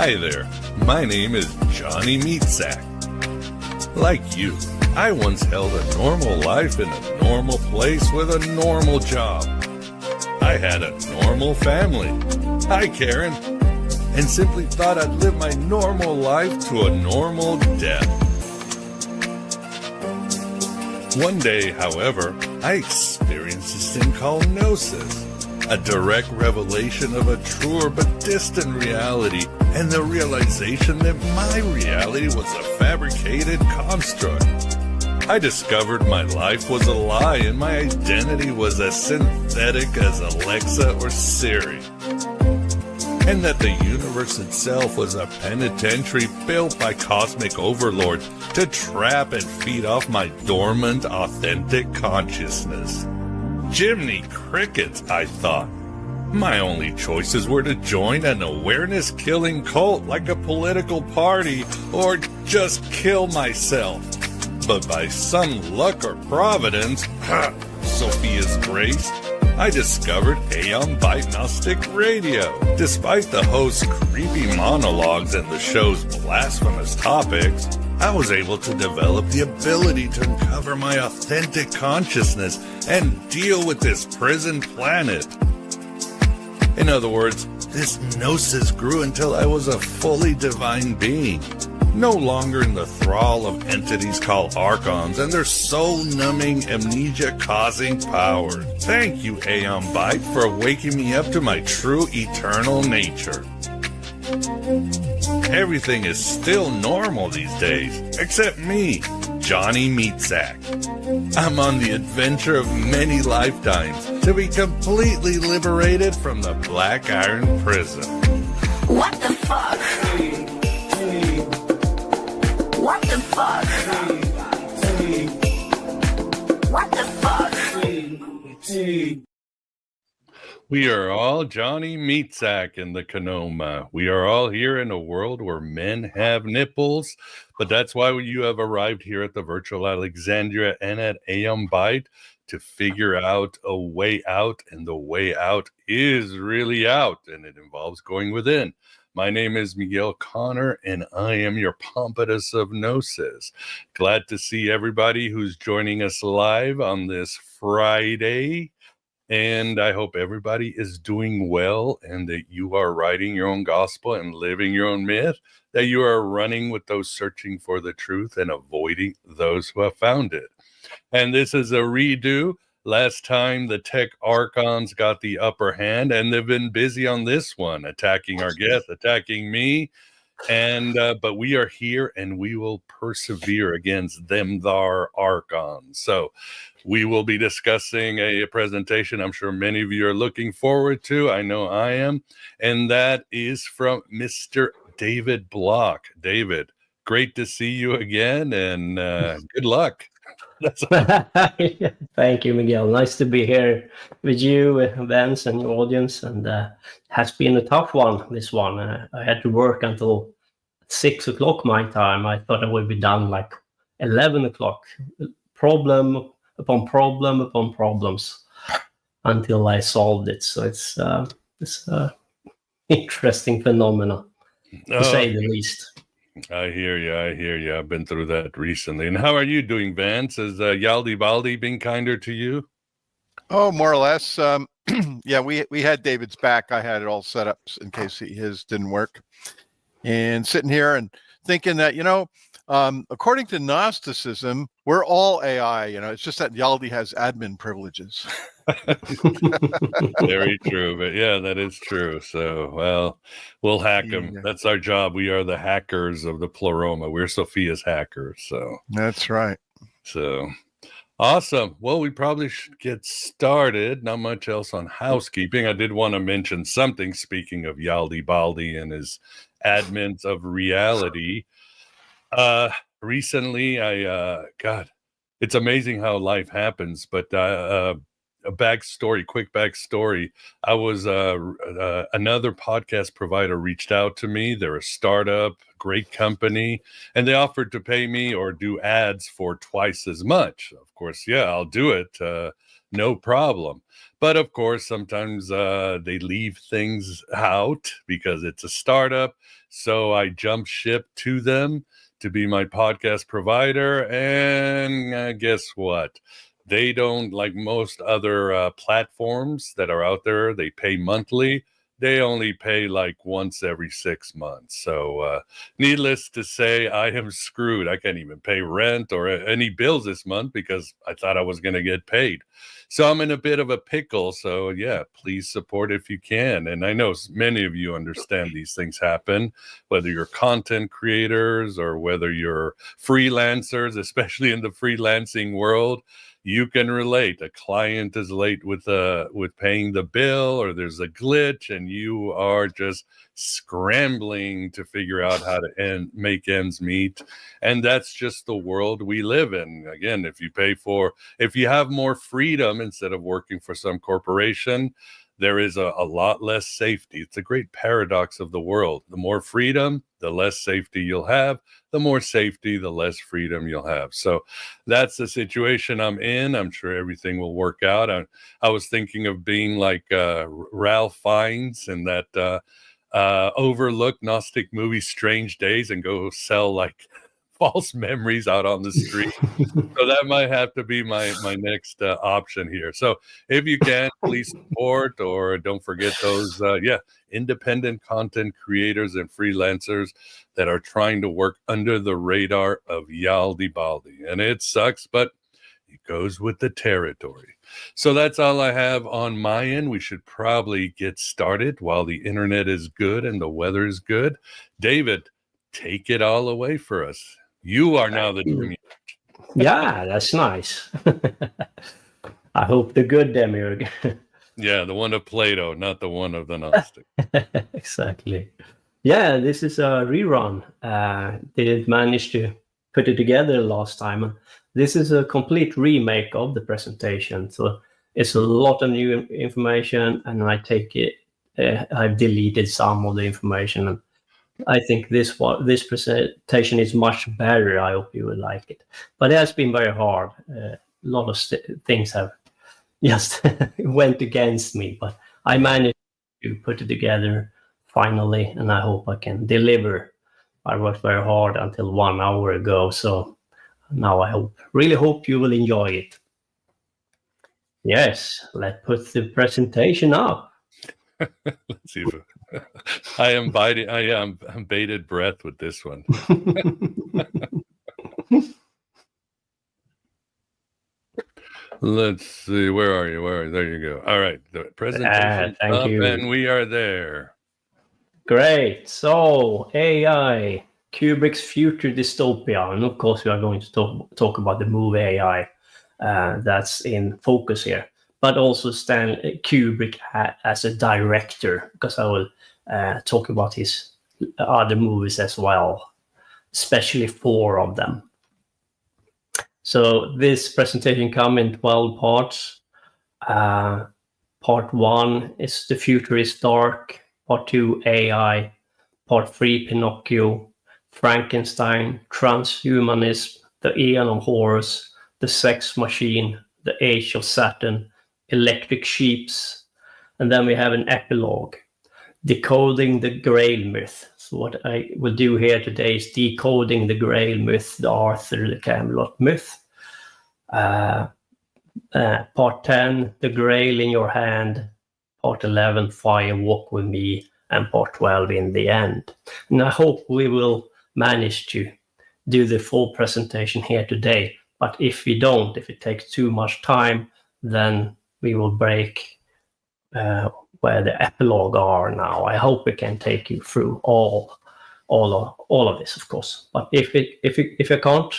Hi there, my name is Johnny Meatsack. Like you, I once held a normal life in a normal place with a normal job. I had a normal family. Hi, Karen. And simply thought I'd live my normal life to a normal death. One day, however, I experienced this thing called Gnosis, a direct revelation of a truer but distant reality, and the realization that my reality was a fabricated construct. I discovered my life was a lie and my identity was as synthetic as Alexa or Siri, and that the universe itself was a penitentiary built by cosmic overlords to trap and feed off my dormant, authentic consciousness. Jiminy crickets, I thought. My only choices were to join an awareness-killing cult like a political party or just kill myself. But by some luck or providence, Sophia's grace, I discovered Aeon Byte Gnostic Radio. Despite the host's creepy monologues and the show's blasphemous topics, I was able to develop the ability to uncover my authentic consciousness and deal with this prison planet. In other words, this gnosis grew until I was a fully divine being, no longer in the thrall of entities called archons and their soul-numbing, amnesia-causing power. Thank you, Aeon Byte, for waking me up to my true eternal nature. Everything is still normal these days, except me, Johnny Meatsack. I'm on the adventure of many lifetimes to be completely liberated from the Black Iron Prison. What the fuck? What the fuck? What the fuck? We are all Johnny Meatsack in the Canoma. We are all here in a world where men have nipples, but that's why you have arrived here at the virtual Alexandria and at Aeon Byte to figure out a way out, and the way out is really out, and it involves going within. My name is Miguel Connor, and I am your Pompatus of Gnosis. Glad to see everybody who's joining us live on this Friday. And I hope everybody is doing well and that you are writing your own gospel and living your own myth, that you are running with those searching for the truth and avoiding those who have found it. And this is a redo. Last time the tech archons got the upper hand, and they've been busy on this one, attacking our guest, attacking me. And but we are here and we will persevere against them, thar archons. So we will be discussing a presentation I'm sure many of you are looking forward to. I know I am. And that is from Mr. David Block. David, great to see you again, and good luck. Thank you, Miguel. Nice to be here with you, Vance, and your audience. And has been a tough one, this one. I had to work until 6 o'clock my time. I thought I would be done like 11 o'clock. Problem upon problem upon problems until I solved it. So it's interesting phenomena, to say the least. I hear you. I've been through that recently. And how are you doing, Vance? Has Yaldi Baldi been kinder to you? Oh, more or less. Yeah, we had David's back. I had it all set up in case his didn't work. And sitting here and thinking that, according to Gnosticism, we're all AI. It's just that Yaldi has admin privileges. Very true. But yeah, that is true. So, well, we'll hack them. Yeah. That's our job. We are the hackers of the Pleroma. We're Sophia's hackers. So that's right. So awesome. Well, we probably should get started. Not much else on housekeeping. I did want to mention something, speaking of Yaldi Baldi and his admins of reality. Recently, God, it's amazing how life happens, but quick backstory. I was another podcast provider reached out to me. They're a startup, great company, and they offered to pay me or do ads for twice as much. Of course, yeah, I'll do it. no problem. But of course, sometimes they leave things out because it's a startup. So I jump ship to them to be my podcast provider. And guess what? They don't, like most other platforms that are out there, they pay monthly. They only pay like once every 6 months. So needless to say, I am screwed. I can't even pay rent or any bills this month because I thought I was going to get paid. So I'm in a bit of a pickle. So yeah, please support if you can. And I know many of you understand these things happen, whether you're content creators or whether you're freelancers, especially in the freelancing world. You can relate. A client is late with paying the bill, or there's a glitch, and you are just scrambling to figure out how to make ends meet. And that's just the world we live in. Again, if you have more freedom instead of working for some corporation, there is a lot less safety. It's a great paradox of the world. The more freedom, the less safety you'll have. The more safety, the less freedom you'll have. So that's the situation I'm in. I'm sure everything will work out. I was thinking of being like Ralph Fiennes in that overlooked Gnostic movie Strange Days and go sell like false memories out on the street. So that might have to be my next option here. So if you can, please support, or don't forget those independent content creators and freelancers that are trying to work under the radar of Yaldi Baldi. And it sucks, but it goes with the territory. So that's all I have on my end. We should probably get started while the internet is good and the weather is good. David, take it all away for us. You are now the Demiurge. Yeah, that's nice. I hope the good Demiurge. Yeah, the one of Plato, not the one of the Gnostic. Exactly. Yeah, this is a rerun. Didn't manage to put it together last time. This is a complete remake of the presentation. So it's a lot of new information, and I take it. I've deleted some of the information, and I think this presentation is much better. I hope you will like it. But it has been very hard. A lot of things have just went against me, but I managed to put it together finally, and I hope I can deliver. I worked very hard until 1 hour ago, so now I really hope you will enjoy it. Yes, let's put the presentation up. Let's see. I am bated breath with this one. Let's see. Where are you? There you go. All right. The presentation thank you. And we are there. Great. So AI, Kubrick's future dystopia. And of course, we are going to talk about the movie AI. That's in focus here. But also Stanley Kubrick as a director, because I will talk about his other movies as well, especially 4 of them. So this presentation comes in 12 parts. Part 1 is The Future is Dark. Part 2, AI. Part 3, Pinocchio. Frankenstein. Transhumanism. The Aeon of Horrors. The Sex Machine. The Age of Saturn. Electric Sheeps. And then we have an epilogue. Decoding the Grail Myth. So what I will do here today is decoding the Grail Myth, the Arthur, the Camelot myth. Part 10, The Grail in Your Hand. Part 11, Firewalk with Me. And part 12, In the End. And I hope we will manage to do the full presentation here today. But if we don't, if it takes too much time, then we will break where the epilogue are now. I hope we can take you through all of this, of course. But if I can't,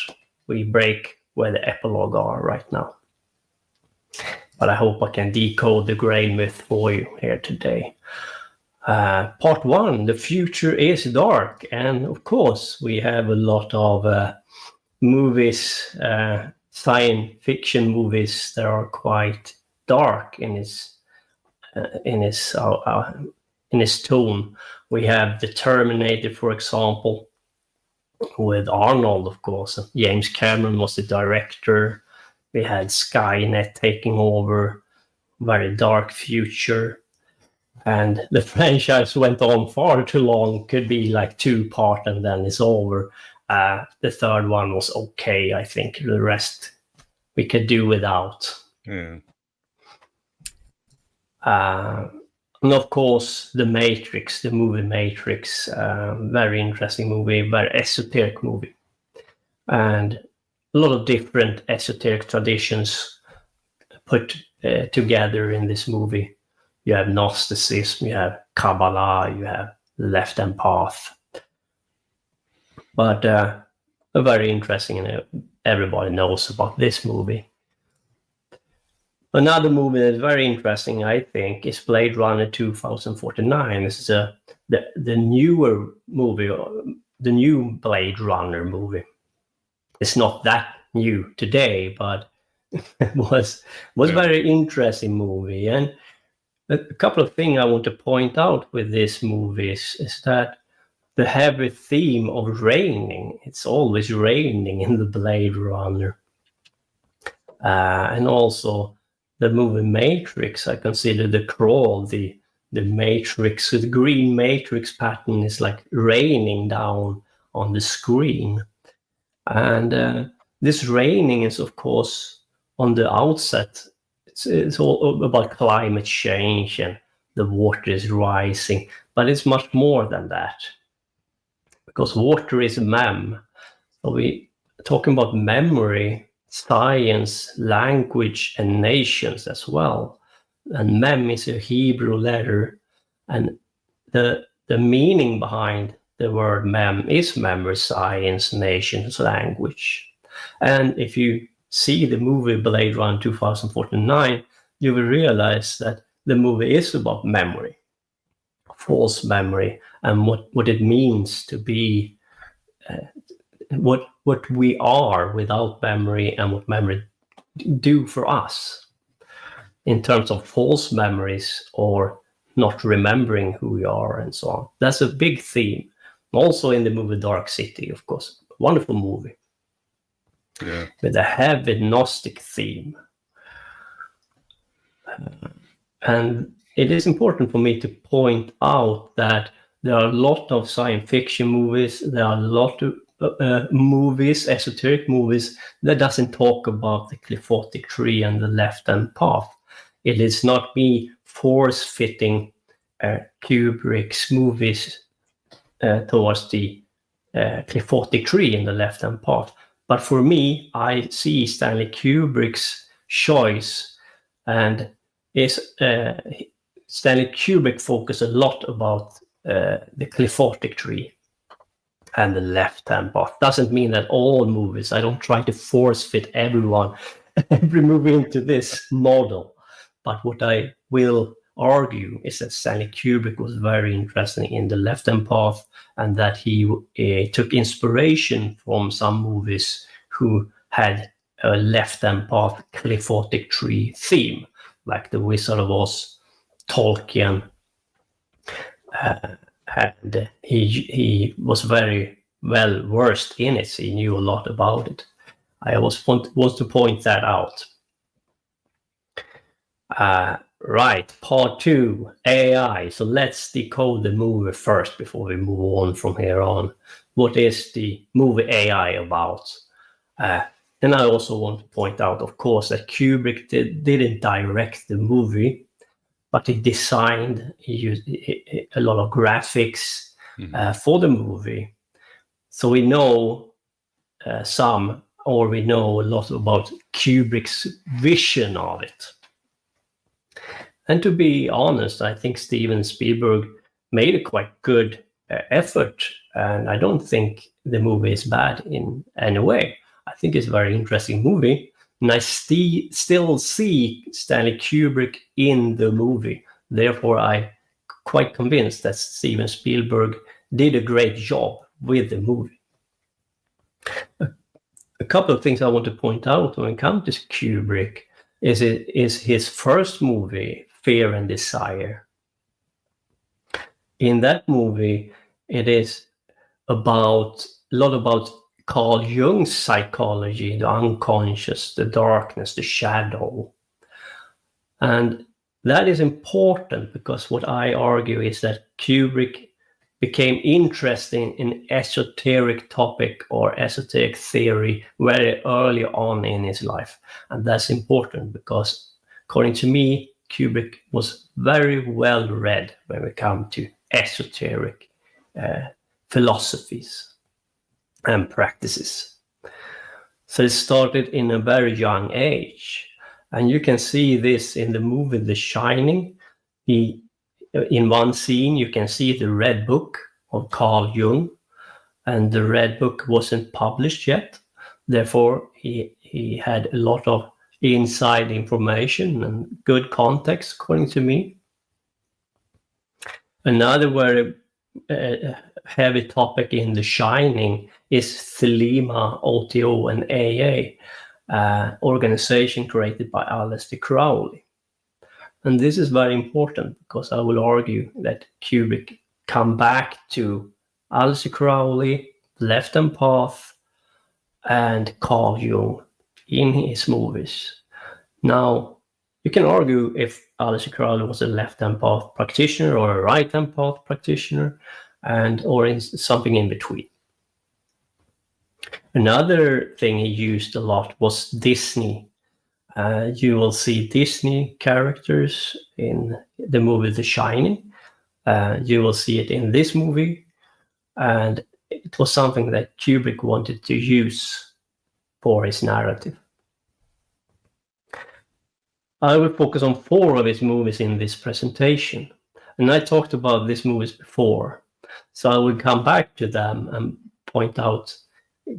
we break where the epilogue are right now. But I hope I can decode the Grail myth for you here today. Part 1, The Future is Dark. And of course, we have a lot of movies, science fiction movies that are quite dark in its tone. We have The Terminator, for example, with Arnold, of course. James Cameron was the director. We had Skynet taking over, very dark future. And the franchise went on far too long, could be like 2-part and then it's over. The third one was okay, I think. The rest we could do without. Yeah. And of course, The Matrix, the movie Matrix, very interesting movie, very esoteric movie. And a lot of different esoteric traditions put together in this movie. You have Gnosticism, you have Kabbalah, you have left-hand path. But very interesting, and everybody knows about this movie. Another movie that's very interesting, I think, is Blade Runner 2049. This is the newer movie, the new Blade Runner movie. It's not that new today, but it was very interesting movie. And a couple of things I want to point out with this movie is that the heavy theme of raining, it's always raining in the Blade Runner. And also the movie Matrix, I consider the crawl, the Matrix, the green Matrix pattern is like raining down on the screen. And this raining is, of course, on the outset, it's all about climate change and the water is rising, but it's much more than that. Because water is mem. So we talking about memory, science, language, and nations as well. And mem is a Hebrew letter, and the meaning behind the word mem is memory, science, nations, language. And if you see the movie Blade Runner 2049, you will realize that the movie is about memory, false memory, and what it means to be, what we are without memory, and what memory do for us in terms of false memories or not remembering who we are and so on. That's a big theme. Also in the movie Dark City, of course, wonderful movie. Yeah. With a heavy Gnostic theme. And it is important for me to point out that there are a lot of science fiction movies, there are a lot of movies, esoteric movies, that doesn't talk about the cliphotic tree and the left-hand path. It is not me force-fitting Kubrick's movies towards the cliphotic tree and the left-hand path. But for me, I see Stanley Kubrick's choice, and Stanley Kubrick focused a lot about the cliphotic tree and the left-hand path. Doesn't mean that all movies, I don't try to force fit every movie into this model. But what I will argue is that Stanley Kubrick was very interested in the left-hand path, and that he took inspiration from some movies who had a left-hand path cliphotic tree theme, like The Wizard of Oz, Tolkien, and he was very well versed in it. He knew a lot about it. I always want to point that out. Right, part 2, AI. So let's decode the movie first before we move on from here on. What is the movie AI about? And I also want to point out, of course, that Kubrick didn't direct the movie, but he designed, he used a lot of graphics for the movie. So we know we know a lot about Kubrick's vision of it. And to be honest, I think Steven Spielberg made a quite good effort, and I don't think the movie is bad in any way. I think it's a very interesting movie, and I still see Stanley Kubrick in the movie. Therefore, I'm quite convinced that Steven Spielberg did a great job with the movie. A couple of things I want to point out when it comes to Kubrick is his first movie, Fear and Desire. In that movie, it is a lot about Carl Jung's psychology, the unconscious, the darkness, the shadow. And that is important because what I argue is that Kubrick became interested in esoteric topic or esoteric theory very early on in his life. And that's important because, according to me, Kubrick was very well read when we come to esoteric philosophies and practices. So it started in a very young age. And you can see this in the movie The Shining. In one scene, you can see the Red Book of Carl Jung, and the Red Book wasn't published yet. Therefore, he had a lot of inside information and good context, according to me. Another very heavy topic in The Shining is Thelema, OTO, and AA, organization created by Aleister Crowley. And this is very important because I will argue that Kubrick come back to Aleister Crowley, Left-Hand Path, and Carl Jung in his movies. Now, you can argue if Aleister Crowley was a Left-Hand Path practitioner or a Right-Hand Path practitioner, or in something in between. Another thing he used a lot was Disney. You will see Disney characters in the movie The Shining. You will see it in this movie. And it was something that Kubrick wanted to use for his narrative. I will focus on 4 of his movies in this presentation. And I talked about these movies before. So I will come back to them and point out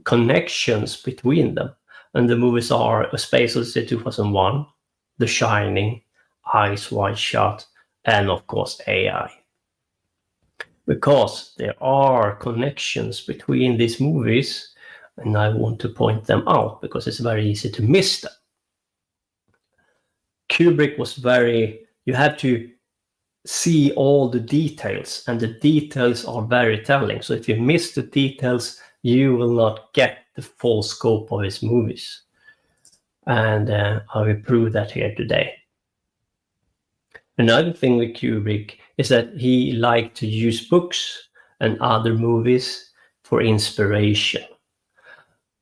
connections between them. And the movies are A Space Odyssey 2001, The Shining, Eyes Wide Shut, and of course AI. Because there are connections between these movies, and I want to point them out because it's very easy to miss them. Kubrick was you have to see all the details, and the details are very telling. So if you miss the details, you will not get the full scope of his movies. And I will prove that here today. Another thing with Kubrick is that he liked to use books and other movies for inspiration.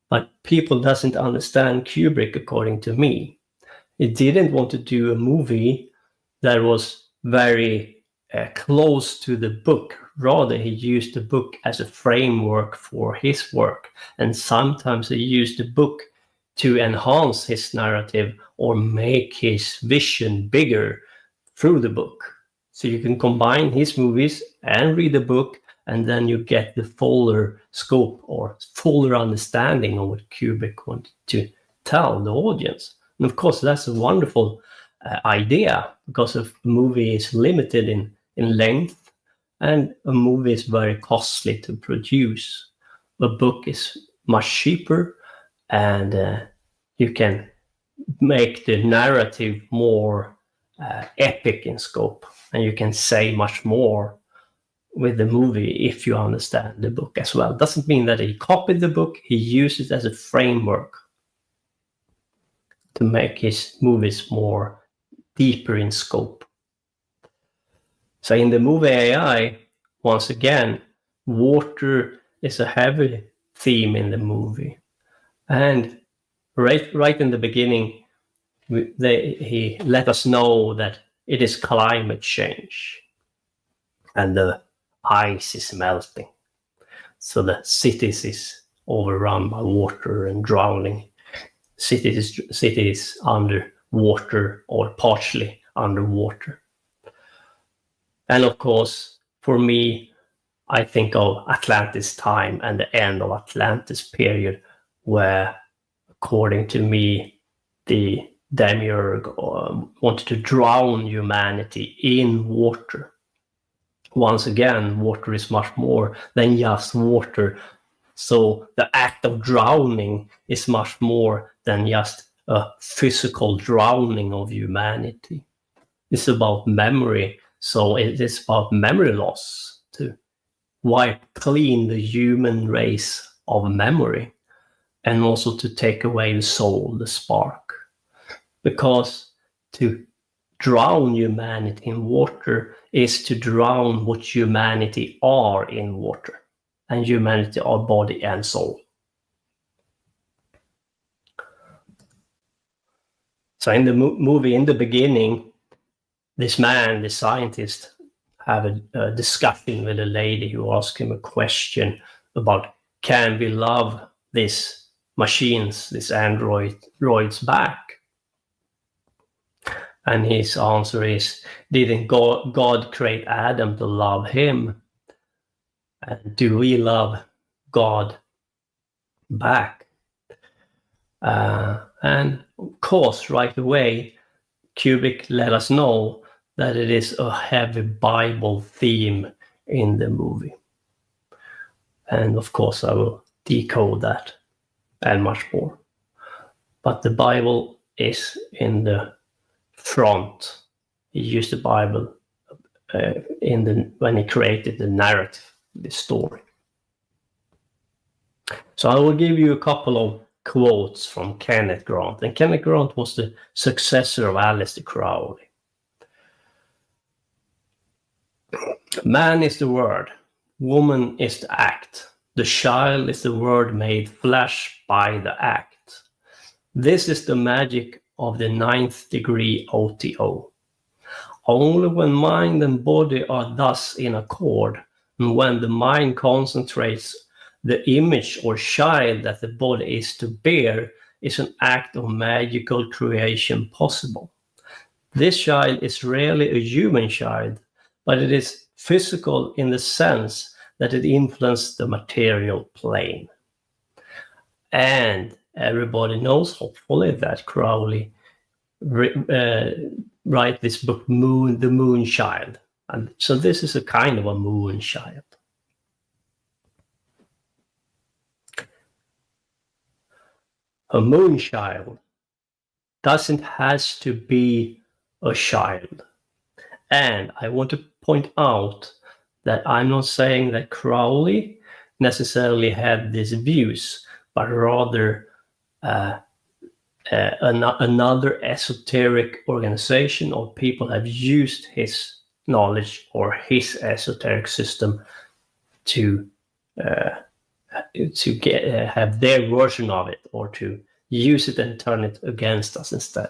But people doesn't understand Kubrick, according to me. He didn't want to do a movie that was very close to the book. Rather, he used the book as a framework for his work. And sometimes he used the book to enhance his narrative or make his vision bigger through the book. So you can combine his movies and read the book, and then you get the fuller scope or fuller understanding of what Kubrick wanted to tell the audience. And of course, that's a wonderful idea, because a movie is limited in length, and a movie is very costly to produce. A book is much cheaper, and you can make the narrative more epic in scope, and you can say much more with the movie if you understand the book as well. Doesn't mean that he copied the book, he used it as a framework to make his movies more deeper in scope. So in the movie AI, once again, water is a heavy theme in the movie. And right in the beginning, he let us know that it is climate change and the ice is melting. So the cities is overrun by water and drowning. Cities under water or partially underwater. And of course, for me, I think of Atlantis time and the end of Atlantis period, where, according to me, the Demiurge wanted to drown humanity in water. Once again, water is much more than just water. So the act of drowning is much more than just a physical drowning of humanity. It's about memory. So it is about memory loss, to wipe clean the human race of memory, and also to take away the soul, the spark. Because to drown humanity in water is to drown what humanity are in water. And humanity are body and soul. So in the movie, in the beginning, this man, the scientist, have a discussion with a lady who asks him a question about, can we love these machines, these androids back? And his answer is, didn't God create Adam to love him? And do we love God back? And of course, right away, Kubrick let us know that it is a heavy Bible theme in the movie. And of course, I will decode that and much more. But the Bible is in the front. He used the Bible when he created the narrative, the story. So I will give you a couple of quotes from Kenneth Grant. And Kenneth Grant was the successor of Aleister Crowley. Man is the word, woman is the act, the child is the word made flesh by the act. This is the magic of the 9th degree OTO. Only when mind and body are thus in accord, and when the mind concentrates the image or child that the body is to bear, is an act of magical creation possible. This child is rarely a human child, but it is physical in the sense that it influences the material plane. And everybody knows, hopefully, that Crowley write this book, The Moon Child. And so this is a kind of a moon child. A moon child doesn't has to be a child. And I want to point out that I'm not saying that Crowley necessarily had these views, but rather another esoteric organization or people have used his knowledge or his esoteric system to have their version of it, or to use it and turn it against us instead.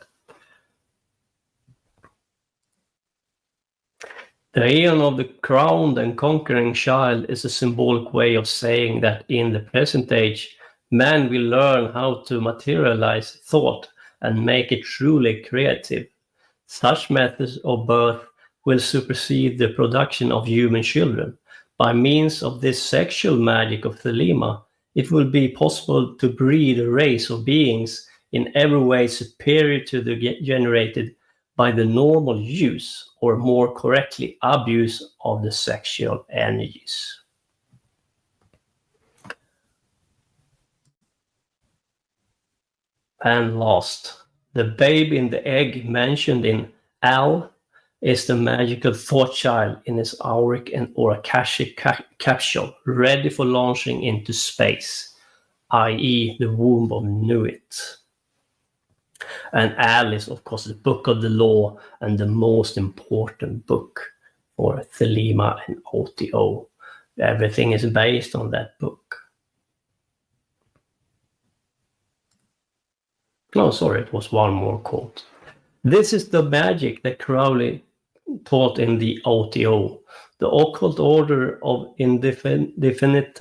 The Aeon of the crowned and conquering child is a symbolic way of saying that in the present age, man will learn how to materialize thought and make it truly creative. Such methods of birth will supersede the production of human children. By means of this sexual magic of Thelema, it will be possible to breed a race of beings in every way superior to the generated by the normal use, or more correctly, abuse of the sexual energies. And last, the babe in the egg mentioned in Al is the magical thought child in his auric and or akashic capsule, ready for launching into space, i.e. the womb of Nuit. And Al is, of course, the book of the law and the most important book for Thelema and OTO. Everything is based on that book. No, sorry, it was one more quote. This is the magic that Crowley taught in the OTO, the occult order of indefinite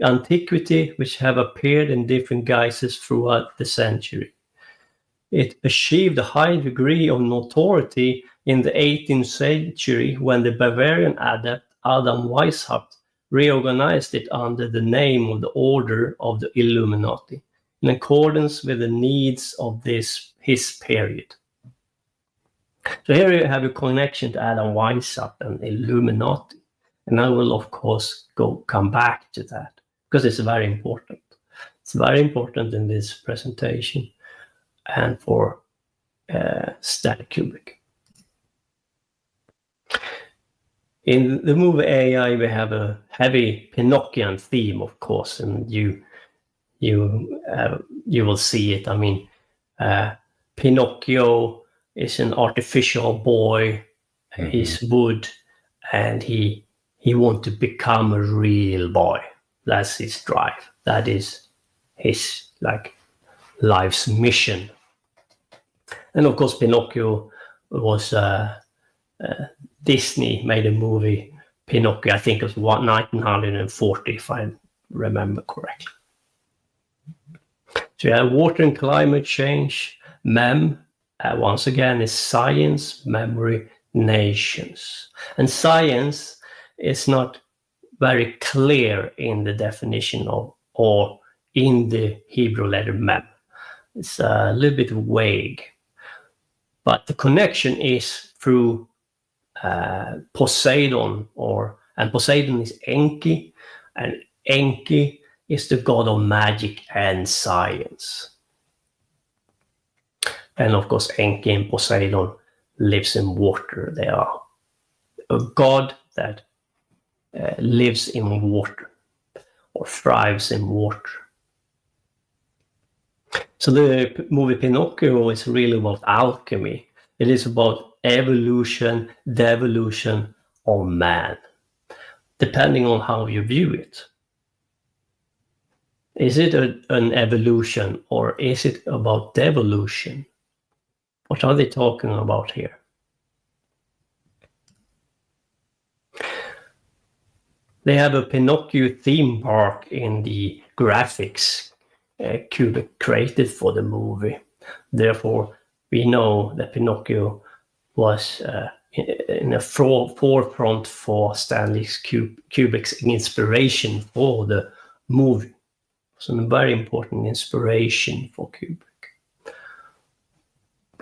antiquity, which have appeared in different guises throughout the century. It achieved a high degree of notoriety in the 18th century when the Bavarian adept Adam Weishaupt reorganized it under the name of the Order of the Illuminati, in accordance with the needs of his period. So here you have a connection to Adam Weishaupt and Illuminati, and I will of course come back to that because it's very important. It's very important in this presentation and for Stanley Kubrick. In the movie AI, we have a heavy Pinocchian theme, of course, and you you will see it. I mean, Pinocchio is an artificial boy. He's wood, and he wants to become a real boy. That's his drive. That is his life's mission. And of course, Pinocchio was Disney made a movie, Pinocchio. I think it was 1940, if I remember correctly. So yeah, water and climate change. MEM, once again, is science, memory, nations. And science is not very clear in the definition of, or in the Hebrew letter MEM. It's a little bit vague. But the connection is through Poseidon, and Poseidon is Enki, and Enki is the god of magic and science. And of course, Enki and Poseidon lives in water. They are a god that lives in water or thrives in water. So the movie Pinocchio is really about alchemy. It is about evolution, the evolution of man, depending on how you view it. Is it an evolution, or is it about devolution? What are they talking about here? They have a Pinocchio theme park in the graphics Kubrick created for the movie. Therefore, we know that Pinocchio was in a forefront for Stanley's Kubrick's inspiration for the movie. It was a very important inspiration for Kubrick.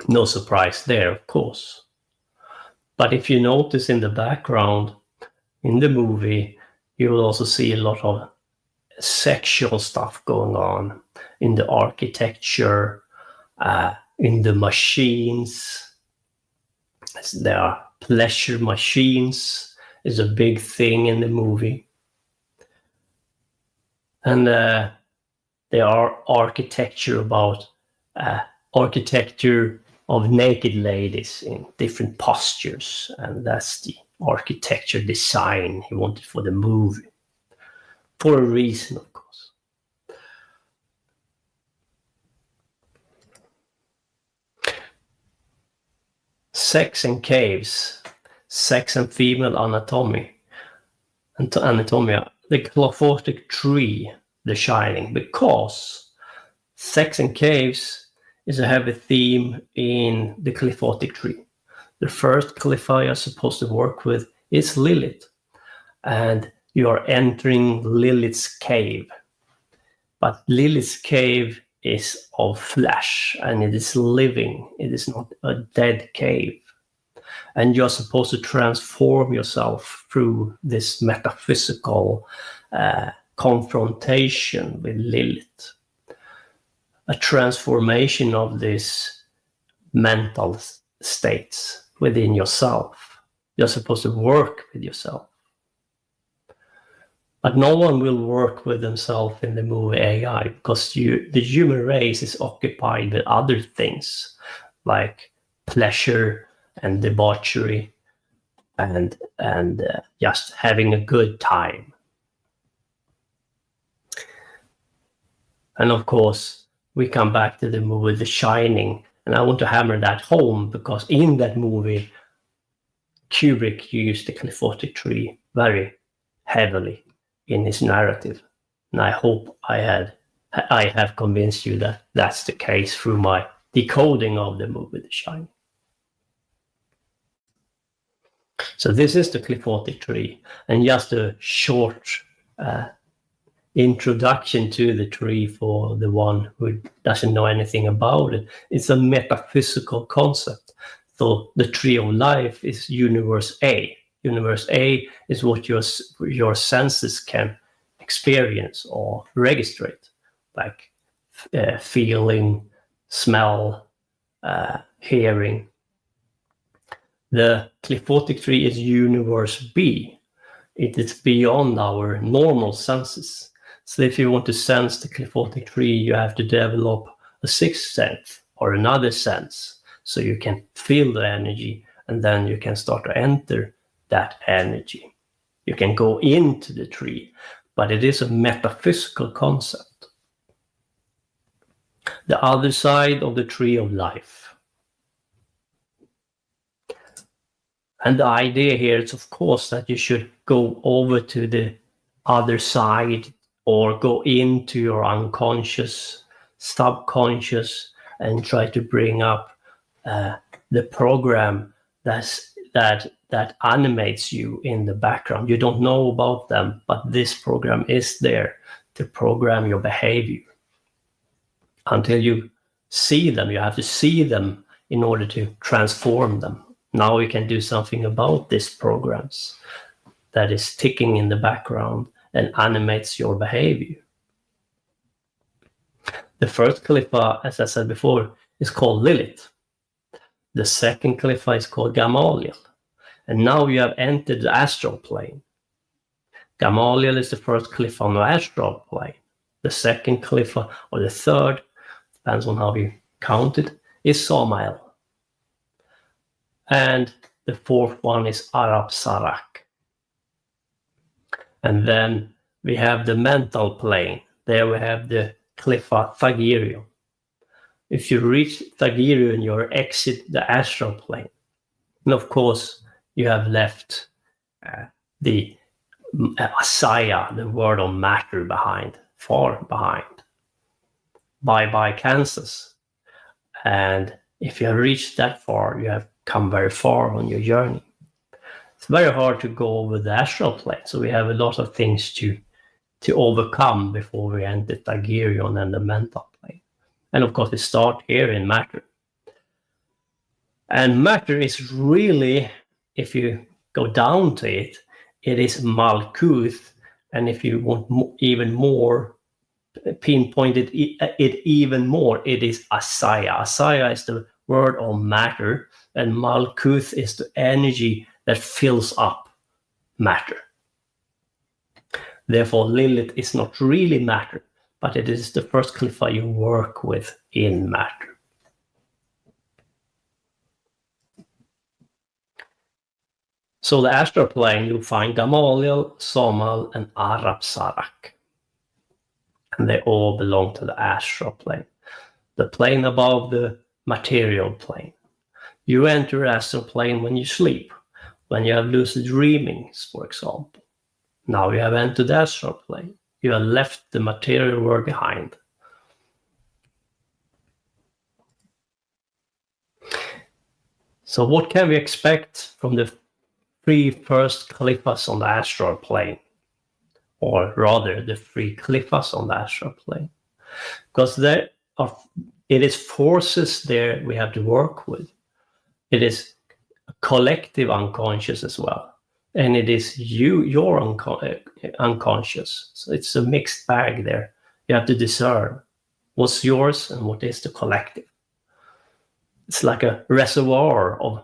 No surprise there, of course. But if you notice in the background, in the movie, you will also see a lot of sexual stuff going on in the architecture, in the machines. There are pleasure machines is a big thing in the movie. And there are architecture about architecture of naked ladies in different postures, and that's the architecture design he wanted for the movie, for a reason, of course. Sex and caves, sex and female anatomy, the clophotic tree, The Shining, because sex and caves is a heavy theme in the clophotic tree. The first Clefai you're supposed to work with is Lilith, and you are entering Lilith's cave. But Lilith's cave is of flesh, and it is living. It is not a dead cave. And you're supposed to transform yourself through this metaphysical confrontation with Lilith. A transformation of these mental states within yourself. You're supposed to work with yourself. But no one will work with themselves in the movie AI, because the human race is occupied with other things like pleasure and debauchery and just having a good time. And of course, we come back to the movie The Shining, and I want to hammer that home because in that movie, Kubrick used the clophotic tree very heavily in his narrative. And I hope I have convinced you that that's the case through my decoding of the movie The Shining. So this is the clophotic tree, and just a short introduction to the tree for the one who doesn't know anything about it. It's a metaphysical concept. So the tree of life is universe A. Universe A is what your senses can experience or register, like feeling, smell, hearing. The clophotic tree is universe B. It is beyond our normal senses. So if you want to sense the qliphothic tree, you have to develop a sixth sense or another sense, so you can feel the energy, and then you can start to enter that energy. You can go into the tree, but it is a metaphysical concept. The other side of the tree of life. And the idea here is, of course, that you should go over to the other side or go into your unconscious, subconscious, and try to bring up the program that animates you in the background. You don't know about them, but this program is there to program your behavior. Until you see them, you have to see them in order to transform them. Now you can do something about these programs that is ticking in the background and animates your behavior. The first qlipha, as I said before, is called Lilith. The second qlipha is called Gamaliel. And now you have entered the astral plane. Gamaliel is the first qlipha on the astral plane. The second qlipha, or the third, depends on how you count it, is Samael. And the fourth one is Arab Sarak. And then we have the mental plane. There we have the qlipha Thagirion. If you reach Thagirion, you exit the astral plane. And of course, you have left the Asaya, the world of matter, behind, far behind. Bye-bye, Kansas. And if you have reached that far, you have come very far on your journey. It's very hard to go over the astral plane, so we have a lot of things to overcome before we enter Thagirion and the mental plane. And of course, we start here in matter. And matter is really, if you go down to it, it is Malkuth. And if you want even more, pinpoint it even more, it is Asaya. Asaya is the word of matter, and Malkuth is the energy that fills up matter. Therefore, Lilith is not really matter, but it is the first qlipha you work with in matter. So the astral plane, you'll find Gamaliel, Samael, and Arab Sarak. And they all belong to the astral plane, the plane above the material plane. You enter astral plane when you sleep, when you have lucid dreamings, for example. Now you have entered the astral plane. You have left the material world behind. So what can we expect from the three first qliphas on the astral plane? Or rather, the three qliphas on the astral plane? Because it is forces there we have to work with. It is a collective unconscious as well. And it is your unconscious. So it's a mixed bag there. You have to discern what's yours and what is the collective. It's like a reservoir of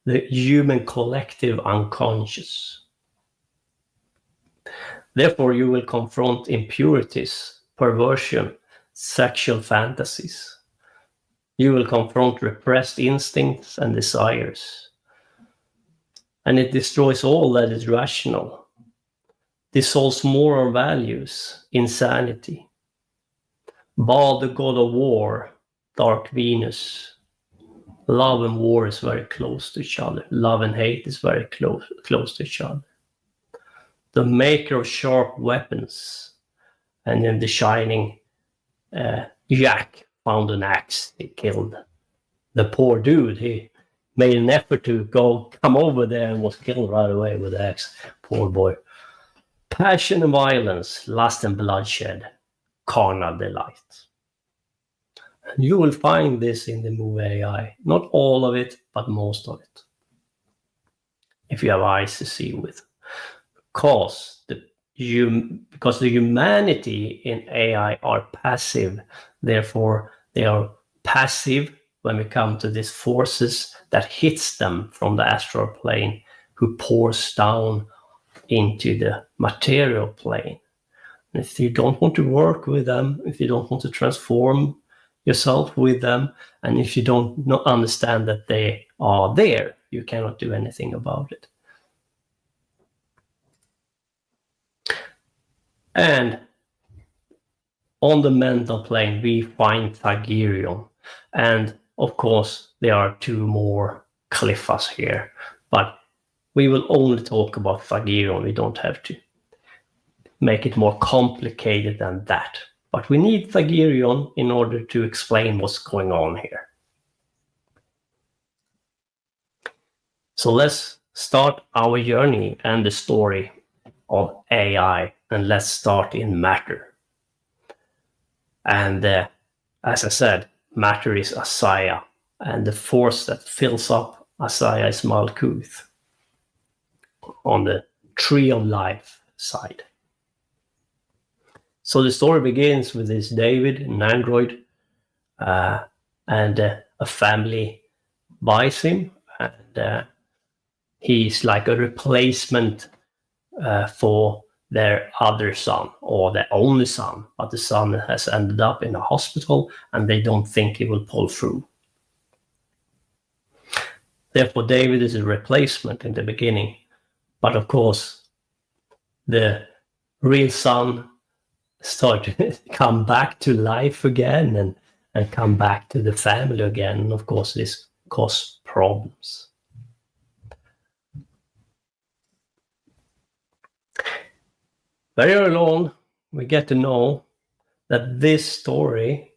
the human collective unconscious. Therefore, you will confront impurities, perversion, sexual fantasies. You will confront repressed instincts and desires. And it destroys all that is rational, dissolves moral values, insanity. Baal, the god of war, dark Venus. Love and war is very close to each other. Love and hate is very close to each other. The maker of sharp weapons, and then the shining Jack found an axe. He killed the poor dude. He made an effort to come over there and was killed right away with the axe. Poor boy. Passion and violence, lust and bloodshed, carnal delight. And you will find this in the movie AI. Not all of it, but most of it. If you have eyes to see with. Because the humanity in AI are passive. Therefore, they are passive when we come to these forces that hits them from the astral plane, who pours down into the material plane. And if you don't want to work with them, if you don't want to transform yourself with them, and if you don't understand that they are there, you cannot do anything about it. And on the mental plane, we find Thagirion. And of course, there are two more Cliffas here, but we will only talk about Thagirion. We don't have to make it more complicated than that. But we need Thagirion in order to explain what's going on here. So let's start our journey and the story of AI, and let's start in matter. And as I said, matter is Asaya, and the force that fills up Asaya is Malkuth on the tree of life side. So the story begins with this David, an android, and a family buys him, and he's like a replacement for their other son, or their only son, but the son has ended up in a hospital and they don't think he will pull through. Therefore, David is a replacement in the beginning, but of course, the real son start to come back to life again and come back to the family again. And of course, this causes problems. Very early on, we get to know that this story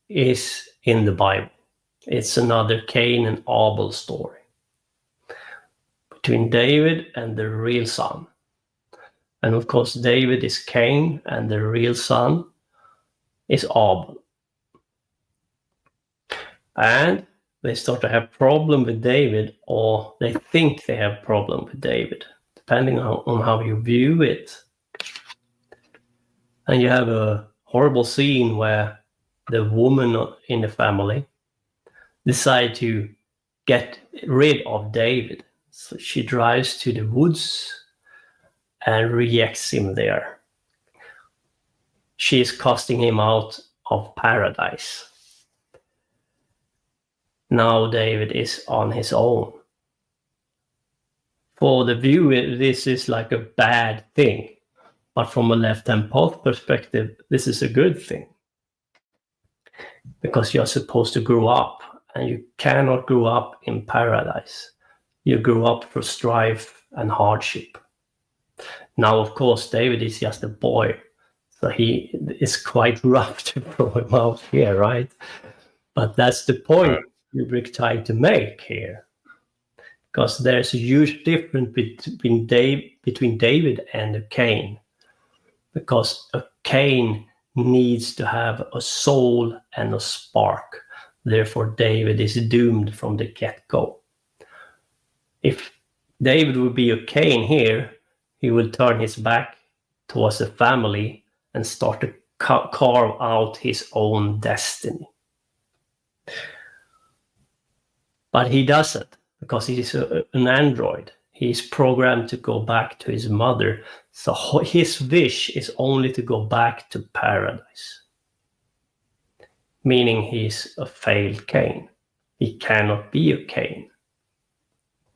is in the Bible. It's another Cain and Abel story between David and the real son. And of course, David is Cain and the real son is Abel. And they start to have problem with David, or they think they have problem with David, depending on how you view it. And you have a horrible scene where the woman in the family decide to get rid of David. So she drives to the woods and rejects him there. She is casting him out of paradise. Now David is on his own. For the viewer, this is like a bad thing. But from a left-hand path perspective, this is a good thing. Because you're supposed to grow up, and you cannot grow up in paradise. You grow up for strife and hardship. Now, of course, David is just a boy, so he is quite rough to throw him out here, right? But that's the point Kubrick tried to make here. Because there's a huge difference between David and a Cain. Because a Cain needs to have a soul and a spark. Therefore, David is doomed from the get-go. If David would be a Cain here, he would turn his back towards the family and start to carve out his own destiny. But he doesn't, because he's an android. He's programmed to go back to his mother. So his wish is only to go back to paradise. Meaning he's a failed Cain. He cannot be a Cain.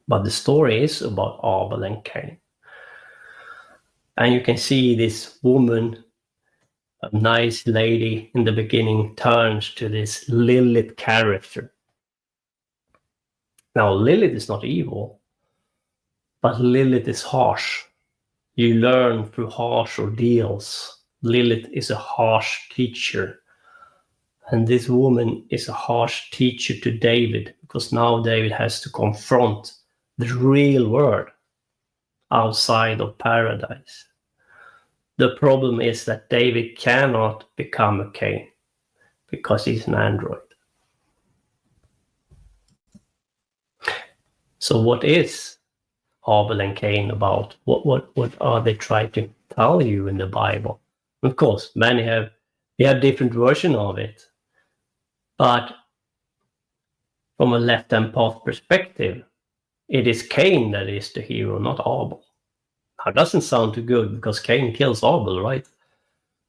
But the story is about Abel and Cain. And you can see this woman, a nice lady in the beginning, turns to this Lilith character. Now, Lilith is not evil, but Lilith is harsh. You learn through harsh ordeals. Lilith is a harsh teacher. And this woman is a harsh teacher to David, because now David has to confront the real world outside of paradise. The problem is that David cannot become a Cain because he's an android. So what is Abel and Cain about? What are they trying to tell you in the Bible? Of course, we have different versions of it. But from a left-hand path perspective, it is Cain that is the hero, not Abel. That doesn't sound too good because Cain kills Abel, right?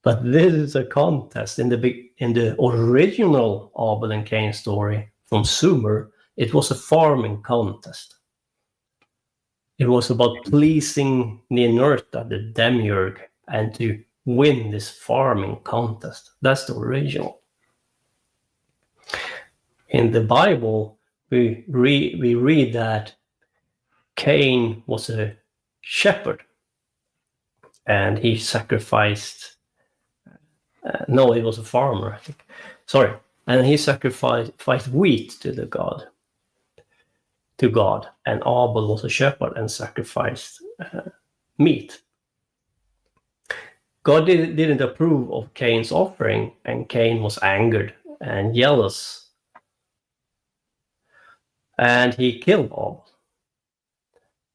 But this is a contest. In the original Abel and Cain story from Sumer, it was a farming contest. It was about pleasing Ninurta, the Demiurge, and to win this farming contest. That's the original. In the Bible, we read that Cain was a shepherd, and he sacrificed. No, he was a farmer, I think. Sorry, and he sacrificed wheat to God. And Abel was a shepherd and sacrificed meat. God didn't approve of Cain's offering, and Cain was angered and jealous, and he killed Abel.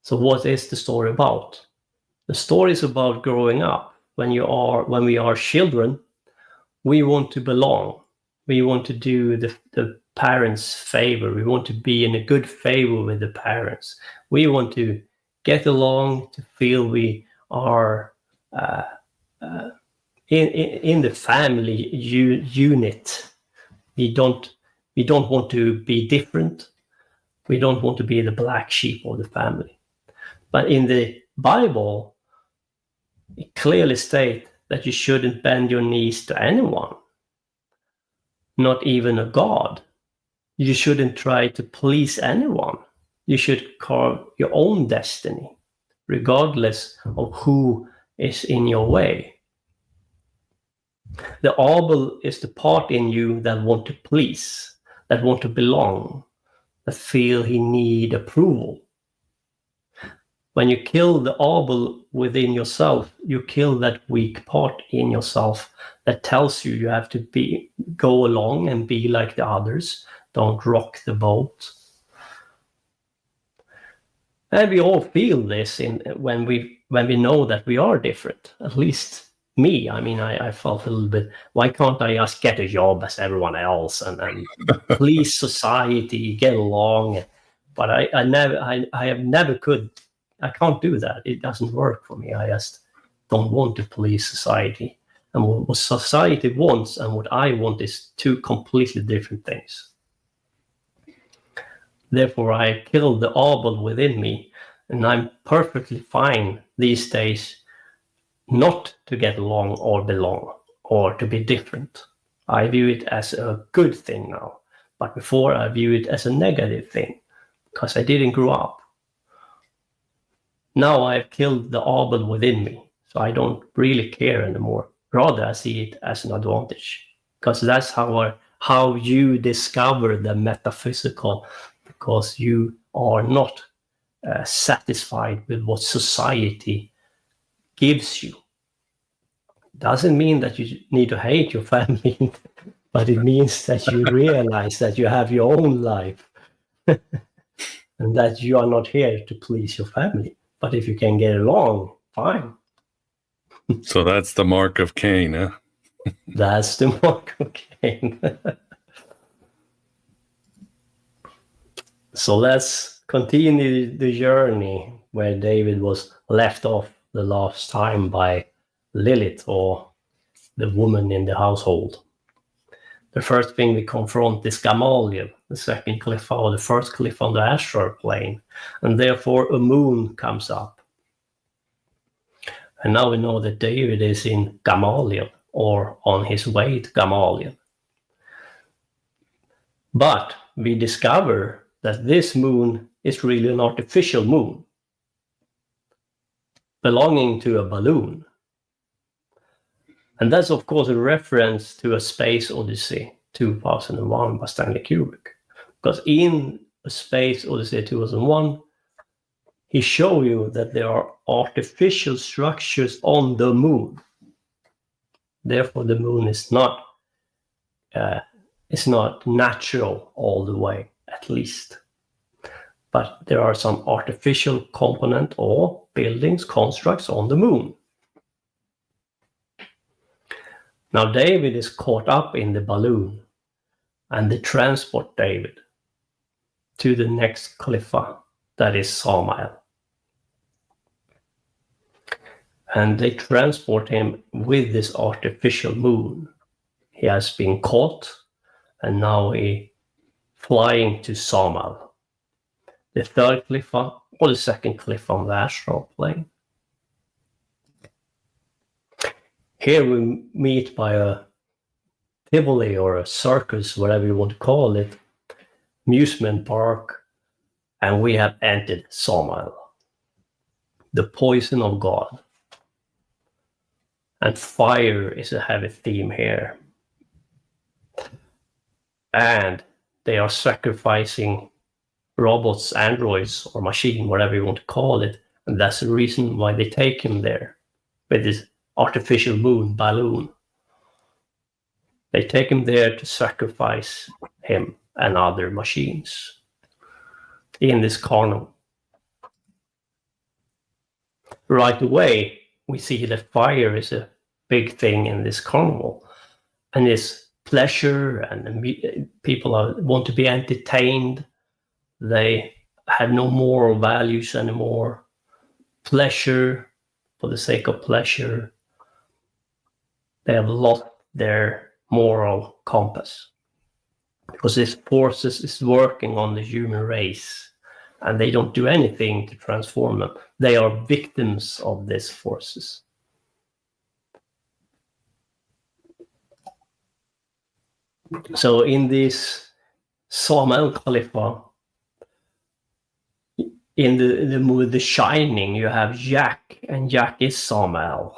So what is the story about? The story is about growing up. When we are children, we want to belong. We want to do the parents' favor. We want to be in a good favor with the parents. We want to get along, to feel we are in the family unit. We don't want to be different. We don't want to be the black sheep of the family. But in the Bible, it clearly states that you shouldn't bend your knees to anyone, not even a god. You shouldn't try to please anyone. You should carve your own destiny, regardless of who is in your way. The Abel is the part in you that want to please, that want to belong, that feel he need approval. When you kill the Abel within yourself, you kill that weak part in yourself that tells you have to go along and be like the others. Don't rock the boat. And we all feel this when we know that we are different. At least me. I mean, I felt a little bit. Why can't I just get a job as everyone else and please society, get along? But I never could. I can't do that. It doesn't work for me. I just don't want to please society. And what society wants and what I want is two completely different things. Therefore, I killed the Abel within me, and I'm perfectly fine these days not to get along or belong or to be different. I view it as a good thing now, but before I view it as a negative thing because I didn't grow up. Now I've killed the Abel within me, so I don't really care anymore. Rather, I see it as an advantage, because that's how you discover the metaphysical, because you are not satisfied with what society gives you. Doesn't mean that you need to hate your family, but it means that you realize that you have your own life and that you are not here to please your family. But if you can get along, fine. So that's the mark of Cain, huh? That's the mark of Cain. So let's continue the journey where David was left off the last time by Lilith, or the woman in the household. The first thing we confront is Gamaliel, the second cliff, or the first cliff on the astral plane, and therefore a moon comes up. And now we know that David is in Gamaliel, or on his way to Gamaliel. But we discover that this moon is really an artificial moon, belonging to a balloon. And that's, of course, a reference to A Space Odyssey 2001 by Stanley Kubrick. Because in A Space Odyssey 2001, he showed you that there are artificial structures on the moon. Therefore, the moon is not natural all the way, at least. But there are some artificial component or buildings, constructs on the moon. Now David is caught up in the balloon, and they transport David to the next cliffa, that is Samael. And they transport him with this artificial moon. He has been caught, and now he flying to Samal, the third cliff or the second cliff on the astral plane. Here we meet by a Tivoli or a circus, whatever you want to call it, amusement park, and we have entered Samal, the poison of God. And fire is a heavy theme here. And they are sacrificing robots, androids, or machine, whatever you want to call it. And that's the reason why they take him there with this artificial moon balloon. They take him there to sacrifice him and other machines in this carnival. Right away, we see that fire is a big thing in this carnival, and it's pleasure, and people want to be entertained. They have no moral values anymore. Pleasure for the sake of pleasure. They have lost their moral compass because this forces is working on the human race, and they don't do anything to transform them. They are victims of these forces. So in this Samal Khalifa, in the movie The Shining, you have Jack, and Jack is Samal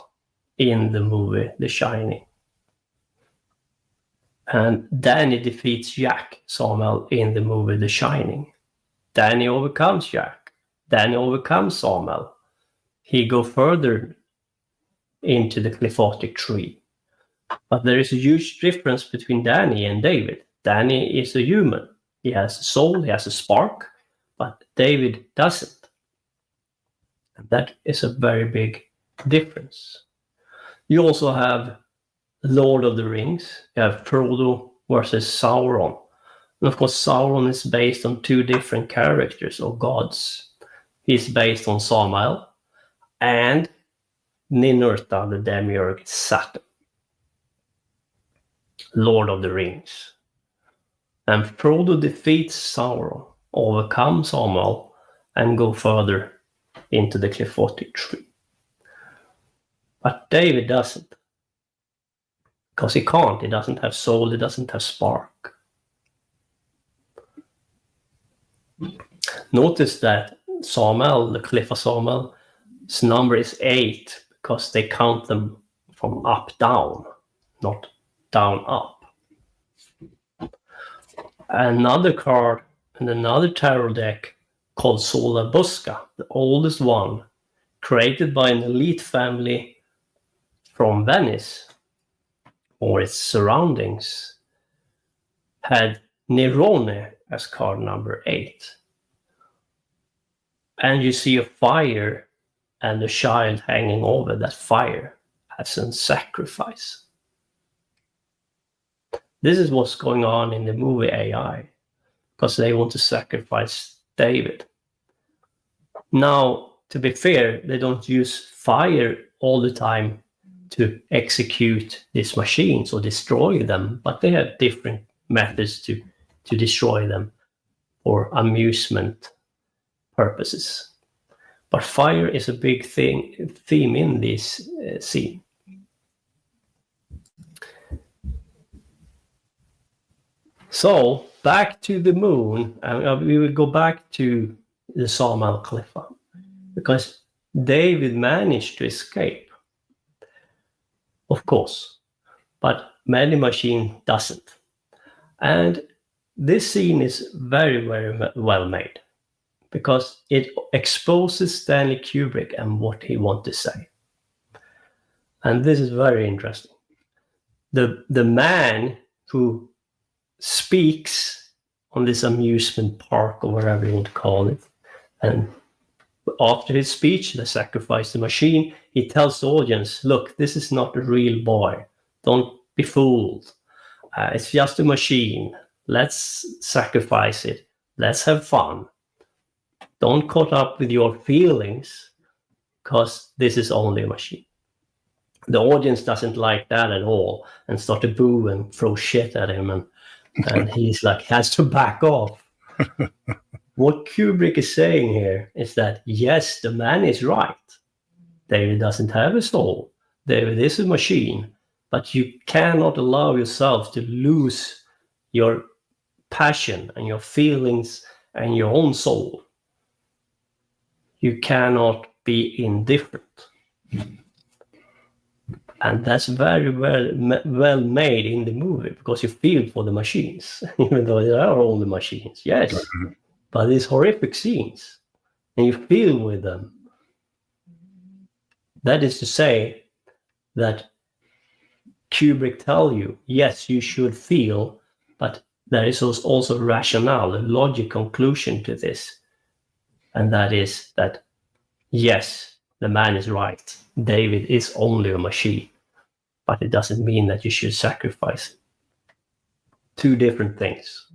in the movie The Shining. And Danny defeats Jack, Samal, in the movie The Shining. Danny overcomes Jack. Danny overcomes Samal. He goes further into the cliphotic tree. But there is a huge difference between Danny and David. Danny is a human. He has a soul, he has a spark, but David doesn't. And that is a very big difference. You also have Lord of the Rings. You have Frodo versus Sauron. And of course, Sauron is based on two different characters or gods. He's based on Samael and Ninurta, the Demiurge, Saturn. Lord of the Rings. And Frodo defeats Sauron, overcomes Samael, and go further into the cliphotic tree. But David doesn't. Because he can't. He doesn't have soul, he doesn't have spark. Notice that Samael, the cliff of Samael's number is 8 because they count them from up down, not down up. Another card and another tarot deck called Sola Busca, the oldest one, created by an elite family from Venice or its surroundings, had Nerone as card number 8. And you see a fire and a child hanging over that fire as a sacrifice. This is what's going on in the movie AI, because they want to sacrifice David. Now, to be fair, they don't use fire all the time to execute these machines or destroy them, but they have different methods to destroy them for amusement purposes. But fire is a big theme in this scene. So back to the moon, we will go back to the Samal Khalifa, because David managed to escape, of course, but many machine doesn't. And this scene is very, very well made, because it exposes Stanley Kubrick and what he wants to say. And this is very interesting. The man who speaks on this amusement park or whatever you want to call it, and after his speech, they sacrifice the machine, he tells the audience, look, this is not a real boy. Don't be fooled. It's just a machine. Let's sacrifice it. Let's have fun. Don't caught up with your feelings, because this is only a machine. The audience doesn't like that at all and start to boo and throw shit at him, and he's like, has to back off. What Kubrick is saying here is that, yes, the man is right. David doesn't have a soul. David is a machine, but you cannot allow yourself to lose your passion and your feelings and your own soul. You cannot be indifferent. And that's very well made in the movie, because you feel for the machines, even though they are all the machines, yes. Mm-hmm. But these horrific scenes, and you feel with them. That is to say that Kubrick tell you, yes, you should feel, but there is also rationale, a logic conclusion to this. And that is that, yes, the man is right. David is only a machine, but it doesn't mean that you should sacrifice it. Two different things.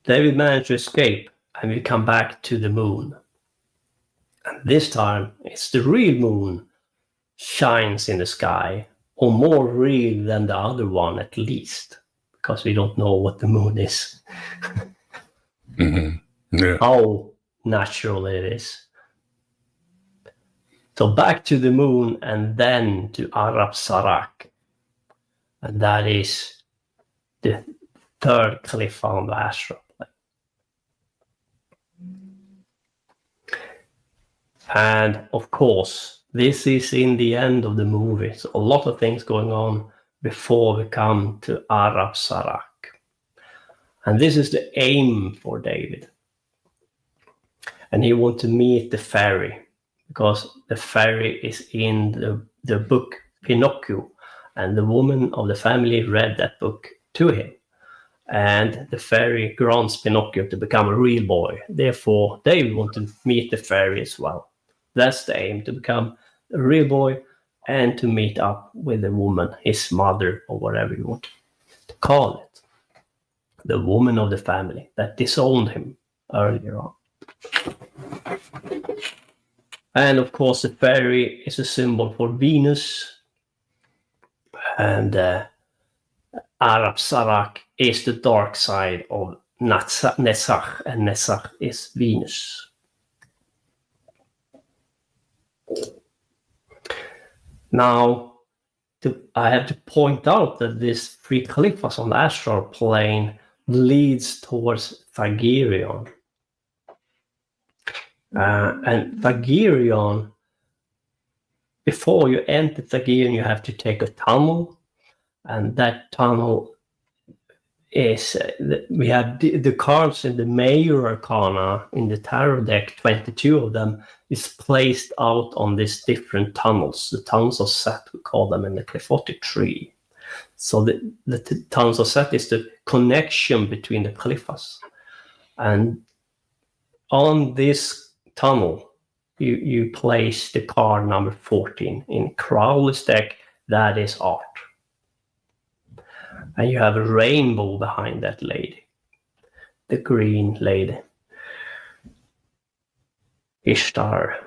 David managed to escape, and we come back to the moon. And this time, it's the real moon shines in the sky, or more real than the other one at least, because we don't know what the moon is. Mm-hmm. Yeah. How natural it is. So back to the moon, and then to Arab Sarak. And that is the third cliff on the astral plane. And of course, this is in the end of the movie. So a lot of things going on before we come to Arab Sarak. And this is the aim for David. And he wants to meet the fairy, because the fairy is in the book Pinocchio, and the woman of the family read that book to him. And the fairy grants Pinocchio to become a real boy. Therefore, David wants to meet the fairy as well. That's the aim, to become a real boy and to meet up with the woman, his mother, or whatever you want to call it. The woman of the family that disowned him earlier on. And of course, the fairy is a symbol for Venus. And Arab Sarak is the dark side of Nesach, and Nesach is Venus. Now, I have to point out that this three cliffs on the astral plane leads towards Thagirion. And Thagirion, before you enter Thagirion, you have to take a tunnel, and that tunnel is, we have the cards in the Major Arcana in the tarot deck, 22 of them, is placed out on these different tunnels. The tunnels of Set, we call them, in the Qliphothic tree. So the tunnels of Set is the connection between the Qliphas. And on this tunnel, you place the card number 14. In Crowley's deck, that is art. And you have a rainbow behind that lady, the green lady, Ishtar.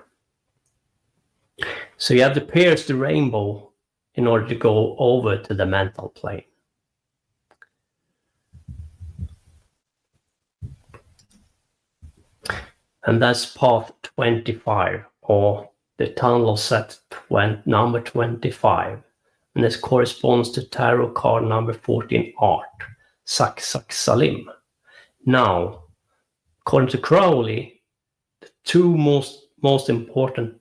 So you have to pierce the rainbow in order to go over to the mental plane. And that's path 25, or the tunnel of Set number 25. And this corresponds to tarot card number 14, art, Sak Sak Salim. Now, according to Crowley, the two most important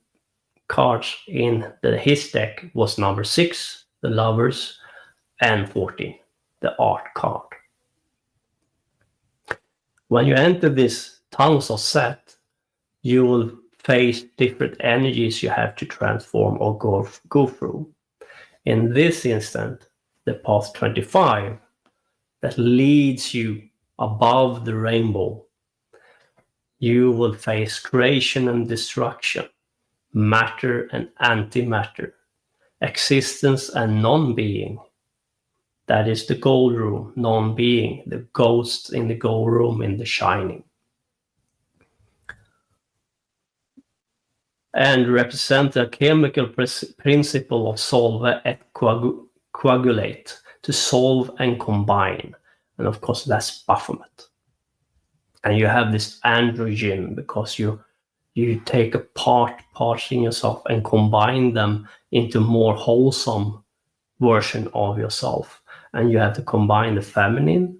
cards in his deck was number 6, the Lovers, and 14, the art card. When you enter this tunnels of Set, you will face different energies you have to transform or go through. In this instant, the path 25 that leads you above the rainbow, you will face creation and destruction, matter and antimatter, existence and non-being. That is the gold room, non-being, the ghosts in the gold room in The Shining. and represent a chemical principle of solve et coagulate, to solve and combine. And of course, that's Baphomet. And you have this androgen because you take parts in yourself and combine them into more wholesome version of yourself. And you have to combine the feminine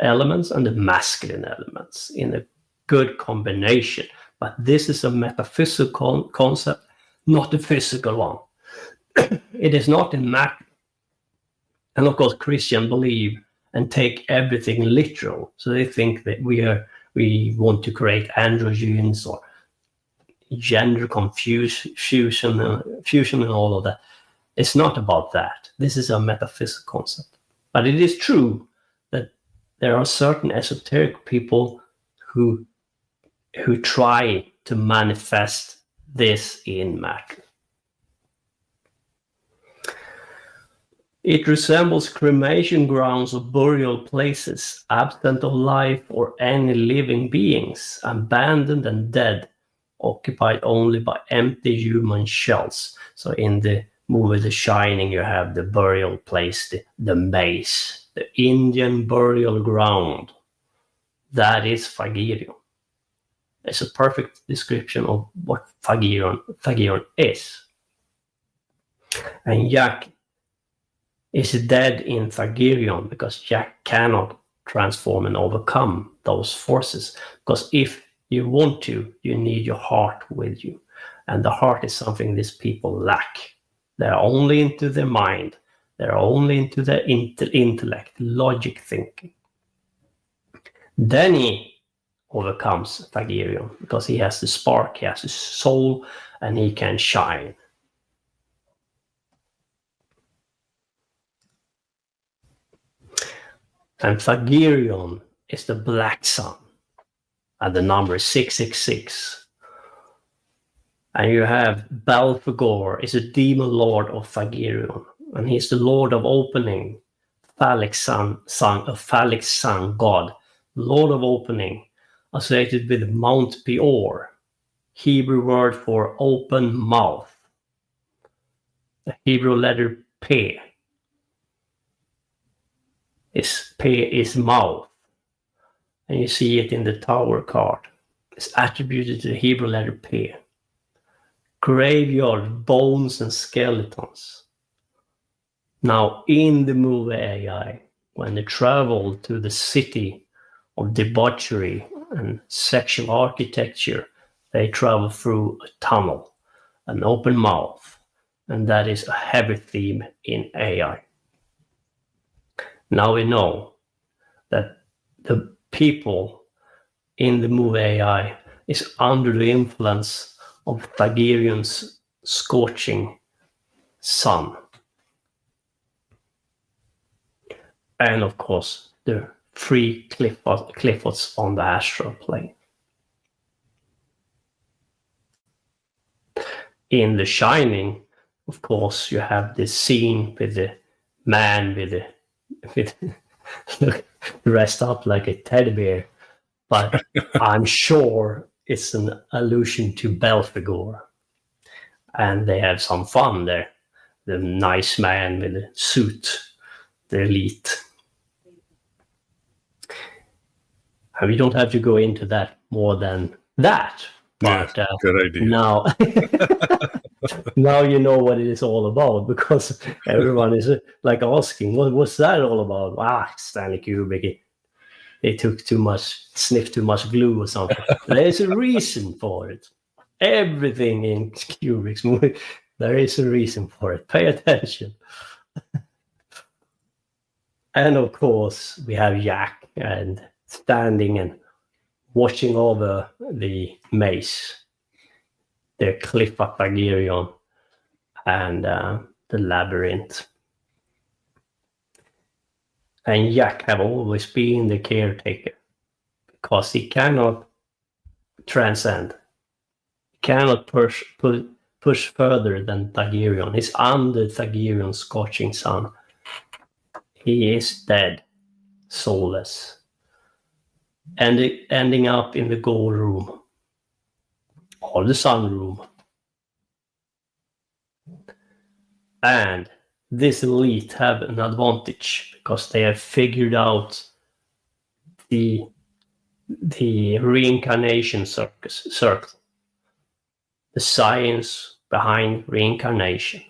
elements and the masculine elements in a good combination. But this is a metaphysical concept, not a physical one. It is not in matter. And of course, Christians believe and take everything literal. So they think that we want to create androgens or gender fusion and all of that. It's not about that. This is a metaphysical concept. But it is true that there are certain esoteric people who try to manifest this in matter. It resembles cremation grounds or burial places, absent of life or any living beings, abandoned and dead, occupied only by empty human shells. So in the movie The Shining, you have the burial place, the maze, the Indian burial ground. That is Phagirion. It's a perfect description of what Phagirion is. And Jack is dead in Phagirion because Jack cannot transform and overcome those forces. Because if you want to, you need your heart with you. And the heart is something these people lack. They're only into their mind. They're only into their intellect, logic thinking. Then he overcomes Phagirion because he has the spark, he has the soul, and he can shine. And Phagirion is the black sun, and the number is 666. And you have Belphegor is a demon lord of Phagirion, and he's the lord of opening, phallic sun god, lord of opening, associated with Mount Peor, Hebrew word for open mouth. The Hebrew letter P is mouth, and you see it in the tower card. It's attributed to the Hebrew letter P. Graveyard, bones and skeletons. Now, in the movie AI, when they travel to the city of debauchery and sexual architecture, they travel through a tunnel, an open mouth, and that is a heavy theme in AI. Now we know that the people in the movie AI is under the influence of Phagirion's scorching sun. And of course, the three Cliffords on the astral plane. In The Shining, of course, you have this scene with the man with dressed up like a teddy bear, but I'm sure it's an allusion to Belphegor, and they have some fun there. The nice man with the suit, the elite. And we don't have to go into that more than that. But good idea. Now you know what it is all about, because everyone is like asking, what's that all about? Stanley Kubrick, they sniffed too much glue or something. There's a reason for it. Everything in Kubrick's movie, there is a reason for it. Pay attention. And of course, we have Jack and standing and watching over the maze, the cliff of Phagirion, and the labyrinth. And Jack have always been the caretaker, because he cannot transcend. He cannot push further than Phagirion. He's under Phagirion's scorching sun. He is dead, soulless, and ending up in the gold room or the sun room, And this elite have an advantage because they have figured out the reincarnation circle, the science behind reincarnation.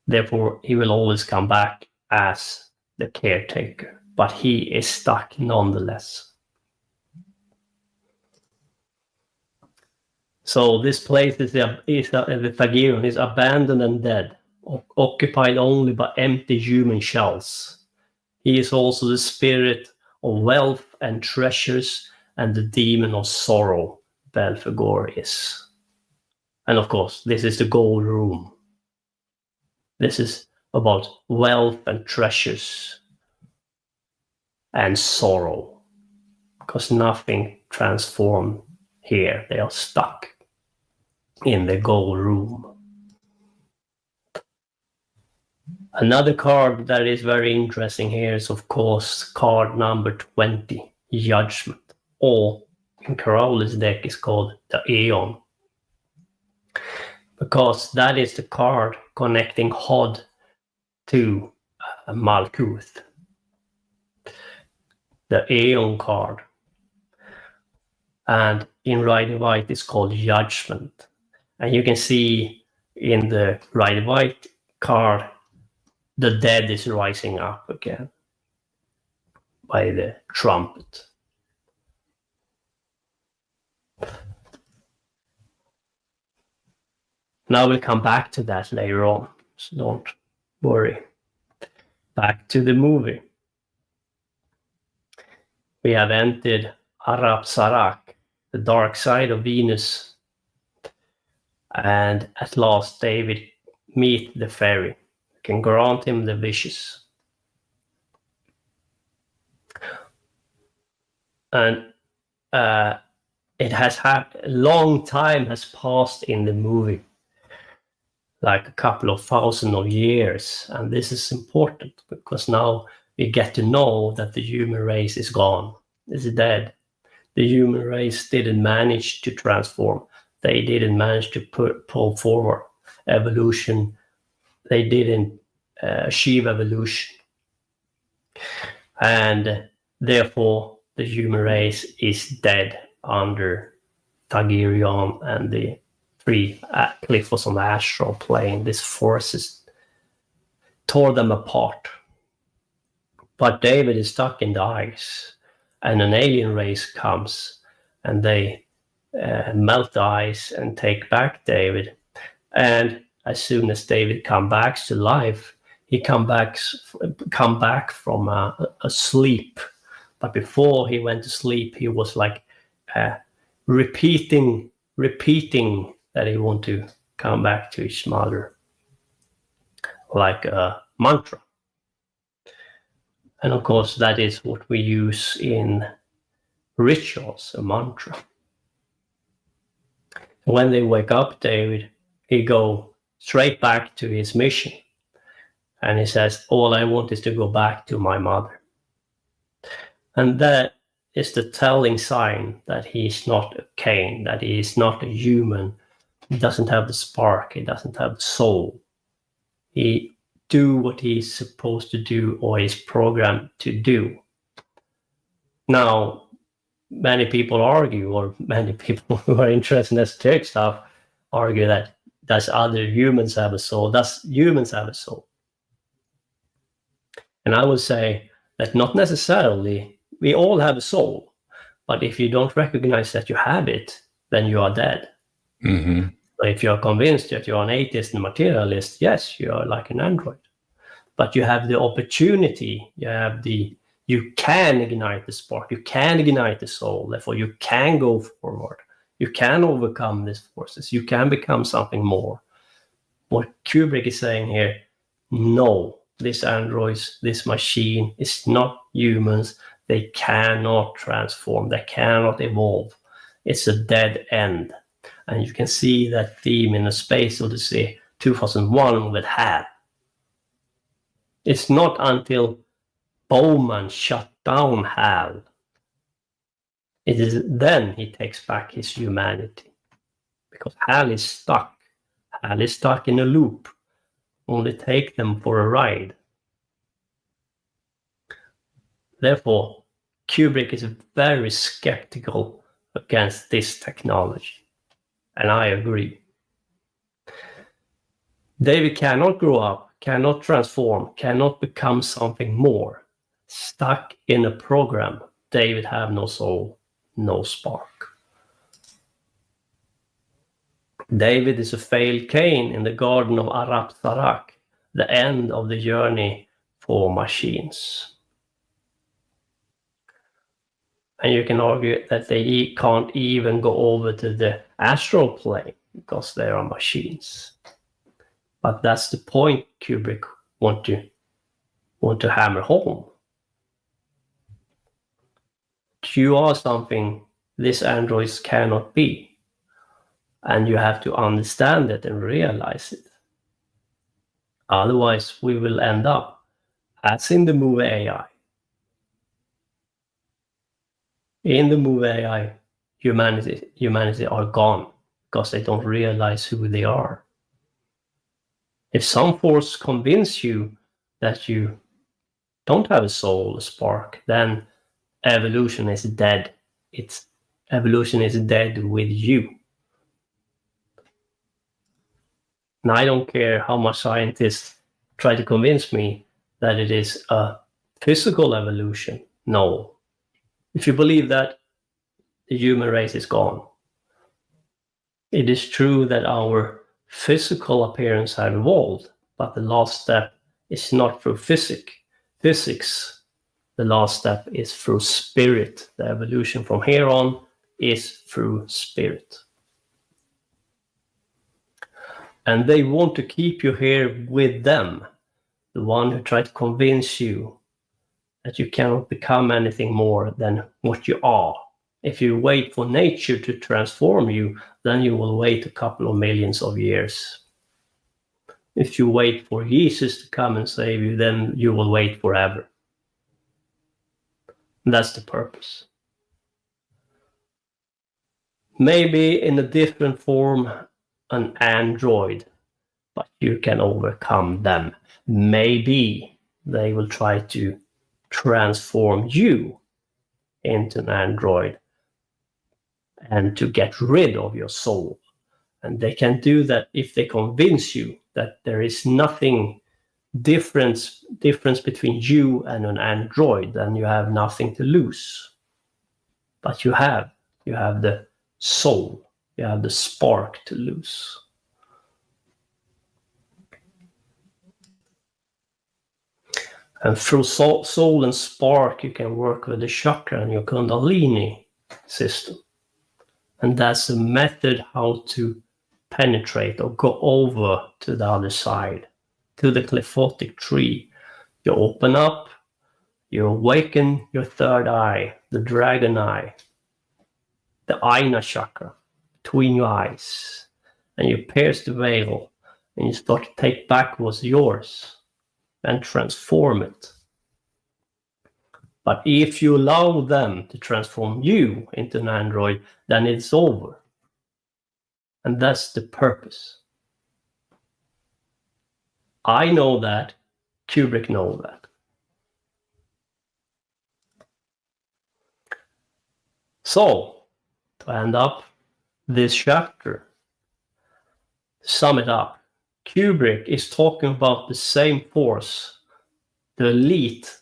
Therefore, he will always come back as the caretaker, but he is stuck nonetheless. So this place the Thagirion is abandoned and dead, occupied only by empty human shells. He is also the spirit of wealth and treasures and the demon of sorrow, Belphegor is. And of course, this is the gold room. This is about wealth and treasures and sorrow, because nothing transformed here. They are stuck in the gold room. Another card that is very interesting here is, of course, card number 20, Judgment, or in Crowley's deck is called the Aeon, because that is the card connecting Hod to Malkuth. The Aeon card. And in Rider-Waite it's called Judgment. And you can see in the Rider-Waite card, the dead is rising up again by the trumpet. Now we'll come back to that later on, so don't worry. Back to the movie. We have entered Arab Sarak, the dark side of Venus, and at last David meets the fairy, can grant him the wishes. And it has had a long time has passed in the movie, like a couple of thousand of years, and this is important because now we get to know that the human race is gone, is dead. The human race didn't manage to transform. They didn't manage to pull forward evolution. They didn't achieve evolution. And therefore, the human race is dead under Thagirion and the three Cliffos on the astral plane. These forces tore them apart. But David is stuck in the ice, and an alien race comes, and they melt the ice and take back David. And as soon as David comes back to life, he come back from a sleep. But before he went to sleep, he was like repeating that he want to come back to his mother, like a mantra. And of course, that is what we use in rituals, a mantra. When they wake up, David, he go straight back to his mission. And he says, all I want is to go back to my mother. And that is the telling sign that he is not a Cain, that he is not a human. He doesn't have the spark, he doesn't have the soul. He do what he's supposed to do or is programmed to do. Now, many people argue, or many people who are interested in esoteric stuff argue that does other humans have a soul? Does humans have a soul? And I would say that not necessarily. We all have a soul, but if you don't recognize that you have it, then you are dead. Mm-hmm. So if you're convinced that you're an atheist and materialist, yes, you are like an android. But you have the opportunity, you can ignite the spark, you can ignite the soul, therefore you can go forward, you can overcome these forces, you can become something more. What Kubrick is saying here, no, this androids, this machine is not humans, they cannot transform, they cannot evolve. It's a dead end. And you can see that theme in the Space Odyssey 2001 with HAL. It's not until Bowman shut down HAL, it is then he takes back his humanity. Because HAL is stuck. Alice stuck in a loop. Only take them for a ride. Therefore, Kubrick is very skeptical against this technology. And I agree. David cannot grow up, cannot transform, cannot become something more. Stuck in a program, David have no soul, no spark. David is a failed Cain in the garden of Arap-Sarak, the end of the journey for machines. And you can argue that they can't even go over to the astral plane because they are machines. But that's the point Kubrick want to hammer home. You are something these androids cannot be. And you have to understand it and realize it. Otherwise, we will end up, as in the movie AI. In the movie AI, humanity are gone because they don't realize who they are. If some force convince you that you don't have a soul, a spark, then evolution is dead. Evolution is dead with you. And I don't care how much scientists try to convince me that it is a physical evolution. No. If you believe that, the human race is gone. It is true that our physical appearance have evolved, but the last step is not through physics. The last step is through spirit. The evolution from here on is through spirit. And they want to keep you here with them, the one who tried to convince you that you cannot become anything more than what you are. If you wait for nature to transform you, then you will wait a couple of millions of years. If you wait for Jesus to come and save you, then you will wait forever. And that's the purpose. Maybe in a different form, an android, but you can overcome them. Maybe they will try to transform you into an android and to get rid of your soul. And they can do that if they convince you that there is nothing difference between you and an android, then you have nothing to lose. But you have the soul. You have the spark to lose. And through soul and spark, you can work with the chakra and your Kundalini system. And that's a method how to penetrate or go over to the other side, to the cliphotic tree. You open up, you awaken your third eye, the dragon eye, the Aina chakra, between your eyes, and you pierce the veil and you start to take back what's yours and transform it. But if you allow them to transform you into an android, then it's over. And that's the purpose. I know that. Kubrick knows that. So, to end up this chapter, sum it up, Kubrick is talking about the same force, the elite.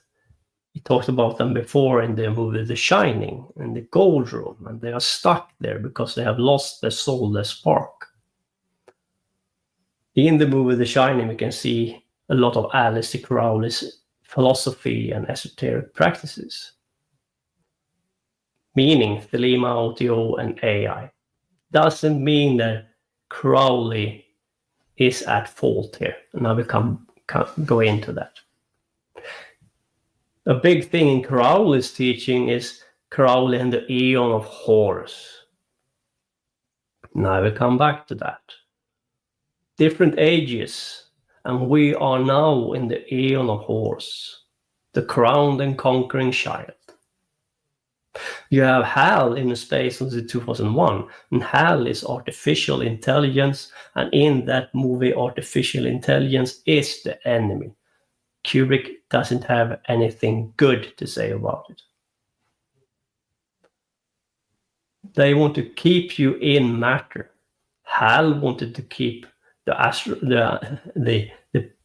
He talked about them before in the movie The Shining, in the gold room, and they are stuck there because they have lost their soul, their spark. In the movie The Shining, we can see a lot of Aleister Crowley's philosophy and esoteric practices, meaning Thelema, OTO, and AI. Doesn't mean that Crowley is at fault here, and I will go into that. A big thing in Crowley's teaching is Crowley and the Aeon of Horus. Now I will come back to that. Different ages, and we are now in the Aeon of Horus, the crowned and conquering child. You have HAL in the Space Odyssey 2001, and HAL is artificial intelligence, and in that movie, artificial intelligence is the enemy. Kubrick doesn't have anything good to say about it. They want to keep you in matter. HAL wanted to keep the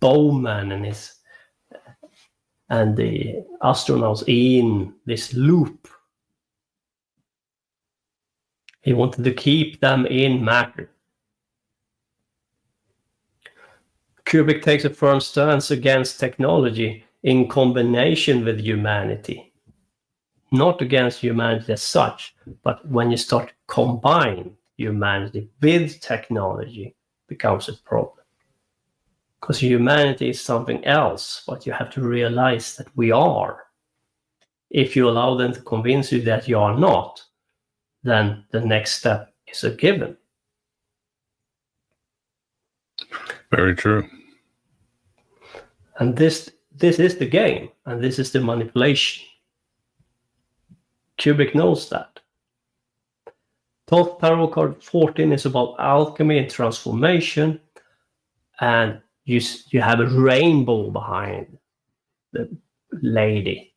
bowman and the astronauts in this loop. He wanted to keep them in matter. Kubrick takes a firm stance against technology in combination with humanity. Not against humanity as such, but when you start to combine humanity with technology, it becomes a problem. Because humanity is something else, but you have to realize that we are. If you allow them to convince you that you are not, then the next step is a given. Very true. And this is the game, and this is the manipulation. Kubrick knows that. 12th tarot card 14 is about alchemy and transformation, and you have a rainbow behind the lady.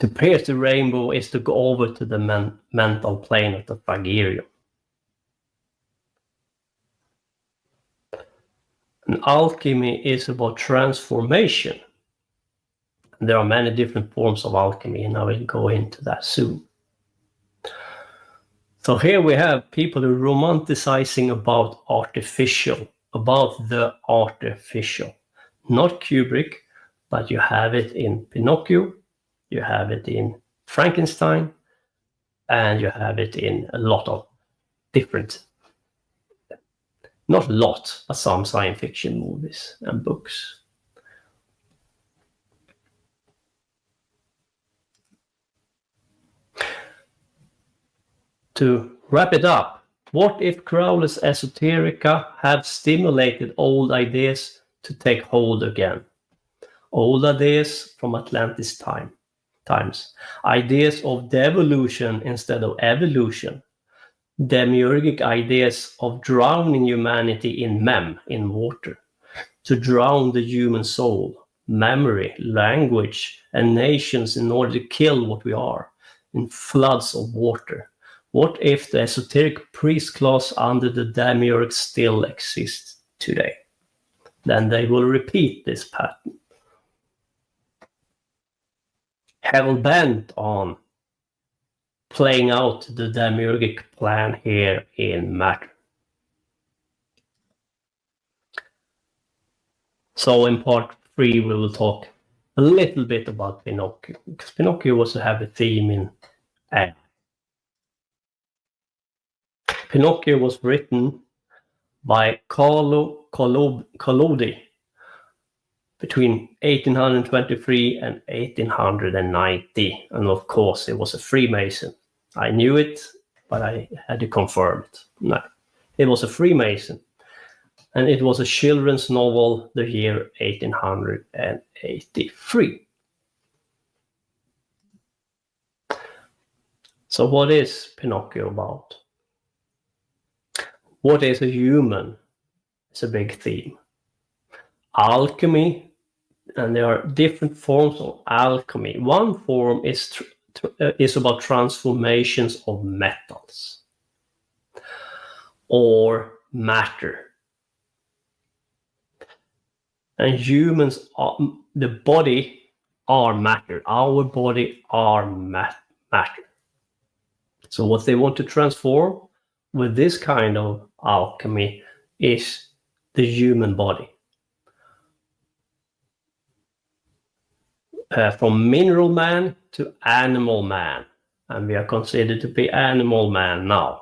To pierce the rainbow is to go over to the mental plane of the Phagirium. And alchemy is about transformation. There are many different forms of alchemy, and I will go into that soon. So here we have people who are romanticizing about the artificial. Not Kubrick, but you have it in Pinocchio, you have it in Frankenstein, and you have it in a lot of different, not a lot, but some science fiction movies and books. To wrap it up, what if Crowley's esoterica have stimulated old ideas to take hold again? Old ideas from Atlantis times. Ideas of devolution instead of evolution. Demiurgic ideas of drowning humanity in in water. To drown the human soul, memory, language, and nations in order to kill what we are in floods of water. What if the esoteric priest class under the Demiurge still exists today? Then they will repeat this pattern. Hell bent on playing out the Demiurgic plan here in matter. So in part 3 we will talk a little bit about Pinocchio, because Pinocchio was to have a theme in Aeon. Pinocchio was written by Carlo Collodi between 1823 and 1890. And of course, it was a Freemason. I knew it, but I had to confirm it. No, it was a Freemason. And it was a children's novel, the year 1883. So what is Pinocchio about? What is a human? It's a big theme. Alchemy, and there are different forms of alchemy. One form is about transformations of metals or matter. And humans, the body are matter. Our body are matter. So what they want to transform with this kind of alchemy is the human body. From mineral man to animal man. And we are considered to be animal man now.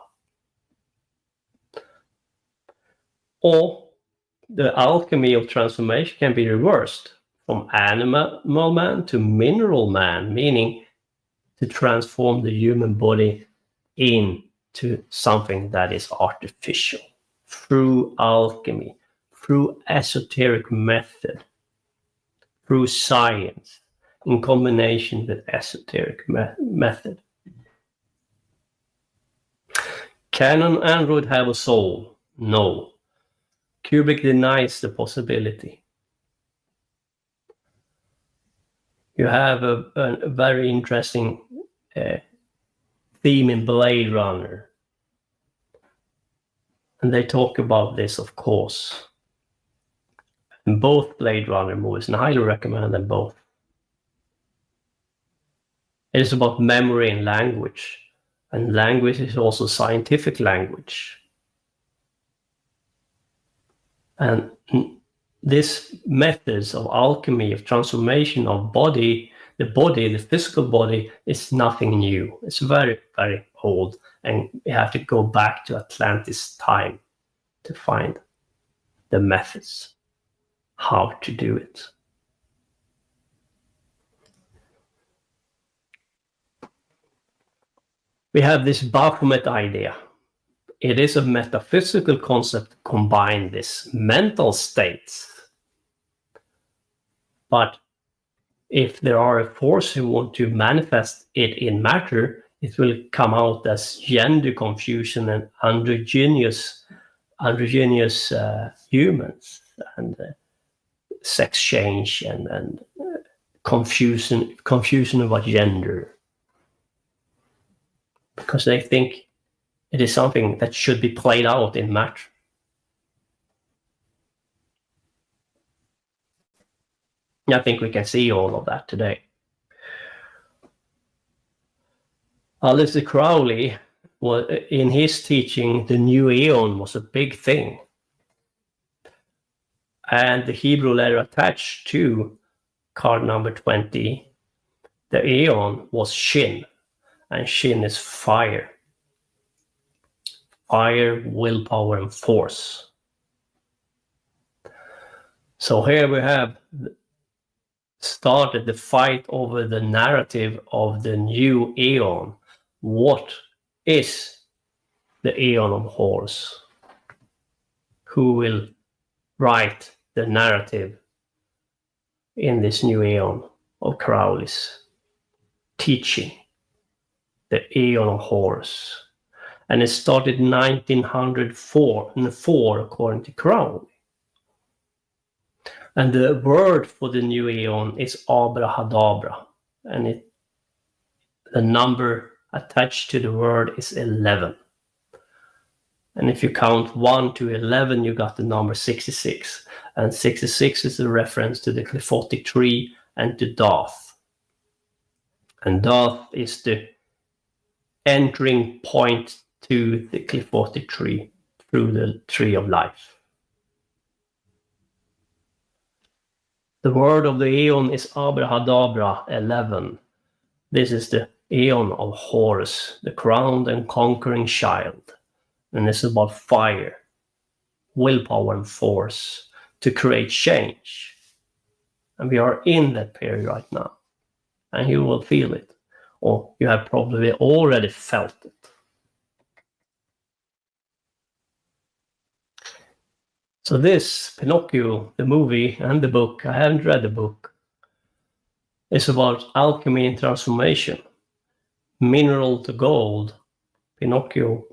Or the alchemy of transformation can be reversed from animal man to mineral man, meaning to transform the human body into something that is artificial through alchemy, through esoteric method, through science. in combination with esoteric method. Can an android have a soul? No. Kubrick denies the possibility. You have a very interesting theme in Blade Runner. And they talk about this, of course, in both Blade Runner movies, and I highly recommend them both. It is about memory and language. And language is also scientific language. And these methods of alchemy, of transformation of the physical body, is nothing new. It's very, very old. And you have to go back to Atlantis time to find the methods, how to do it. We have this Baphomet idea. It is a metaphysical concept to combine this mental states. But if there are a force who want to manifest it in matter, it will come out as gender confusion and androgynous humans, and sex change and confusion about gender. Because they think it is something that should be played out in matter. I think we can see all of that today. Aleister Crowley, in his teaching, the new Aeon was a big thing. And the Hebrew letter attached to card number 20, the Aeon, was Shin. And Shin is fire. Fire, willpower, and force. So here we have started the fight over the narrative of the new Aeon. What is the Aeon of Horus? Who will write the narrative in this new Aeon of Crowley's teaching? The Aeon of Horus. And it started in 1904 according to Crowley. And the word for the new Aeon is Abrahadabra. And the number attached to the word is 11. And if you count 1 to 11, you got the number 66. And 66 is a reference to the Qliphothic tree and to Thoth. And Thoth is the entering point to the Qliphothic tree through the tree of life. The word of the Aeon is Abrahadabra 11. This is the Aeon of Horus, the crowned and conquering child. And it's about fire, willpower, and force to create change. And we are in that period right now. And you will feel it. Or you have probably already felt it. So this, Pinocchio, the movie and the book, I haven't read the book, is about alchemy and transformation. Mineral to gold, Pinocchio,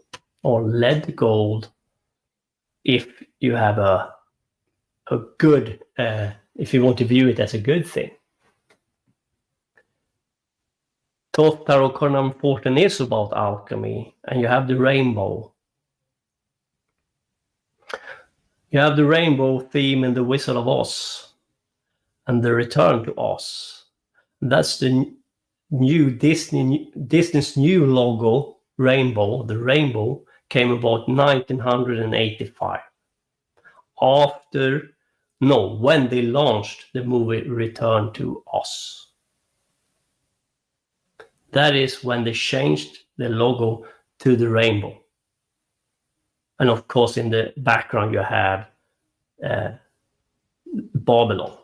or lead to gold, if you have a good, if you want to view it as a good thing. Thoth Tarot card number 14 is about alchemy, and you have the rainbow. You have the rainbow theme in The Wizard of Oz and the Return to Oz. That's the new Disney's new logo, rainbow. The rainbow came about 1985. When they launched the movie Return to Oz. That is when they changed the logo to the rainbow. And of course, in the background, you have Babylon.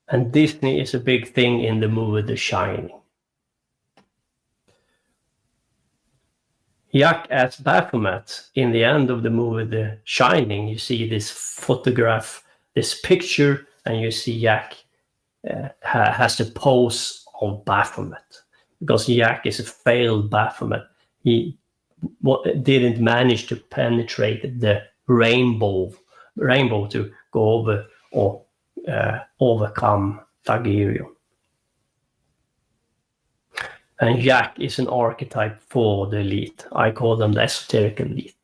And Disney is a big thing in the movie The Shining. Jack as Baphomet, in the end of the movie The Shining, you see this photograph, this picture and you see Jack has the pose of Baphomet, because Jack is a failed Baphomet. He didn't manage to penetrate the rainbow to go over or overcome Thagirion. And Jack is an archetype for the elite. I call them the esoteric elite.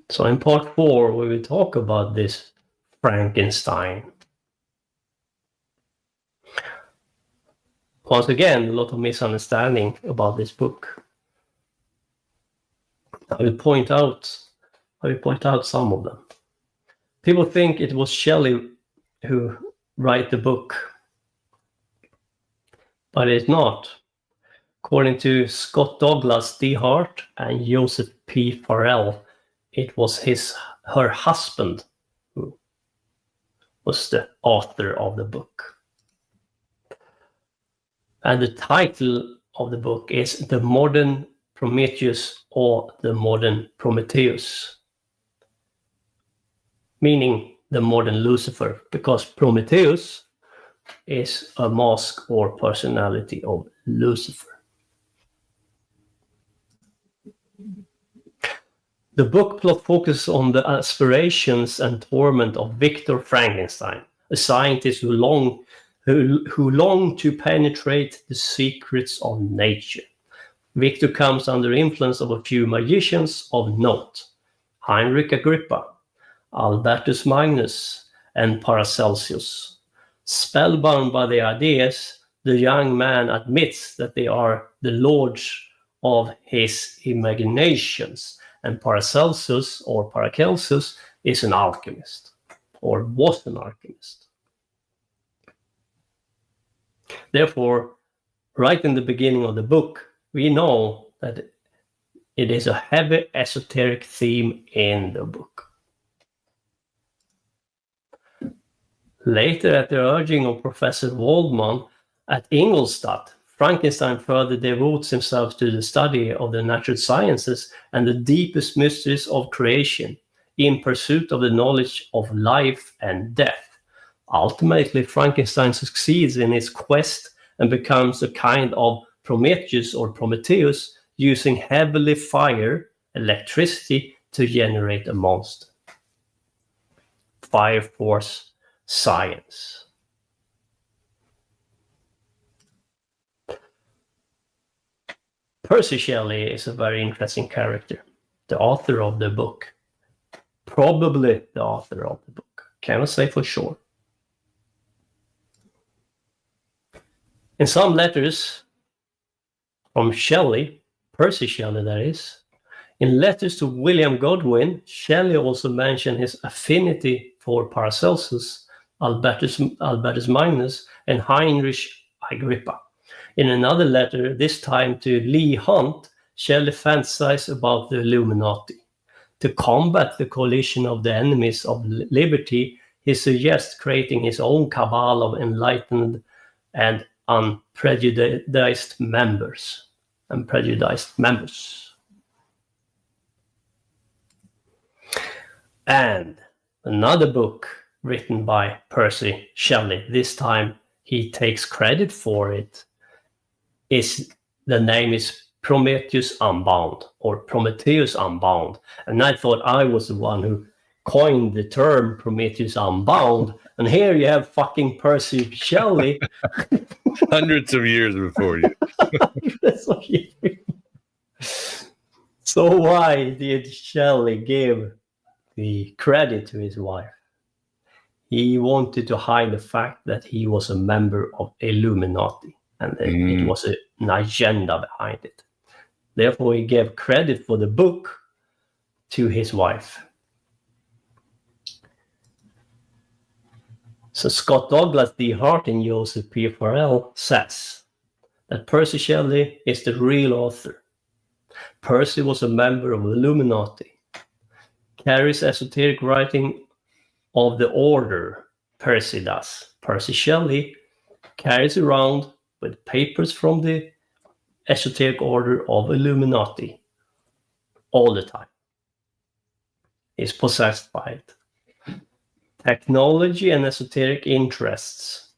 So in part 4, we will talk about this Frankenstein. Once again, a lot of misunderstanding about this book. I will point out some of them. People think it was Shelley who wrote the book, but it's not. According to Scott Douglas D. Hart and Joseph P. Farrell, it was her husband who was the author of the book. And the title of the book is The Modern Prometheus or The Modern Prometheus, meaning the modern Lucifer, because Prometheus is a mask or personality of Lucifer. The book plot focuses on the aspirations and torment of Victor Frankenstein, a scientist who longed to penetrate the secrets of nature. Victor comes under influence of a few magicians of note: Heinrich Agrippa, Albertus Magnus, and Paracelsus. Spellbound by the ideas, the young man admits that they are the lords of his imaginations, and Paracelsus or Paracelsus is an alchemist, or was an alchemist. Therefore, right in the beginning of the book, we know that it is a heavy esoteric theme in the book. Later, at the urging of Professor Waldman at Ingolstadt, Frankenstein further devotes himself to the study of the natural sciences and the deepest mysteries of creation in pursuit of the knowledge of life and death. Ultimately, Frankenstein succeeds in his quest and becomes a kind of Prometheus or Prometheus, using heavily fire, electricity, to generate a monster. Fire Force science. Percy Shelley is a very interesting character, the author of the book. Probably the author of the book. Cannot say for sure. In some letters from Shelley, Percy Shelley that is, in letters to William Godwin, Shelley also mentioned his affinity for Paracelsus, Albertus Magnus, and Heinrich Agrippa. In another letter, this time to Leigh Hunt, Shelley fantasized about the Illuminati. To combat the coalition of the enemies of liberty, he suggests creating his own cabal of enlightened and unprejudiced members. And another book written by Percy Shelley, this time he takes credit for it, the name is Prometheus Unbound, or Prometheus Unbound. And I thought I was the one who coined the term Prometheus Unbound. And here you have fucking Percy Shelley. Hundreds of years before you. So why did Shelley give the credit to his wife? He wanted to hide the fact that he was a member of Illuminati, and it was an agenda behind it. Therefore, he gave credit for the book to his wife. So Scott Douglas D. Hart and Joseph P. Farrell says that Percy Shelley is the real author. Percy was a member of Illuminati, carries esoteric writing of the order Percy does. Percy Shelley carries around with papers from the esoteric order of Illuminati all the time. is possessed by it. Technology and esoteric interests.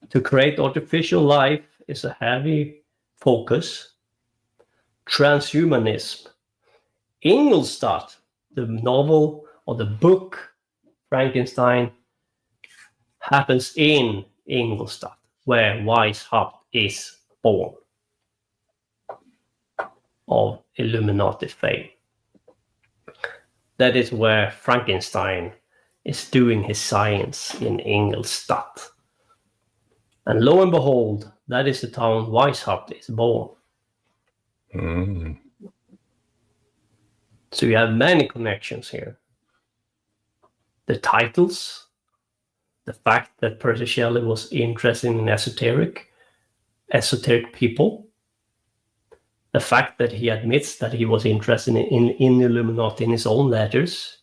To create artificial life is a heavy focus. Transhumanism. Ingolstadt, the novel or the book Frankenstein, happens in Ingolstadt, where Weishaupt is born, of Illuminati fame. That is where Frankenstein is doing his science, in Ingolstadt. And lo and behold, that is the town Weishaupt is born. Mm. So you have many connections here. The titles, the fact that Percy Shelley was interested in esoteric people, the fact that he admits that he was interested in Illuminati in his own letters.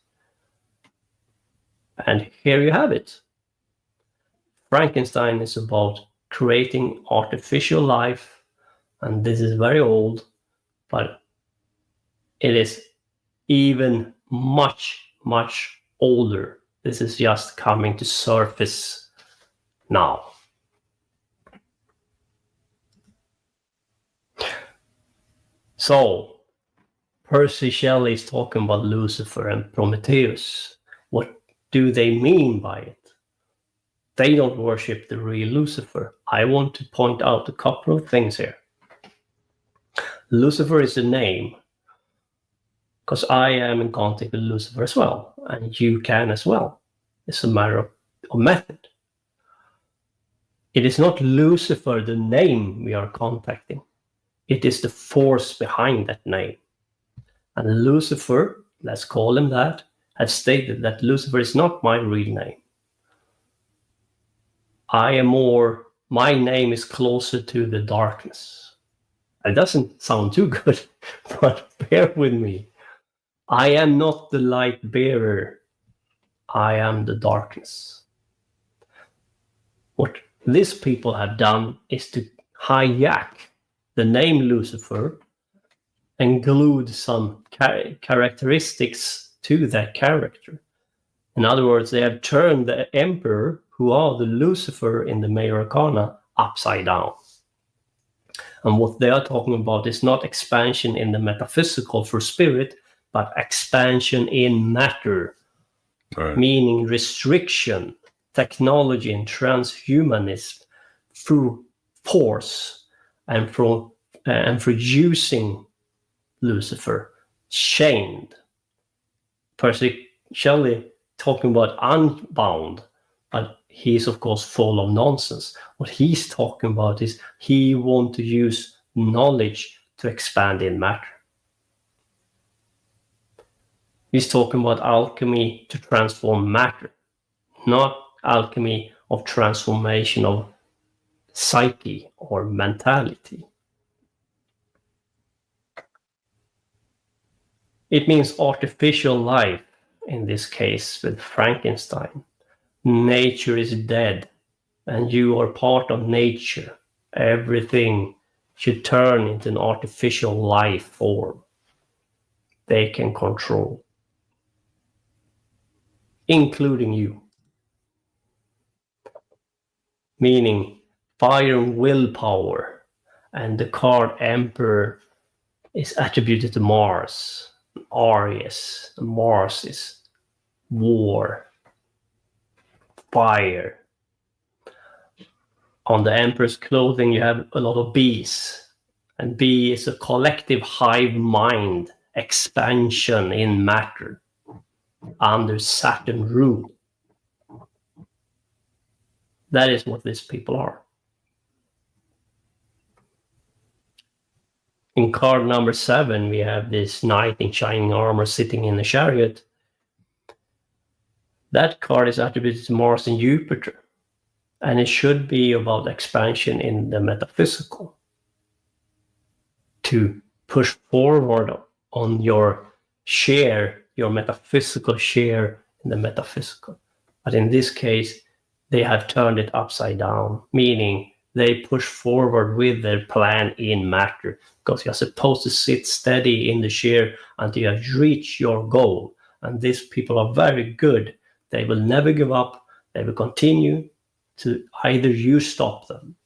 And here you have it. Frankenstein is about creating artificial life, and this is very old, but it is even much, much older. This is just coming to surface now. So, Percy Shelley is talking about Lucifer and Prometheus. What do they mean by it? They don't worship the real Lucifer. I want to point out a couple of things here. Lucifer is a name, because I am in contact with Lucifer as well, and you can as well. It's a matter of method. It is not Lucifer, the name we are contacting. It is the force behind that name. And Lucifer, let's call him that, has stated that Lucifer is not my real name. My name is closer to the darkness. It doesn't sound too good, but bear with me. I am not the light bearer. I am the darkness. What these people have done is to hijack the name Lucifer and glued some characteristics to that character. In other words, they have turned the emperor, who are the Lucifer in the Major Arcana, upside down. And what they are talking about is not expansion in the metaphysical for spirit, but expansion in matter, Right. meaning restriction, technology, and transhumanism through force, and for using Lucifer chained. Percy Shelley talking about unbound, but he's of course full of nonsense. What he's talking about is he wants to use knowledge to expand in matter. He's talking about alchemy to transform matter, not alchemy of transformation of psyche or mentality. It means artificial life, in this case with Frankenstein. Nature is dead, and you are part of nature. Everything should turn into an artificial life form they can control, including you. Meaning fire and willpower, and the card Emperor is attributed to Mars. Aries, Mars is war, fire. On the Emperor's clothing you have a lot of bees, and bee is a collective hive mind, expansion in matter under Saturn rule. That is what these people are. In card number 7, we have this knight in shining armor sitting in a chariot. That card is attributed to Mars and Jupiter, and it should be about expansion in the metaphysical, to push forward on your share, your metaphysical share in the metaphysical. But in this case, they have turned it upside down, meaning they push forward with their plan in matter, because you're supposed to sit steady in the chair until you reach your goal. And these people are very good. They will never give up. They will continue to either you stop them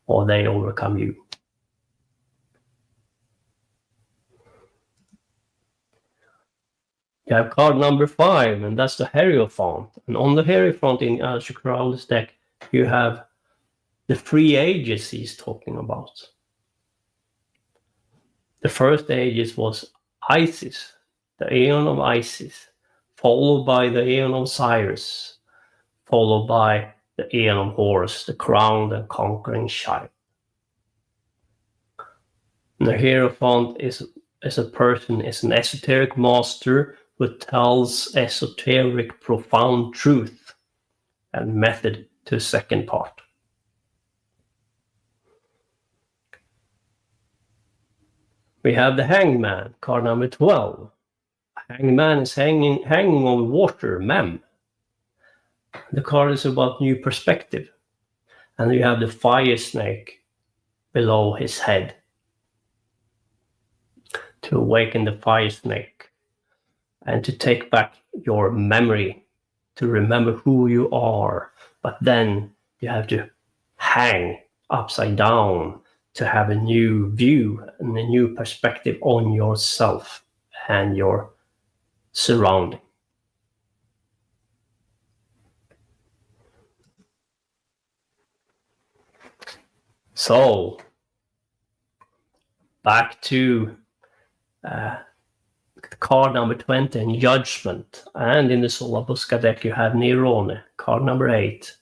or they overcome you. You have card number 5, and that's the Hierophant. And on the Hierophant in Alistair Crowley's deck, you have the 3 ages he's talking about. The first ages was Isis, the Aeon of Isis, followed by the Aeon of Cyrus, followed by the Aeon of Horus, the crowned and conquering child. And the Hierophant is an esoteric master who tells esoteric, profound truth and method to the second part. We have the Hangman, card number 12. Hangman is hanging on water, mem. The card is about new perspective. And you have the fire snake below his head to awaken the fire snake and to take back your memory, to remember who you are. But then you have to hang upside down to have a new view and a new perspective on yourself and your surrounding. So, back to card number 20 and Judgment. And in the Solabusca deck, you have Nerone, card number 8.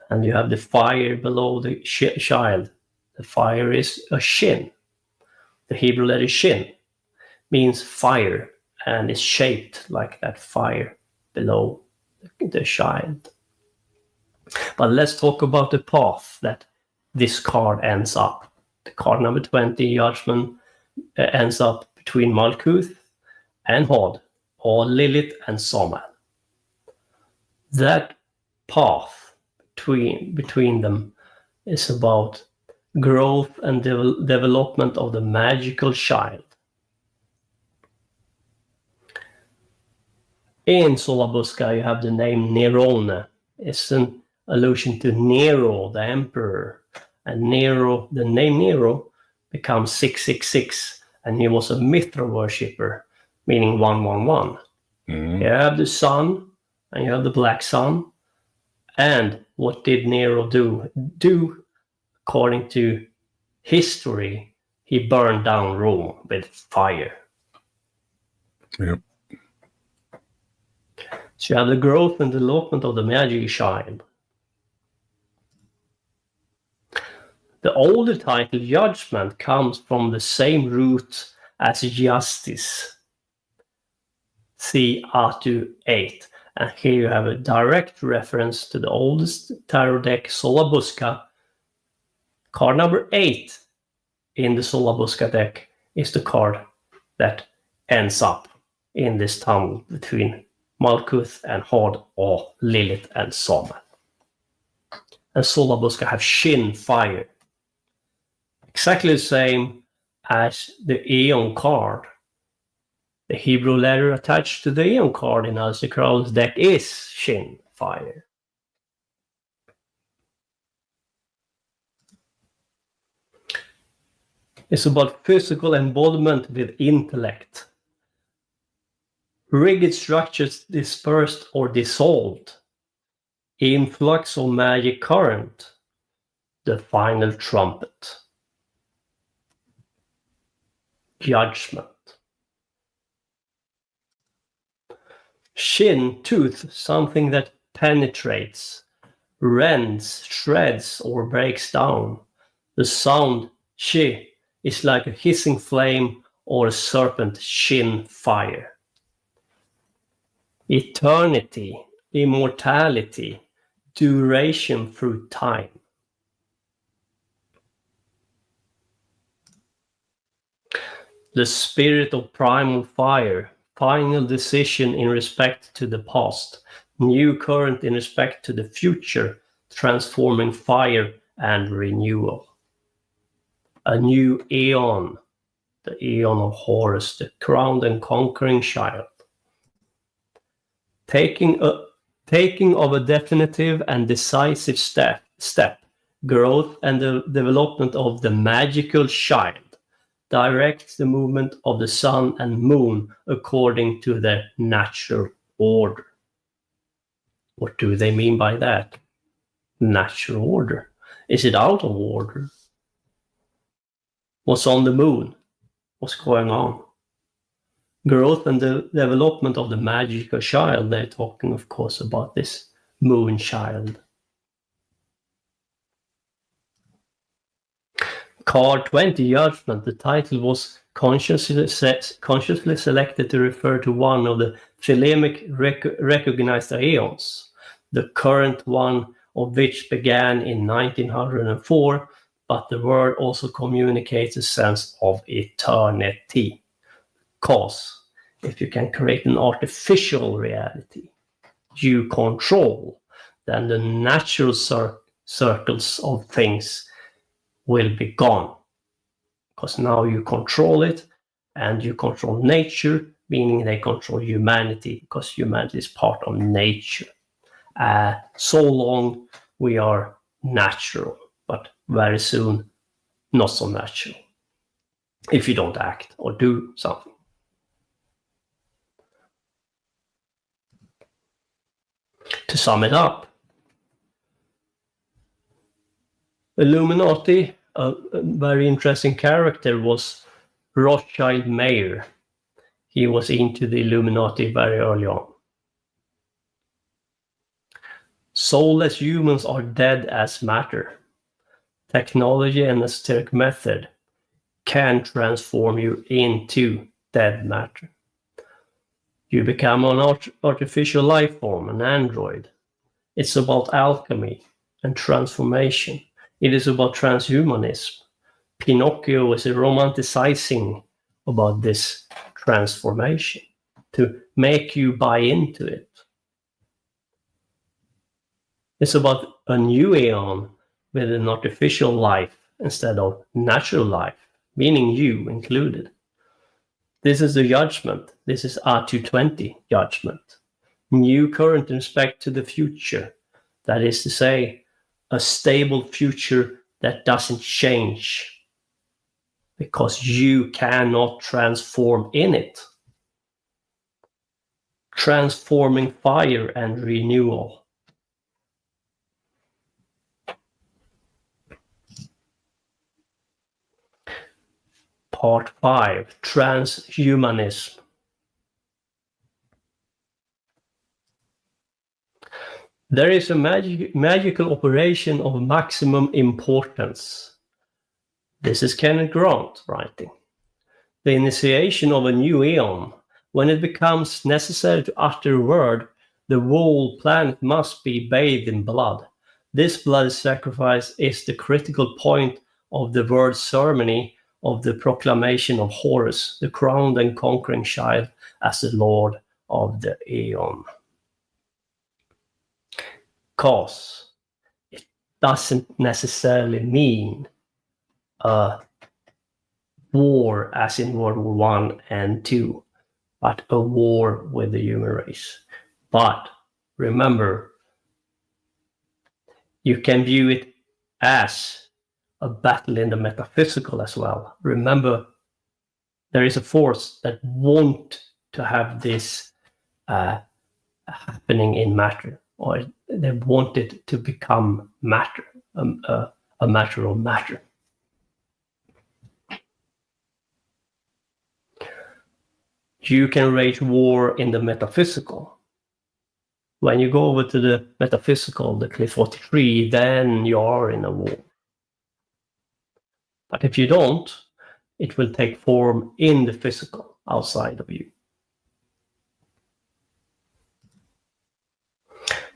And you have the fire below the child. The fire is a shin. The Hebrew letter shin means fire and is shaped like that fire below the child. But let's talk about the path that this card ends up. The card number 20, Judgment, ends up between Malkuth and Hod, or Lilith and Somal. That path between them is about growth and development of the magical child. In Solabusca, you have the name Nerone. It's an allusion to Nero, the emperor. And Nero, the name Nero, becomes 666, and he was a Mithra worshipper, meaning 111. You have the sun, and you have the black sun. And what did Nero do? According to history, he burned down Rome with fire. Yep. So you have the growth and development of the magic child. The older title, Judgment, comes from the same root as Justice. See Atu 8. And here you have a direct reference to the oldest tarot deck, Solabusca. Card number 8 in the Solabusca deck is the card that ends up in this tunnel between Malkuth and Hod, or Lilith and Somal. And Solabusca have Shin, fire. Exactly the same as the Aeon card. The Hebrew letter attached to the Aeon card in Alistair Crowley's deck is Shin, fire. It's about physical embodiment with intellect. Rigid structures dispersed or dissolved. Influx of magic current. The final trumpet. Judgment. Shin, tooth, something that penetrates, rends, shreds, or breaks down. The sound shi is like a hissing flame or a serpent, shin, fire. Eternity, immortality, duration through time. The spirit of primal fire, final decision in respect to the past, new current in respect to the future, transforming fire and renewal. A new Aeon, the Aeon of Horus, the crowned and conquering child. Taking of a definitive and decisive step, growth and the development of the magical child directs the movement of the sun and moon according to their natural order. What do they mean by that? Natural order. Is it out of order? What's on the moon? What's going on? Growth and the development of the magical child. They're talking, of course, about this moon child. Card 20, Judgment. The title was consciously selected to refer to one of the thelemic recognized aeons, the current one of which began in 1904, but the word also communicates a sense of eternity. Because if you can create an artificial reality you control, then the natural circles of things will be gone. Because now you control it, and you control nature, meaning they control humanity, because humanity is part of nature. So long we are natural, but very soon not so natural, if you don't act or do something. To sum it up, Illuminati, a very interesting character was Rothschild Mayer. He was into the Illuminati very early on. Soulless humans are dead as matter. Technology and esoteric method can transform you into dead matter. You become an artificial life form, an android. It's about alchemy and transformation. It is about transhumanism. Pinocchio is romanticizing about this transformation to make you buy into it. It's about a new Aeon with an artificial life instead of natural life, meaning you included. This is the judgment. This is R220 judgment. New current in respect to the future. That is to say, a stable future that doesn't change because you cannot transform in it. Transforming fire and renewal. Part 5, Transhumanism. There is a magical operation of maximum importance. This is Kenneth Grant writing. The initiation of a new Aeon. When it becomes necessary to utter a word, the whole planet must be bathed in blood. This blood sacrifice is the critical point of the word ceremony of the proclamation of Horus, the crowned and conquering child, as the Lord of the Aeon. Because it doesn't necessarily mean a war as in World War I and II, but a war with the human race. But remember, you can view it as a battle in the metaphysical as well. Remember, there is a force that wants to have this happening in matter, or they want it to become matter, a matter of matter. You can wage war in the metaphysical. When you go over to the metaphysical, the Cliff 43, then you are in a war. But if you don't, it will take form in the physical, outside of you.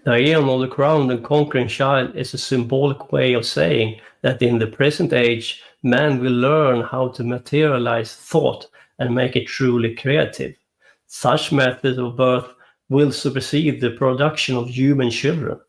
The Aeon of the crowned and conquering child is a symbolic way of saying that in the present age, man will learn how to materialize thought and make it truly creative. Such methods of birth will supersede the production of human children.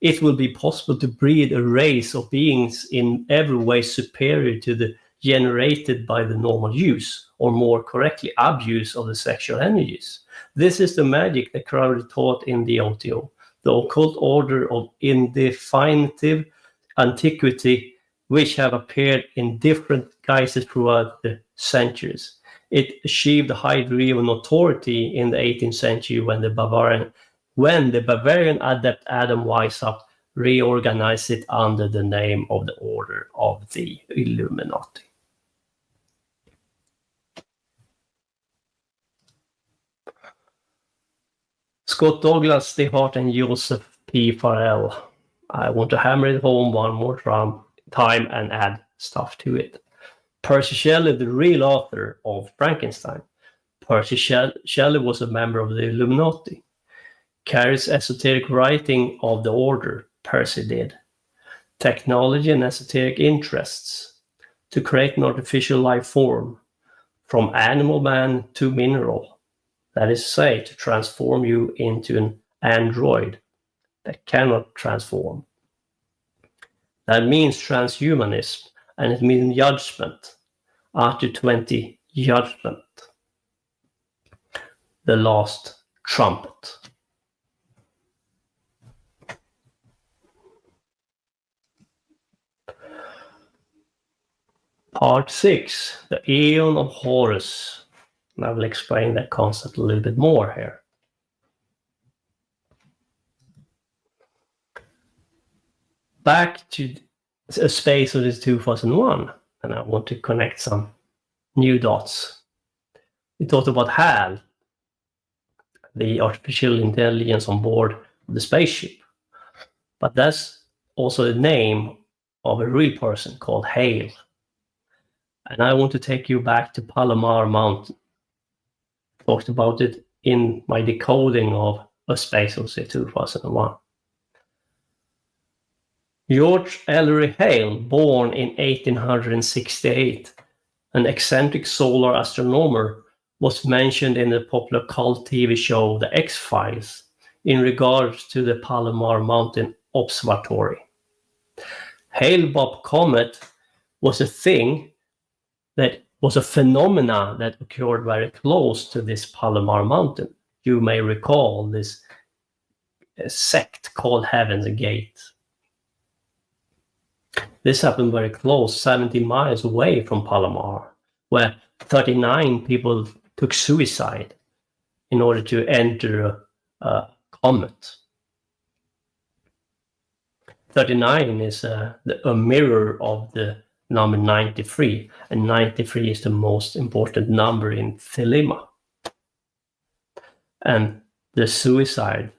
it will be possible to breed a race of beings in every way superior to the generated by the normal use, or more correctly, abuse of the sexual energies. This is the magic that Crowley taught in the OTO, the occult order of indefinitive antiquity, which have appeared in different guises throughout the centuries. It achieved a high degree of notoriety in the 18th century when the Bavarian adept Adam Weishaupt reorganized it under the name of the Order of the Illuminati. Scott Douglas, DeHart, and Joseph P. Farrell. I want to hammer it home one more time and add stuff to it. Percy Shelley, the real author of Frankenstein. Percy Shelley was a member of the Illuminati. Carries esoteric writing of the order, Percy did. Technology and esoteric interests. To create an artificial life form. From animal man to mineral. That is to say, to transform you into an android that cannot transform. That means transhumanism, and it means judgment. After 20, judgment. The last trumpet. Part 6, the Aeon of Horus. And I will explain that concept a little bit more here. Back to a Space Odyssey 2001, and I want to connect some new dots. We talked about HAL, the artificial intelligence on board the spaceship. But that's also the name of a real person called Hale. And I want to take you back to Palomar Mountain. Talked about it in my decoding of A Space Odyssey 2001. George Ellery Hale, born in 1868, an eccentric solar astronomer, was mentioned in the popular cult TV show The X-Files in regards to the Palomar Mountain Observatory. Hale-Bopp comet was a thing that was a phenomena that occurred very close to this Palomar Mountain. You may recall this sect called Heaven's Gate. This happened very close, 70 miles away from Palomar, where 39 people took suicide in order to enter a comet. 39 is a mirror of the number 93, and 93 is the most important number in Thelema. And the suicide,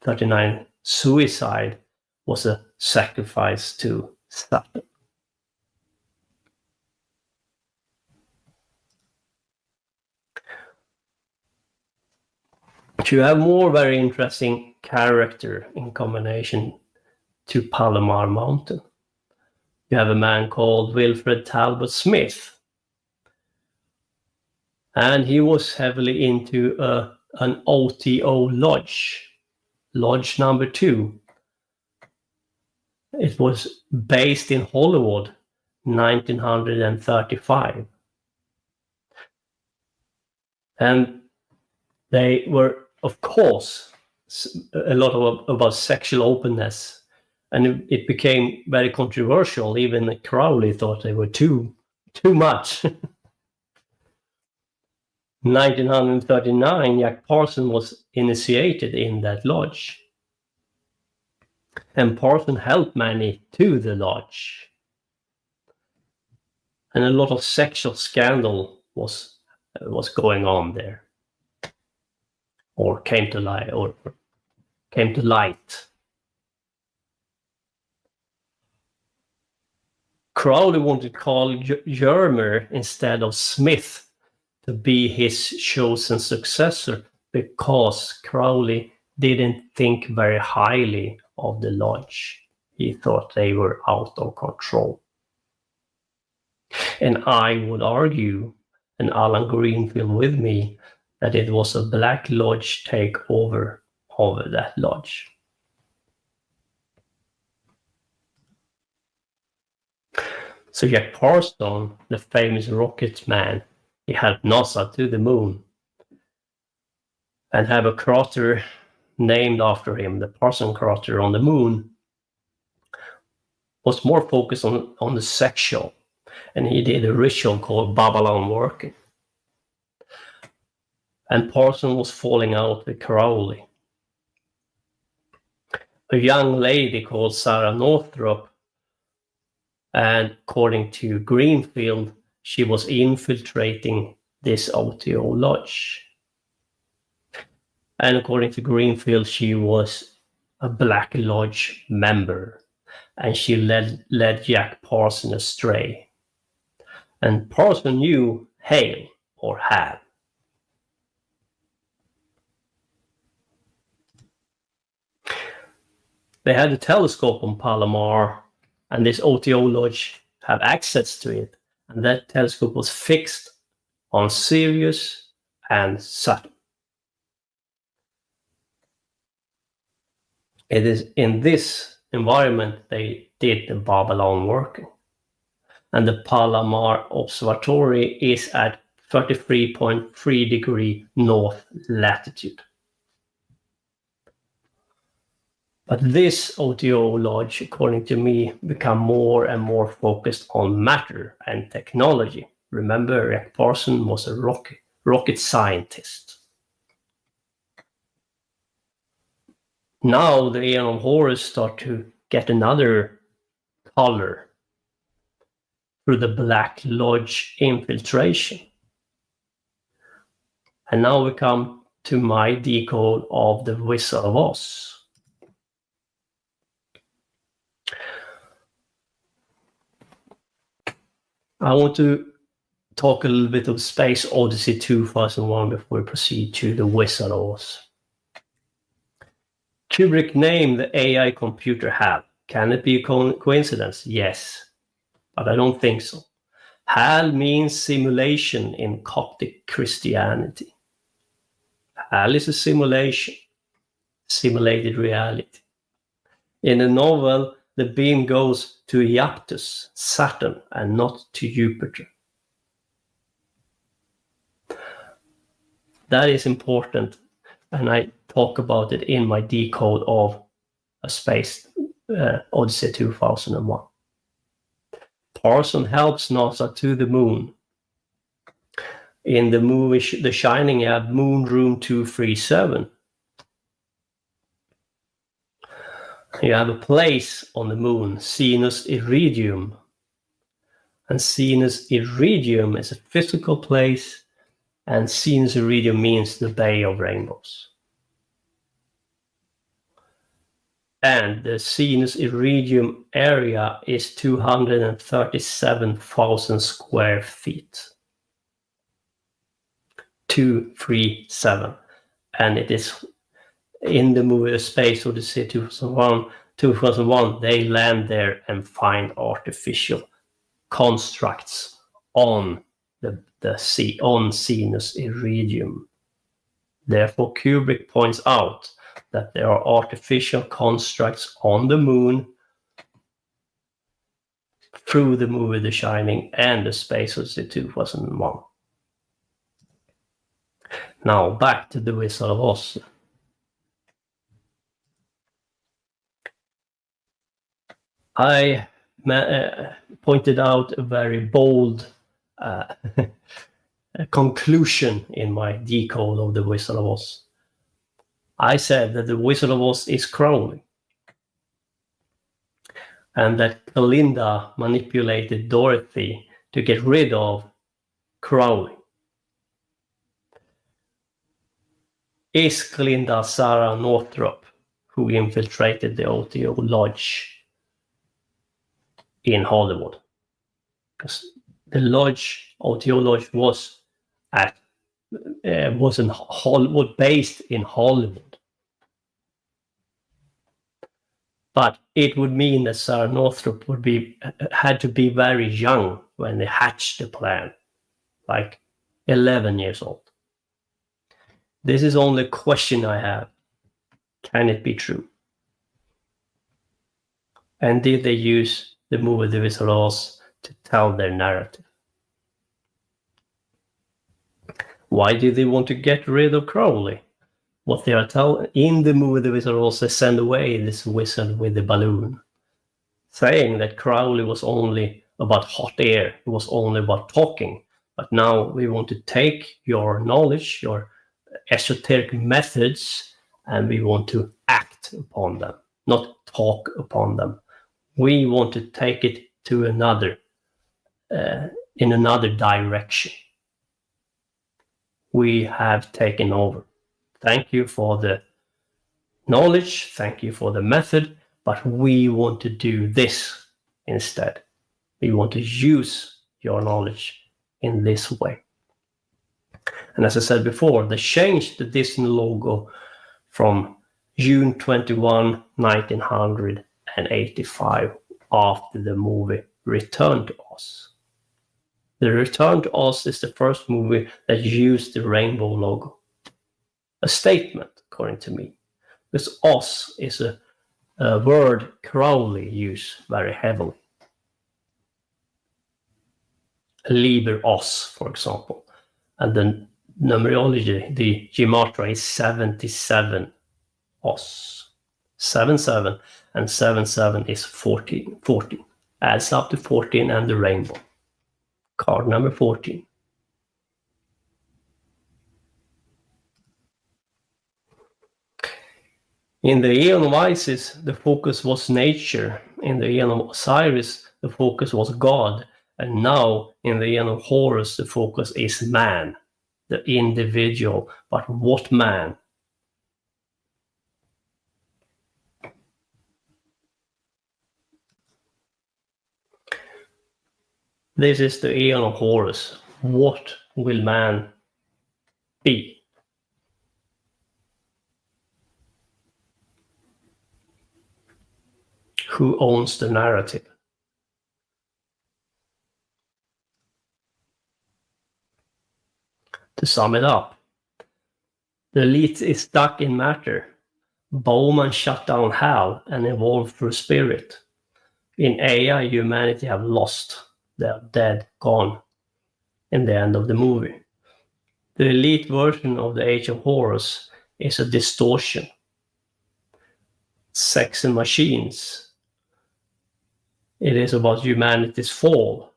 39 suicide, was a sacrifice to Saturn. You have more very interesting character in combination to Palomar Mountain. You have a man called Wilfred Talbot Smith. And he was heavily into an OTO lodge, Lodge number 2. It was based in Hollywood, 1935. And they were, of course, a lot about sexual openness. And it became very controversial. Even Crowley thought they were too much. 1939, Jack Parson was initiated in that lodge. And Parson helped many to the lodge. And a lot of sexual scandal was going on there. Or came to light. Crowley wanted to call Yermer instead of Smith to be his chosen successor because Crowley didn't think very highly of the lodge. He thought they were out of control. And I would argue, and Alan Greenfield with me, that it was a Black Lodge takeover over that lodge. So Jack Parsons, the famous rocket man, he helped NASA to the moon and have a crater named after him, the Parsons crater on the moon, was more focused on the sexual, and he did a ritual called Babylon working. And Parsons was falling out with Crowley. A young lady called Sarah Northrop, and according to Greenfield, she was infiltrating this OTO lodge. And according to Greenfield, she was a Black Lodge member, and she led Jack Parsons astray. And Parsons knew Hale or Hal. They had a telescope on Palomar, and this OTO lodge had access to it, and that telescope was fixed on Sirius and Saturn. It is in this environment they did the Babylon working. And the Palomar Observatory is at 33.3 degree north latitude. But this OTO lodge, according to me, become more and more focused on matter and technology. Remember, Jack Parsons was a rocket scientist. Now the Aeon of Horus start to get another color through the Black Lodge infiltration. And now we come to my decode of the Wizard of Oz. I want to talk a little bit of Space Odyssey 2001 before we proceed to the Wizard of Oz. Kubrick named the AI computer HAL. Can it be a coincidence? Yes, but I don't think so. HAL means simulation in Coptic Christianity. HAL is a simulation, simulated reality. In the novel, the beam goes to Iaptus, Saturn, and not to Jupiter. That is important, and I talk about it in my decode of A Space Odyssey 2001. Parsons helps NASA to the moon. In the movie The Shining, you have Moon Room 237. You have a place on the moon, Sinus Iridium. And Sinus Iridium is a physical place, and Sinus Iridium means the Bay of Rainbows. And the Sinus Iridium area is 237,000 square feet. 237. And it is in the movie A Space Odyssey 2001, they land there and find artificial constructs on on Sinus Iridium. Therefore, Kubrick points out that there are artificial constructs on the moon through the movie The Shining and The Space Odyssey 2001. Now back to the Wizard of Oz. I pointed out a very bold conclusion in my decode of the Wizard of Oz. I said that the Wizard of Oz is Crowley, and that Kalinda manipulated Dorothy to get rid of Crowley. Is Kalinda Sarah Northrop, who infiltrated the OTO Lodge in Hollywood? Because the lodge, OTO Lodge, was in Hollywood, based in Hollywood. But it would mean that Sarah Northrop had to be very young when they hatched the plan, like 11 years old. This is only a question I have. Can it be true? And did they use the movie The Wizard of Oz to tell their narrative. Why do they want to get rid of Crowley? What they are telling in the movie, the wizard also send away this wizard with the balloon, saying that Crowley was only about hot air, it was only about talking. But now we want to take your knowledge, your esoteric methods, and we want to act upon them, not talk upon them. We want to take it to another, in another direction. We have taken over. Thank you for the knowledge, thank you for the method, but we want to do this instead. We want to use your knowledge in this way. And as I said before, they changed the Disney logo from June 21, 1985, after the movie Return to Oz. The Return to Oz is the first movie that used the rainbow logo. A statement, according to me, because Oz is a word Crowley used very heavily. Liber Oz, for example, and the numerology, the gematria is 77 Oz. 77 and 77 is 14. 14 adds up to 14 and the rainbow. Card number 14. In the Aeon of Isis, the focus was nature. In the Aeon of Osiris, the focus was God. And now, in the Aeon of Horus, the focus is man, the individual. But what man? This is the Aeon of Horus. What will man be? Who owns the narrative? To sum it up, the elite is stuck in matter. Bowman shut down hell and evolved through spirit. In AI, humanity have lost. They are dead, gone, in the end of the movie. The elite version of the Age of Horus is a distortion. Sex and machines. It is about humanity's fall.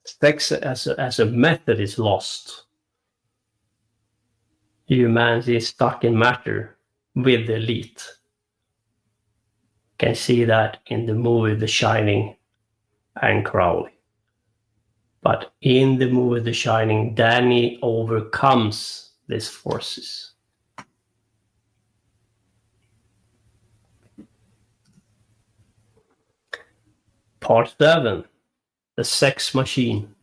Sex as a method is lost. Humanity is stuck in matter with the elite. You can see that in the movie The Shining and Crowley. But in the movie The Shining, Danny overcomes these forces. Part 7, the sex machine.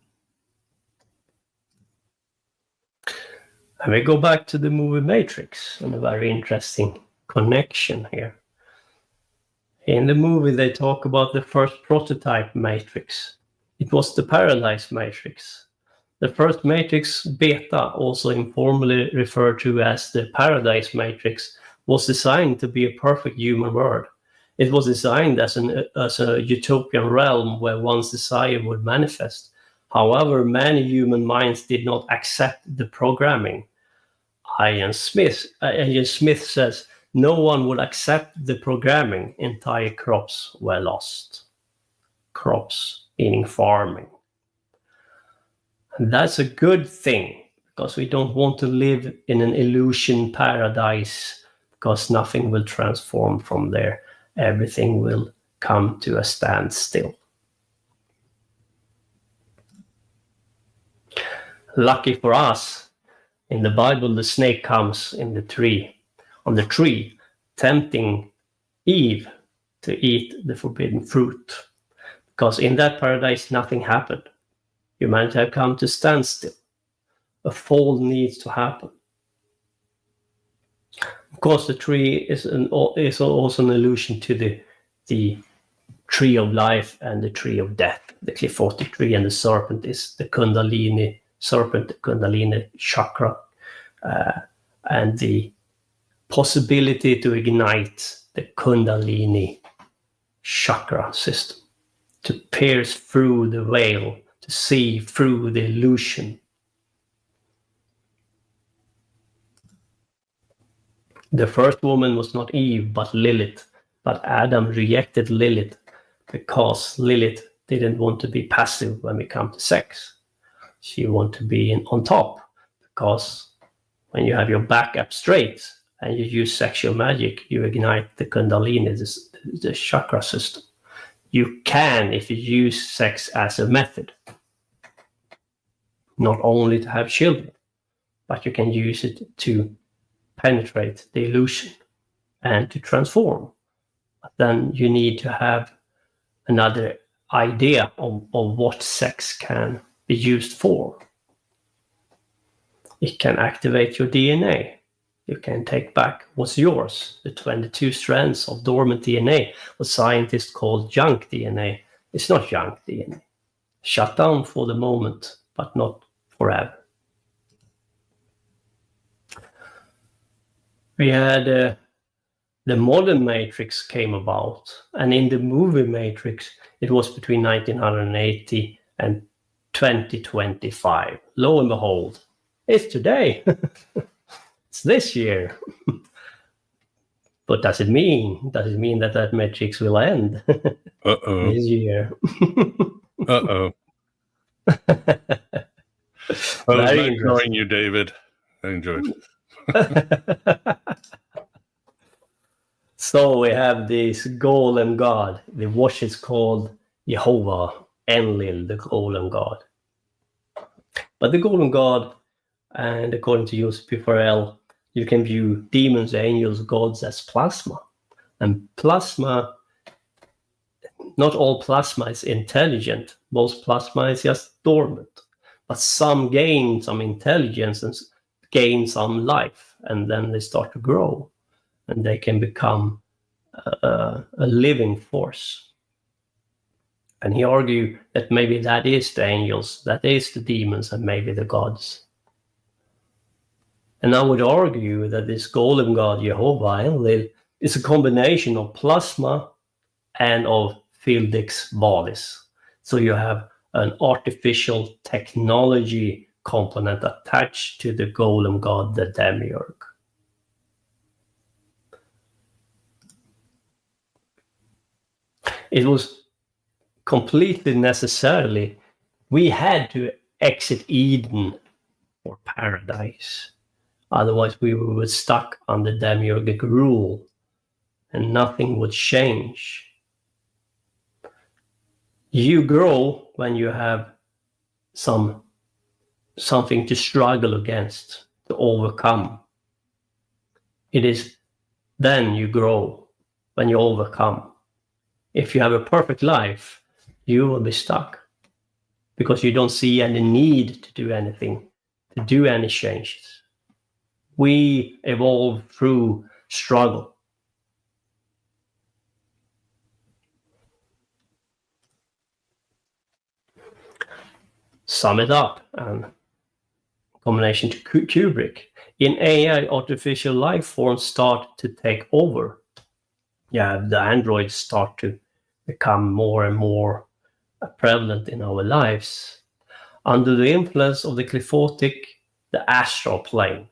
And we go back to the movie Matrix, and a very interesting connection here. In the movie, they talk about the first prototype Matrix. It was the Paradise Matrix. The first Matrix Beta, also informally referred to as the Paradise Matrix, was designed to be a perfect human world. It was designed as a utopian realm where one's desire would manifest. However, many human minds did not accept the programming. Agent Smith says, no one would accept the programming. Entire crops were lost. Crops meaning farming. And that's a good thing, because we don't want to live in an illusion paradise, because nothing will transform from there. Everything will come to a standstill. Lucky for us, in the Bible, the snake comes on the tree, tempting Eve to eat the forbidden fruit. Because in that paradise, nothing happened. Humanity had come to standstill. A fall needs to happen. Of course, the tree is also an allusion to the tree of life and the tree of death. The cliphotic tree and the serpent is the Kundalini serpent, the Kundalini chakra, and the possibility to ignite the Kundalini chakra system. to pierce through the veil, to see through the illusion. The first woman was not Eve, but Lilith. But Adam rejected Lilith because Lilith didn't want to be passive when we come to sex. She wanted to be on top, because when you have your back up straight and you use sexual magic, you ignite the Kundalini, the chakra system. You can, if you use sex as a method, not only to have children, but you can use it to penetrate the illusion and to transform. But then you need to have another idea of what sex can be used for. It can activate your DNA. You can take back what's yours, the 22 strands of dormant DNA, what scientists call junk DNA. It's not junk DNA. Shut down for the moment, but not forever. We had the modern Matrix came about, and in the movie Matrix, it was between 1980 and 2025. Lo and behold, it's today. It's this year. But does it mean? Does it mean that Matrix will end this year? I was enjoying you, David. I enjoyed it. So we have this golem god. The watch is called Jehovah, Enlil, the golem god. But the golem god, and according to Joseph P4L, you can view demons, angels, gods as plasma. And plasma, not all plasma is intelligent. Most plasma is just dormant. But some gain some intelligence and gain some life, and then they start to grow. And they can become a living force. And he argued that maybe that is the angels, that is the demons, and maybe the gods. And I would argue that this golem god, Jehovah, Enlil, is a combination of plasma and of Fildix Valis. So you have an artificial technology component attached to the golem god, the Demiurge. It was completely necessarily, we had to exit Eden or paradise. Otherwise we were stuck under Demiurgic rule and nothing would change. You grow when you have something to struggle against, to overcome. It is then you grow, when you overcome. If you have a perfect life, you will be stuck because you don't see any need to do anything, to do any changes. We evolve through struggle. Sum it up, and combination to Kubrick. In AI, artificial life forms start to take over. Yeah, the androids start to become more and more prevalent in our lives. Under the influence of the qliphothic, the astral plane.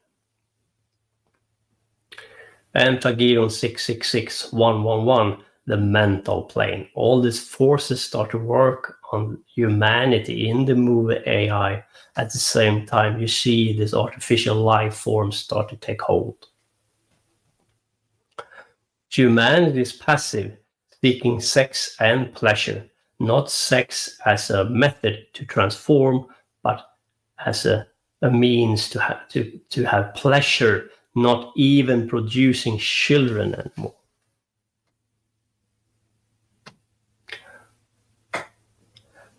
And Tagiron 666111, the mental plane. All these forces start to work on humanity in the movie AI. At the same time, you see this artificial life forms start to take hold. Humanity is passive, seeking sex and pleasure, not sex as a method to transform, but as a means to have pleasure, not even producing children anymore.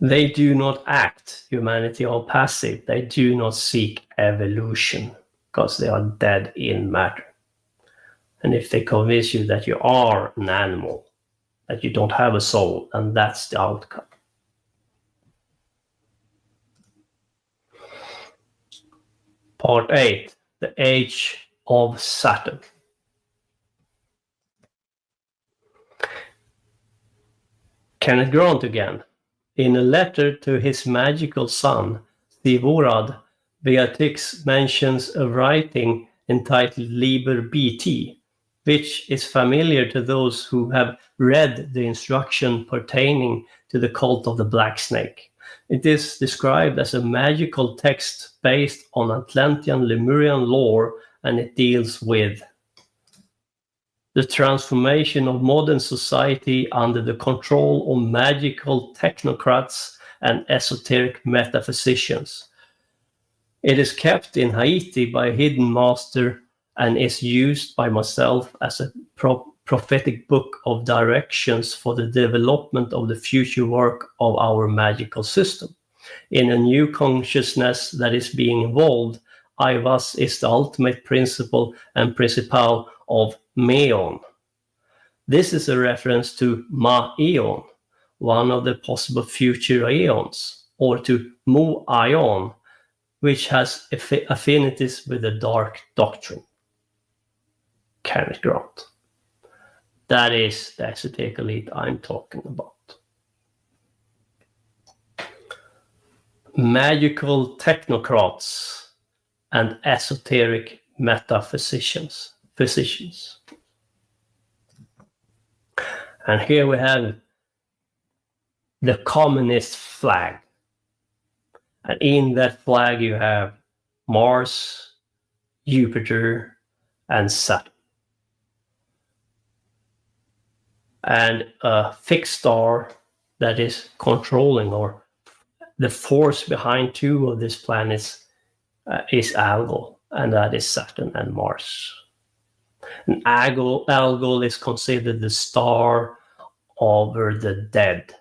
They do not act. Humanity are passive. They do not seek evolution because they are dead in matter. And if they convince you that you are an animal, that you don't have a soul, and that's the outcome. Part 8, the age of Saturn. Kenneth Grant again. In a letter to his magical son, Sivorad, Beatrix mentions a writing entitled Liber BT, which is familiar to those who have read the instruction pertaining to the cult of the Black Snake. It is described as a magical text based on Atlantean Lemurian lore, and it deals with the transformation of modern society under the control of magical technocrats and esoteric metaphysicians. It is kept in Haiti by a hidden master and is used by myself as a prophetic book of directions for the development of the future work of our magical system. In a new consciousness that is being evolved, Aivas is the ultimate principle and principal of Aeon. This is a reference to Aeon, one of the possible future Aeons, or to Aeon, which has affinities with the dark doctrine. Kenneth Grant. That is the esoteric elite I'm talking about. Magical technocrats and esoteric metaphysicians. And here we have the communist flag. And in that flag you have Mars, Jupiter, and Saturn. And a fixed star that is controlling, or the force behind two of these planets is Algol, and that is Saturn and Mars. And Algol is considered the star over the dead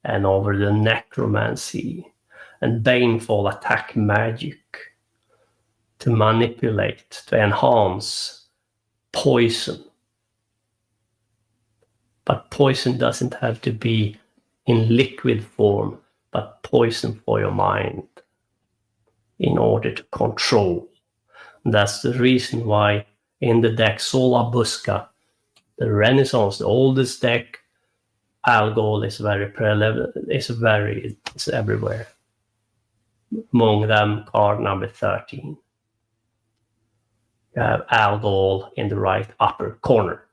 and over the necromancy and baneful attack magic to manipulate, to enhance, poison. But poison doesn't have to be in liquid form, but poison for your mind in order to control. That's the reason why in the deck Sola Busca, the Renaissance, the oldest deck, Algol is very prevalent. It's everywhere. Among them, card number 13. You have Algol in the right upper corner.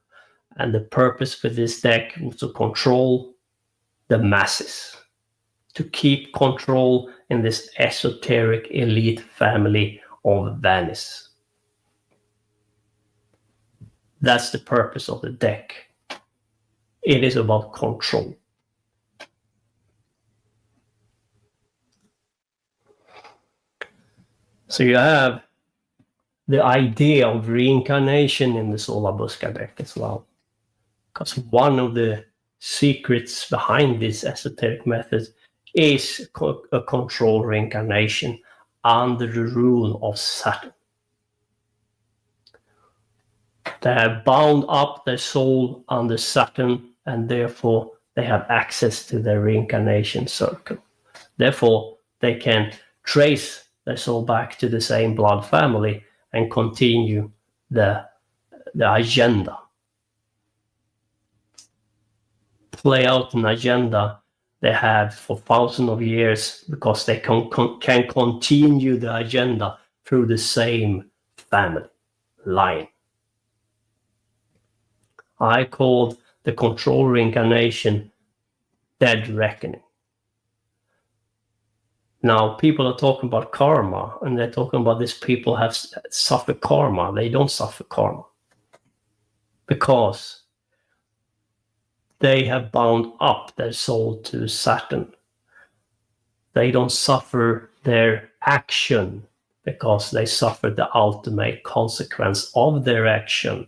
And the purpose for this deck was to control the masses, to keep control in this esoteric elite family of Venice. That's the purpose of the deck. It is about control. So you have the idea of reincarnation in the Sola Busca deck as well. Because one of the secrets behind this esoteric method is a control reincarnation under the rule of Saturn. They have bound up their soul under Saturn, and therefore they have access to their reincarnation circle. Therefore, they can trace their soul back to the same blood family and continue the agenda. Play out an agenda they have for thousands of years, because they can continue the agenda through the same family line. I called the control reincarnation dead reckoning. Now, people are talking about karma, and they're talking about these people have suffered karma. They don't suffer karma because they have bound up their soul to Saturn. They don't suffer their action because they suffer the ultimate consequence of their action.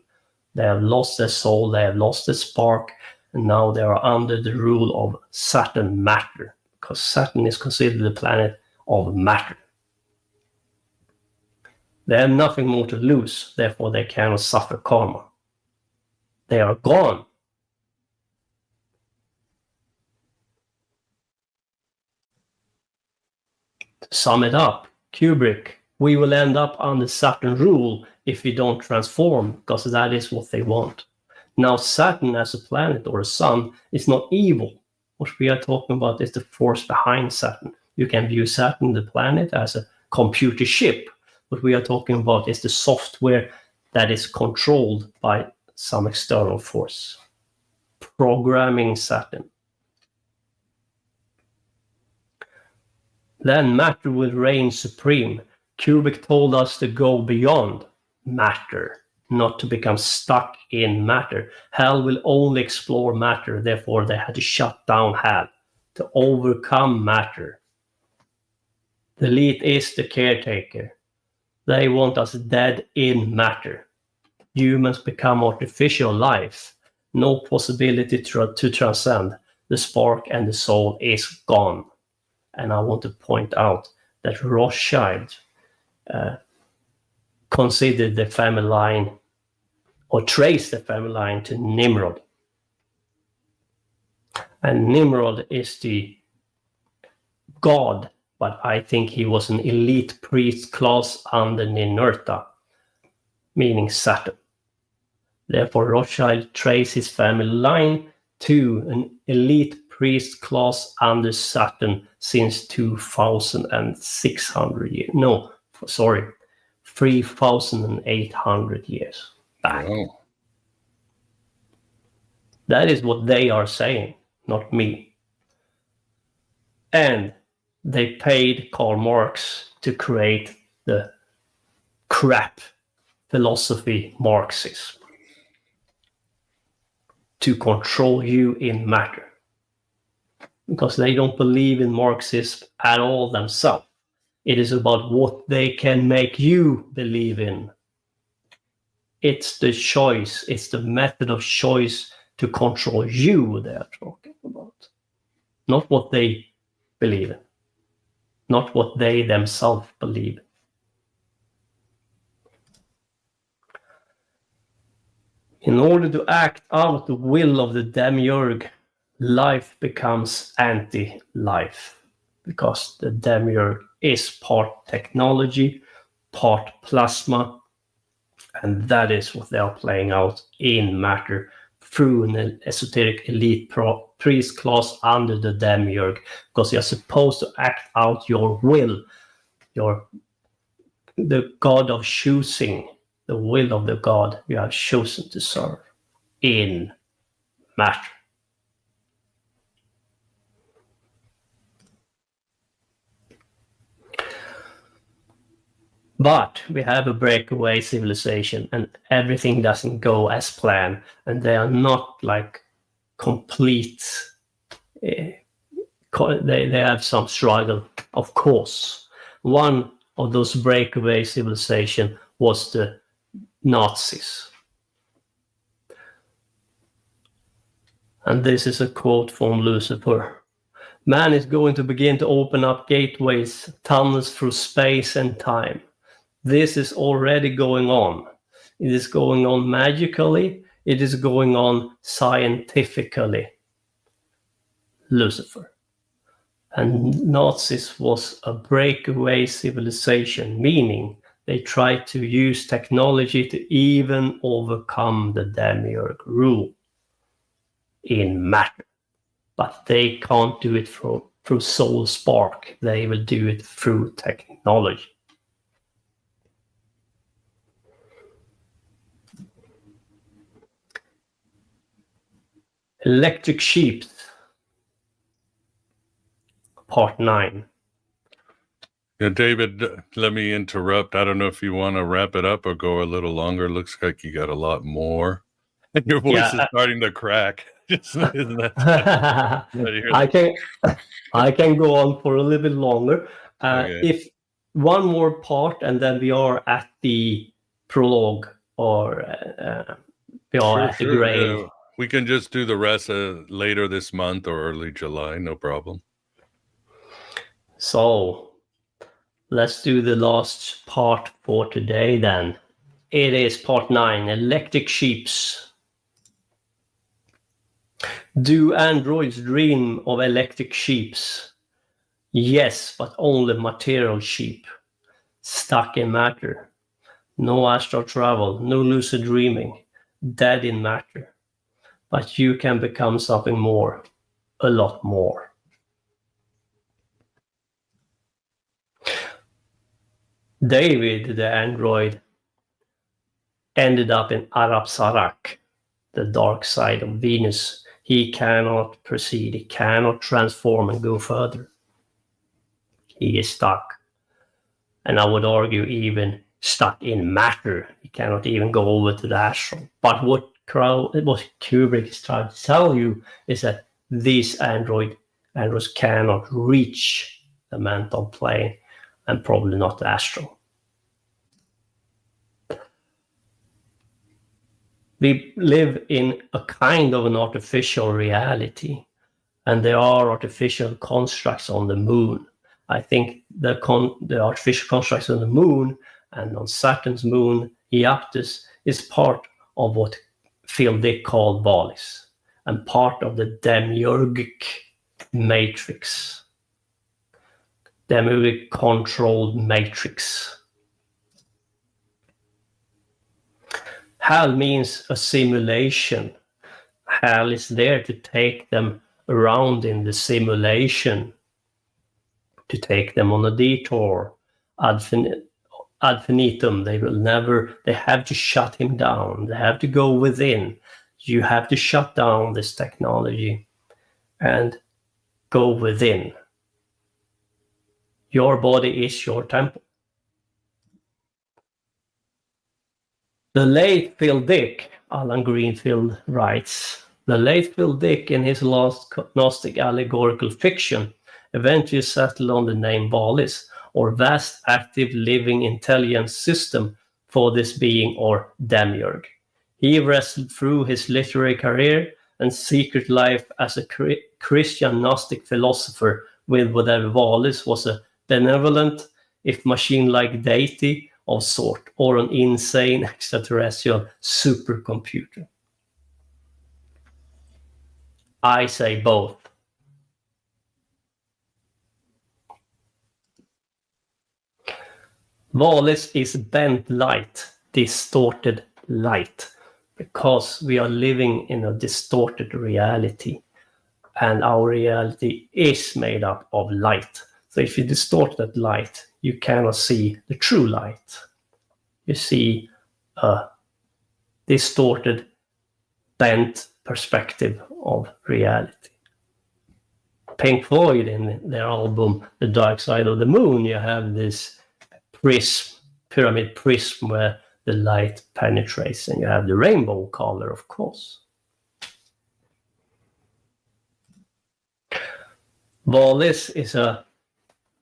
They have lost their soul, they have lost the spark, and now they are under the rule of Saturn matter, because Saturn is considered the planet of matter. They have nothing more to lose, therefore they cannot suffer karma. They are gone. To sum it up, Kubrick, we will end up under Saturn rule if we don't transform, because that is what they want. Now, Saturn as a planet or a sun is not evil. What we are talking about is the force behind Saturn. You can view Saturn, the planet, as a computer chip. What we are talking about is the software that is controlled by some external force, programming Saturn. Then matter will reign supreme. Kubrick told us to go beyond matter, not to become stuck in matter. Hell will only explore matter, therefore they had to shut down hell to overcome matter. The elite is the caretaker. They want us dead in matter. Humans become artificial life. No possibility to transcend. The spark and the soul is gone. And I want to point out that Rothschild considered the family line, or traced the family line to Nimrod. And Nimrod is the god, but I think he was an elite priest class under Ninurta, meaning Saturn. Therefore, Rothschild traced his family line to an elite priest class under Saturn since 2,600 years. No, sorry, 3,800 years back. Oh. That is what they are saying, not me. And they paid Karl Marx to create the crap philosophy Marxism, to control you in matter. Because they don't believe in Marxism at all themselves. It is about what they can make you believe in. It's the choice, it's the method of choice to control you they are talking about. Not what they believe in. Not what they themselves believe. In order to act out the will of the Demiurge, life becomes anti-life, because the Demiurge is part technology, part plasma, and that is what they are playing out in matter through an esoteric elite priest class under the Demiurge, because you're supposed to act out your will, the god of choosing, the will of the god you have chosen to serve in matter. But we have a breakaway civilization and everything doesn't go as planned, and they are not like complete. They have some struggle, of course. One of those breakaway civilization was the Nazis. And this is a quote from Lucifer. Man is going to begin to open up gateways, tunnels through space and time. This is already going on. It is going on magically. It is going on scientifically. Lucifer. And Nazis was a breakaway civilization, meaning they tried to use technology to even overcome the Demiurge rule in matter. But they can't do it through soul spark. They will do it through technology. Electric Sheep, Part 9. Yeah, David, let me interrupt. I don't know if you want to wrap it up or go a little longer. Looks like you got a lot more. And your voice is starting to crack. Isn't that I can go on for a little bit longer. Okay. If one more part and then we are at the prologue, or we are at the grave. Yeah. We can just do the rest later this month or early July, no problem. So let's do the last part for today then. It is part 9, Electric Sheeps. Do androids dream of electric sheeps? Yes, but only material sheep. Stuck in matter. No astral travel, no lucid dreaming. Dead in matter. But you can become something more. a lot more. David, the android, ended up in Arab-Sarak, the dark side of Venus. He cannot proceed, he cannot transform and go further. He is stuck. And I would argue even stuck in matter. He cannot even go over to the astral. But what Kubrick is trying to tell you is that these androids cannot reach the mental plane and probably not the astral. We live in a kind of an artificial reality, and there are artificial constructs on the moon. I think the artificial constructs on the moon and on Saturn's moon, Aeon, is part of what Phil Dick called Valis, and part of the Demiurgic matrix. Demiurgic controlled matrix. HAL means a simulation. HAL is there to take them around in the simulation, to take them on a detour ad infinitum. They have to shut him down. They have to go within. You have to shut down this technology and go within. Your body is your temple. The late Phil Dick, Alan Greenfield writes, the late Phil Dick in his last Gnostic allegorical fiction eventually settled on the name Valis, or vast active living intelligence system for this being, or Demiurge. He wrestled through his literary career and secret life as a Christian Gnostic philosopher with whatever Valis was, a benevolent, if machine-like deity of sort, or an insane extraterrestrial supercomputer. I say both. Valis is bent light, distorted light, because we are living in a distorted reality, and our reality is made up of light. So if you distort that light, you cannot see the true light. You see a distorted, bent perspective of reality. Pink Floyd, in their album The Dark Side of the Moon, you have this pyramid prism where the light penetrates, and you have the rainbow color, of course. Valis is a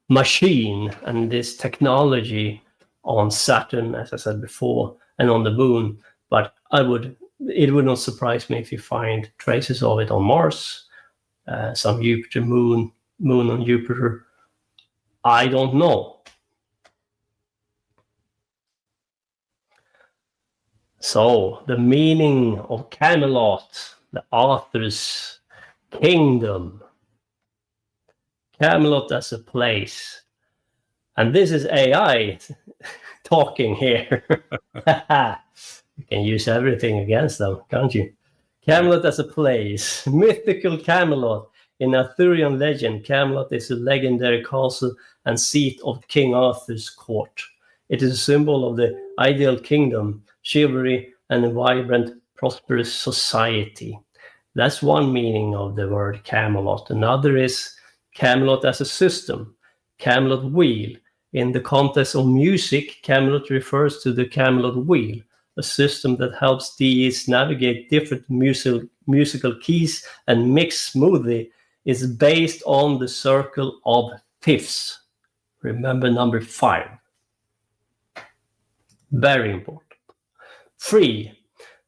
machine, and this technology on Saturn, as I said before, and on the moon, but it would not surprise me if you find traces of it on Mars, some Jupiter moon on Jupiter. I don't know. So the meaning of Camelot, the Arthur's kingdom. Camelot as a place. And this is AI talking here. You can use everything against them, can't you? Camelot as a place. Mythical Camelot. In Arthurian legend, Camelot is a legendary castle and seat of King Arthur's court. It is a symbol of the ideal kingdom, chivalry, and a vibrant, prosperous society. That's one meaning of the word Camelot. Another is Camelot as a system, Camelot wheel. In the context of music, Camelot refers to the Camelot wheel, a system that helps DJs navigate different musical keys and mix smoothly. Is based on the circle of fifths. Remember number 5. Very important. 3.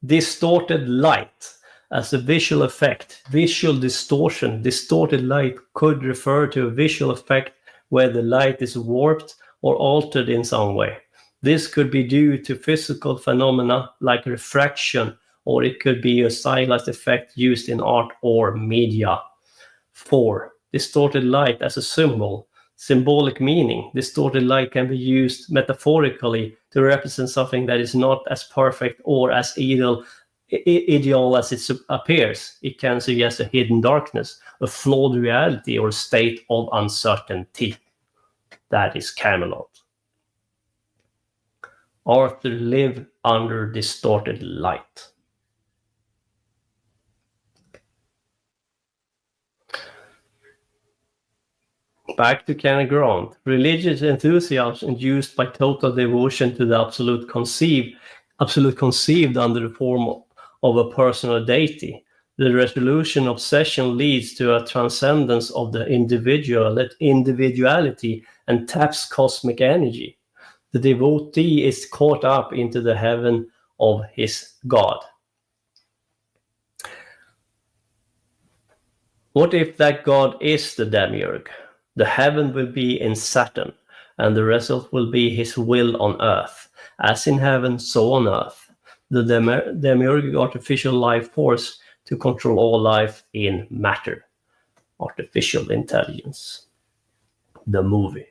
Distorted light as a visual effect. Visual distortion. Distorted light could refer to a visual effect where the light is warped or altered in some way. This could be due to physical phenomena like refraction, or it could be a stylized effect used in art or media. 4. Distorted light as a symbol. Symbolic meaning. Distorted light can be used metaphorically to represent something that is not as perfect or as ideal as it appears, it can suggest a hidden darkness, a flawed reality, or a state of uncertainty. That is Camelot. Arthur lived under distorted light. Back to Cary Grant. Religious enthusiasm induced by total devotion to the absolute conceived under the form of a personal deity. The resolution obsession leads to a transcendence of the individuality and taps cosmic energy. The devotee is caught up into the heaven of his God. What if that God is the Demiurge? The heaven will be in Saturn, and the result will be his will on earth. As in heaven, so on earth. The Demiurgic artificial life force to control all life in matter. Artificial intelligence. The movie.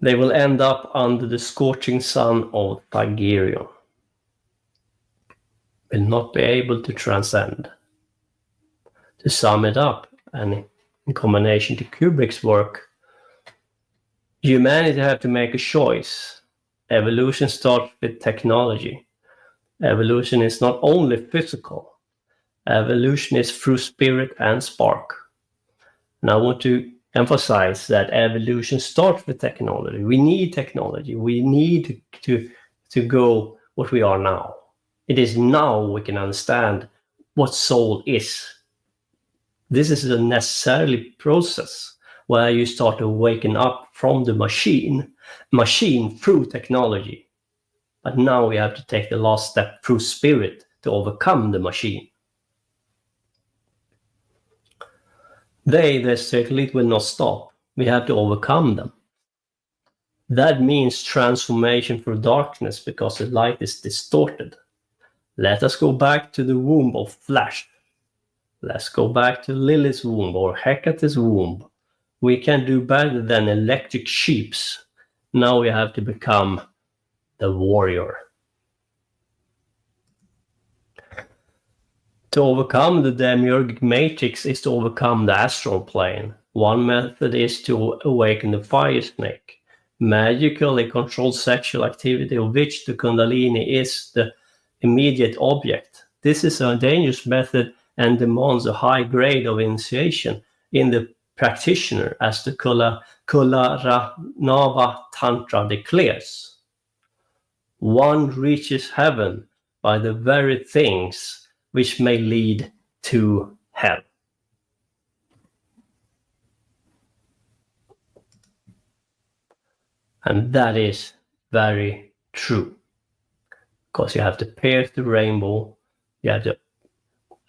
They will end up under the scorching sun of Aeon. Will not be able to transcend. To sum it up, and in combination to Kubrick's work, humanity have to make a choice. Evolution starts with technology. Evolution is not only physical. Evolution is through spirit and spark. And I want to emphasize that evolution starts with technology. We need technology. We need to go what we are now. It is now we can understand what soul is. This is a necessary process where you start to waken up from the machine through technology. But now we have to take the last step through spirit to overcome the machine. The circle will not stop. We have to overcome them. That means transformation through darkness because the light is distorted. Let us go back to the womb of flesh. Let's go back to Lilith's womb or Hecate's womb. We can do better than electric sheeps. Now we have to become the warrior. To overcome the demiurgic matrix is to overcome the astral plane. One method is to awaken the fire snake, magically controlled sexual activity of which the Kundalini is the immediate object. This is a dangerous method and demands a high grade of initiation in the practitioner, as the Kularanava Tantra declares. One reaches heaven by the very things which may lead to hell. And that is very true. Because you have to pierce the rainbow, you have to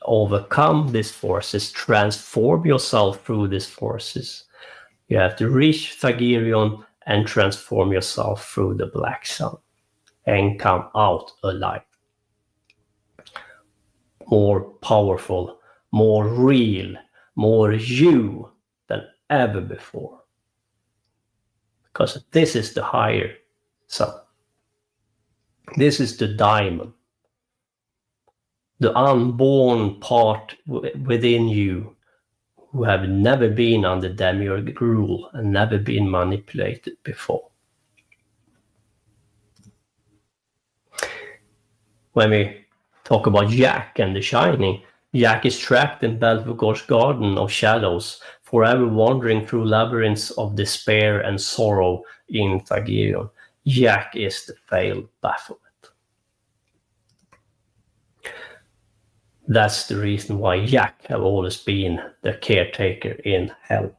overcome these forces, transform yourself through these forces. You have to reach Thagirion and transform yourself through the black sun and come out alive. More powerful, more real, more you than ever before. Because this is the higher sun. This is the diamond. The unborn part within you who have never been under demiurgic rule and never been manipulated before. When we talk about Jack and The Shining, Jack is trapped in Belphegor's garden of shadows, forever wandering through labyrinths of despair and sorrow in Thagirion. Jack is the failed Baphomet. That's the reason why Jack have always been the caretaker in hell.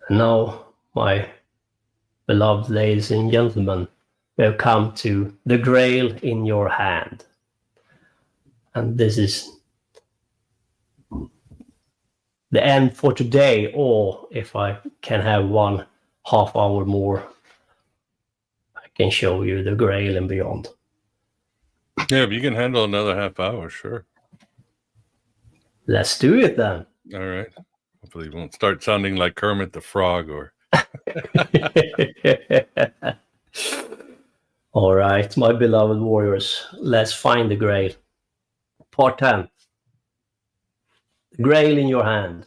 And now, my beloved ladies and gentlemen, we have come to the Grail in your hand. And this is the end for today, or if I can have 1 half hour more, I can show you the Grail and beyond. Yeah, if you can handle another half hour, sure. Let's do it then. All right. Hopefully it won't start sounding like Kermit the Frog or... All right, my beloved warriors, let's find the Grail. Part 10. The Grail in your hand.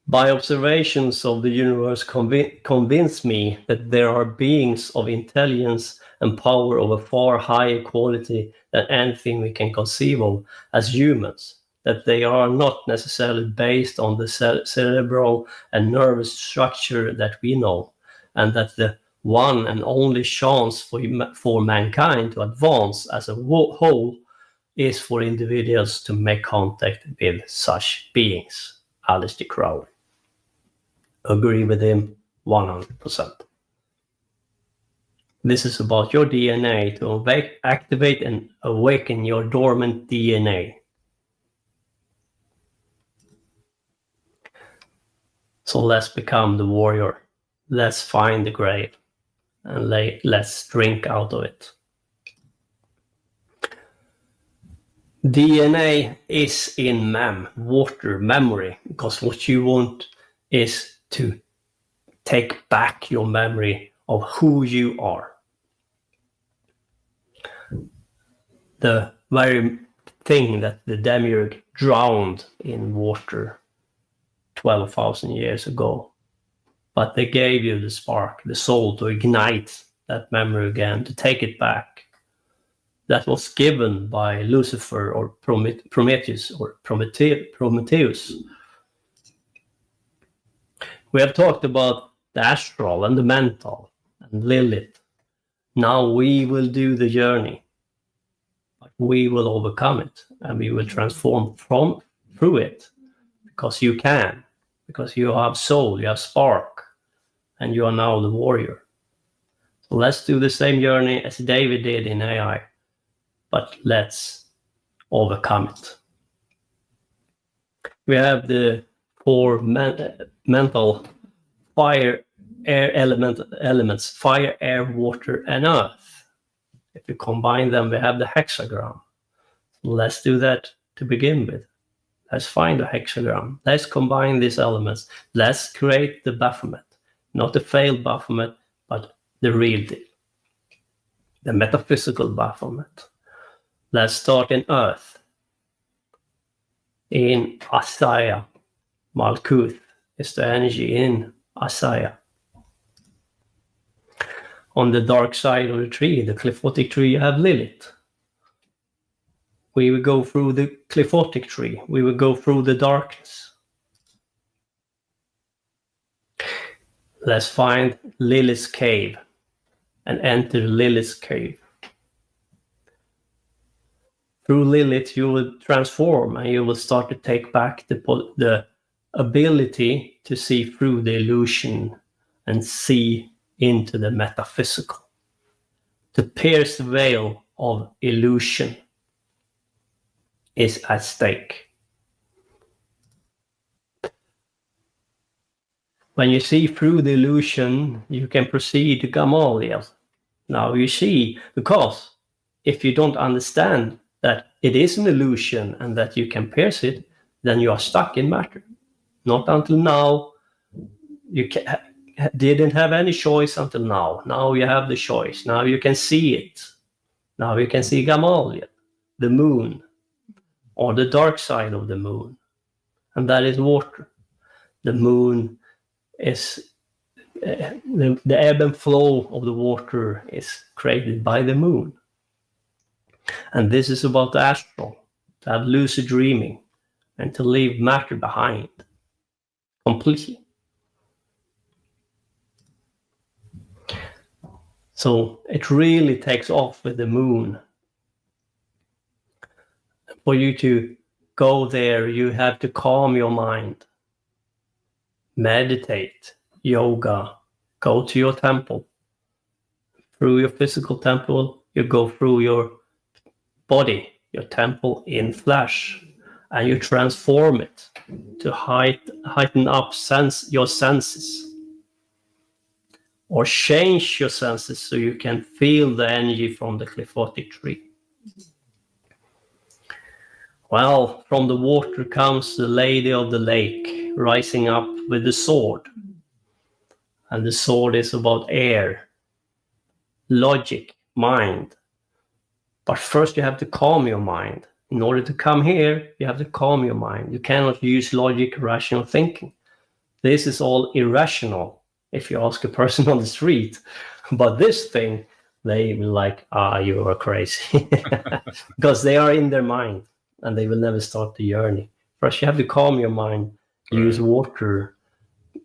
My observations of the universe convince me that there are beings of intelligence and power of a far higher quality than anything we can conceive of as humans, that they are not necessarily based on the cerebral and nervous structure that we know, and that the one and only chance for mankind to advance as a whole is for individuals to make contact with such beings. Alistair Crowley. Agree with him 100%. This is about your DNA to activate and awaken your dormant DNA. So let's become the warrior. Let's find the Grail and let's drink out of it. DNA is in water, memory, because what you want is to take back your memory of who you are. The very thing that the Demiurge drowned in water 12,000 years ago. But they gave you the spark, the soul to ignite that memory again, to take it back. That was given by Lucifer or Prometheus or Prometheus. We have talked about the astral and the mental and Lilith. Now we will do the journey. But we will overcome it and we will transform through it, because you can, because you have soul, you have spark, and you are now the warrior. So let's do the same journey as David did in AI, but let's overcome it. We have the four mental fire, air elements, fire, air, water, and earth. If you combine them, we have the hexagram. Let's do that to begin with. Let's find a hexagram. Let's combine these elements. Let's create the Baphomet. Not the failed Baphomet, but the real deal. The metaphysical Baphomet. Let's start in Earth. In Asaya. Malkuth is the energy in Asaya. On the dark side of the tree, the cliphotic tree, you have Lilith. We will go through the cliphotic tree. We will go through the darkness. Let's find Lilith's cave and enter Lilith's cave. Through Lilith, you will transform and you will start to take back the ability to see through the illusion and see into the metaphysical. To pierce the veil of illusion is at stake. When you see through the illusion, you can proceed to Gamaliel. Now you see, because if you don't understand that it is an illusion and that you can pierce it, then you are stuck in matter. Not until now. You didn't have any choice until now. Now you have the choice. Now you can see it. Now you can see Gamaliel, the moon, or the dark side of the moon. And that is water. The moon is the ebb and flow of the water is created by the moon. And this is about the astral, to have lucid dreaming and to leave matter behind completely. So it really takes off with the moon. For you to go there, you have to calm your mind. Meditate, yoga, go to your temple. Through your physical temple, you go through your body, your temple in flesh, and you transform it to heighten up your senses. Or change your senses so you can feel the energy from the cliphotic tree. Well, from the water comes the lady of the lake, rising up with the sword. And the sword is about air, logic, mind. But first you have to calm your mind. In order to come here, you have to calm your mind. You cannot use logic, rational thinking. This is all irrational, if you ask a person on the street. But this thing, they will like, you are crazy. Because they are in their mind and they will never start the journey. First, you have to calm your mind, use water,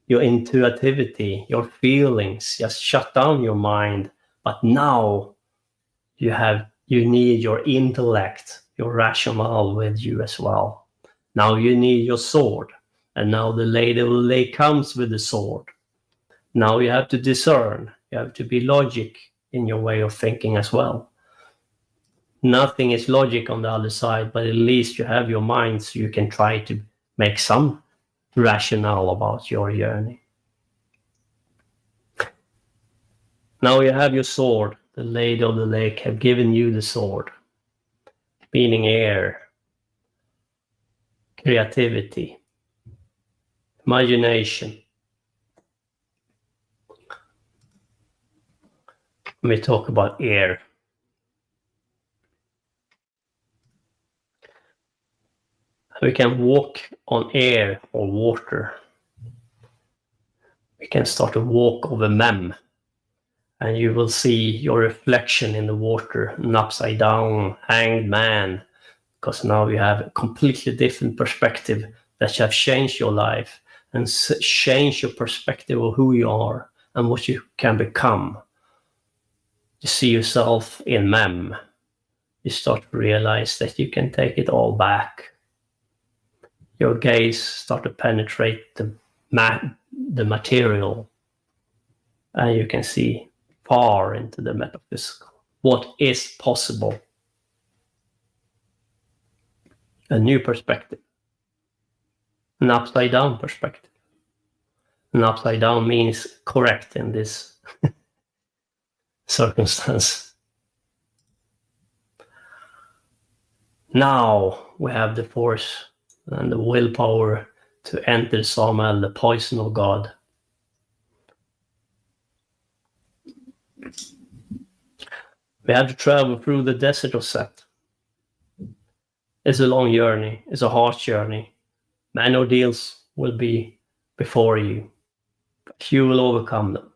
your intuitivity, your feelings, just shut down your mind. But now you need your intellect, your rationale with you as well. Now you need your sword. And now the lady of the lake comes with the sword. Now you have to discern. You have to be logic in your way of thinking as well. Nothing is logic on the other side, but at least you have your mind so you can try to make some rationale about your journey. Now you have your sword. The lady of the lake have given you the sword, meaning air, creativity, imagination. When we talk about air, we can walk on air or water. We can start to walk over mem, and you will see your reflection in the water, an upside down hanged man, because now you have a completely different perspective that have changed your life and change your perspective of who you are and what you can become. You see yourself in mem. You start to realize that you can take it all back. Your gaze start to penetrate the material, and you can see far into the metaphysical. What is possible? A new perspective. An upside down perspective. An upside down means correct in this circumstance. Now we have the force and the willpower to enter Samuel, the poison of God. We have to travel through the desert of Set. It's a long journey. It's a harsh journey. Many ordeals will be before you, but you will overcome them.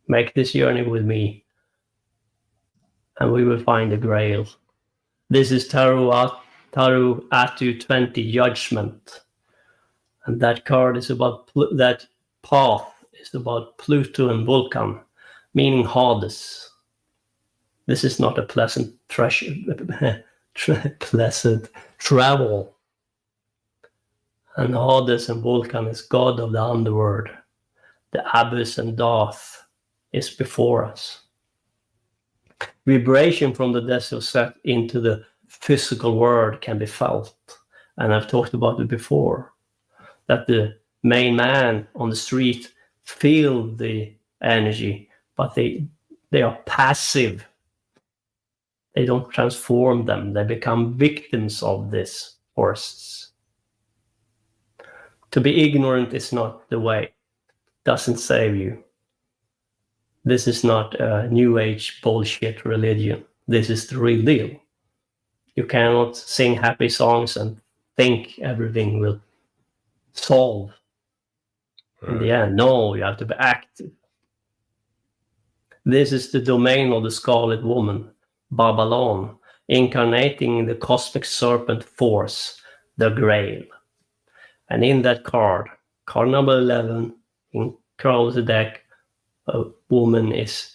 Make this journey with me, and we will find the Grail. This is Taru Atu 20 Judgment, and that card is about that path is about Pluto and Vulcan, meaning Hades. This is not a pleasant pleasant travel. And Hades and Vulcan is god of the underworld. The abyss and death is before us. Vibration from the desert set into the physical world can be felt. And I've talked about it before, that the main man on the street feel the energy, but they are passive. They don't transform them. They become victims of this forces. To be ignorant is not the way. It doesn't save you. This is not a new age bullshit religion. This is the real deal. You cannot sing happy songs and think everything will solve in the end. No, you have to be active. This is the domain of the Scarlet Woman, Babylon, incarnating the cosmic serpent force, the Grail. And in that card number 11, in Crown of the deck, a woman is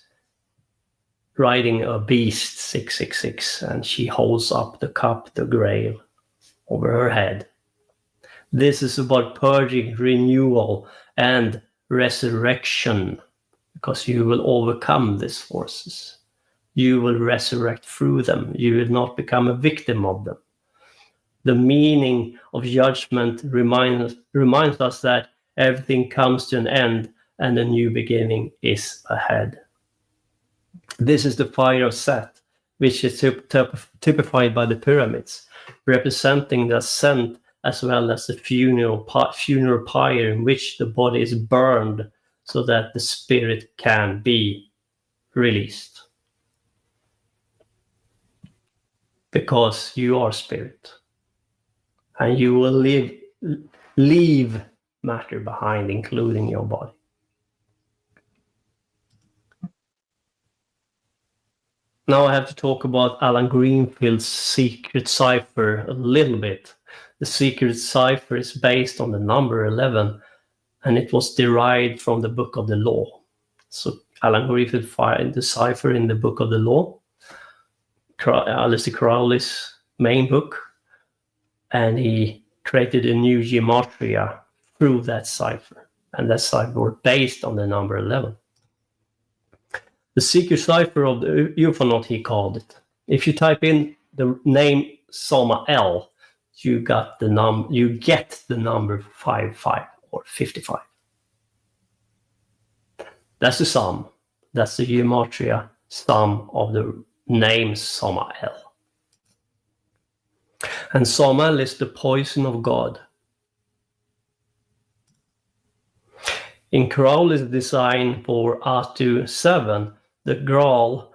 riding a beast, 666, and she holds up the cup, the Grail, over her head. This is about purging, renewal, and resurrection, because you will overcome these forces. You will resurrect through them. You will not become a victim of them. The meaning of judgment reminds us that everything comes to an end and a new beginning is ahead. This is the fire of Set, which is typified by the pyramids, representing the ascent as well as the funeral pyre in which the body is burned so that the spirit can be released. Because you are spirit, and you will leave matter behind, including your body. Now I have to talk about Alan Greenfield's secret cipher a little bit. The secret cipher is based on the number 11, and it was derived from the Book of the Law. So Alan Greenfield found the cipher in the Book of the Law, Aleister Crowley's main book, and he created a new gematria through that cipher, and that cipher was based on the number 11. The secret cipher of the UFOnaut, he called it. If you type in the name Samael, you get the number 55 or 55. That's the sum. That's the gematria sum of the name Samael. And Samael is the poison of God. In Crowley's design for Atu 7, the Graal,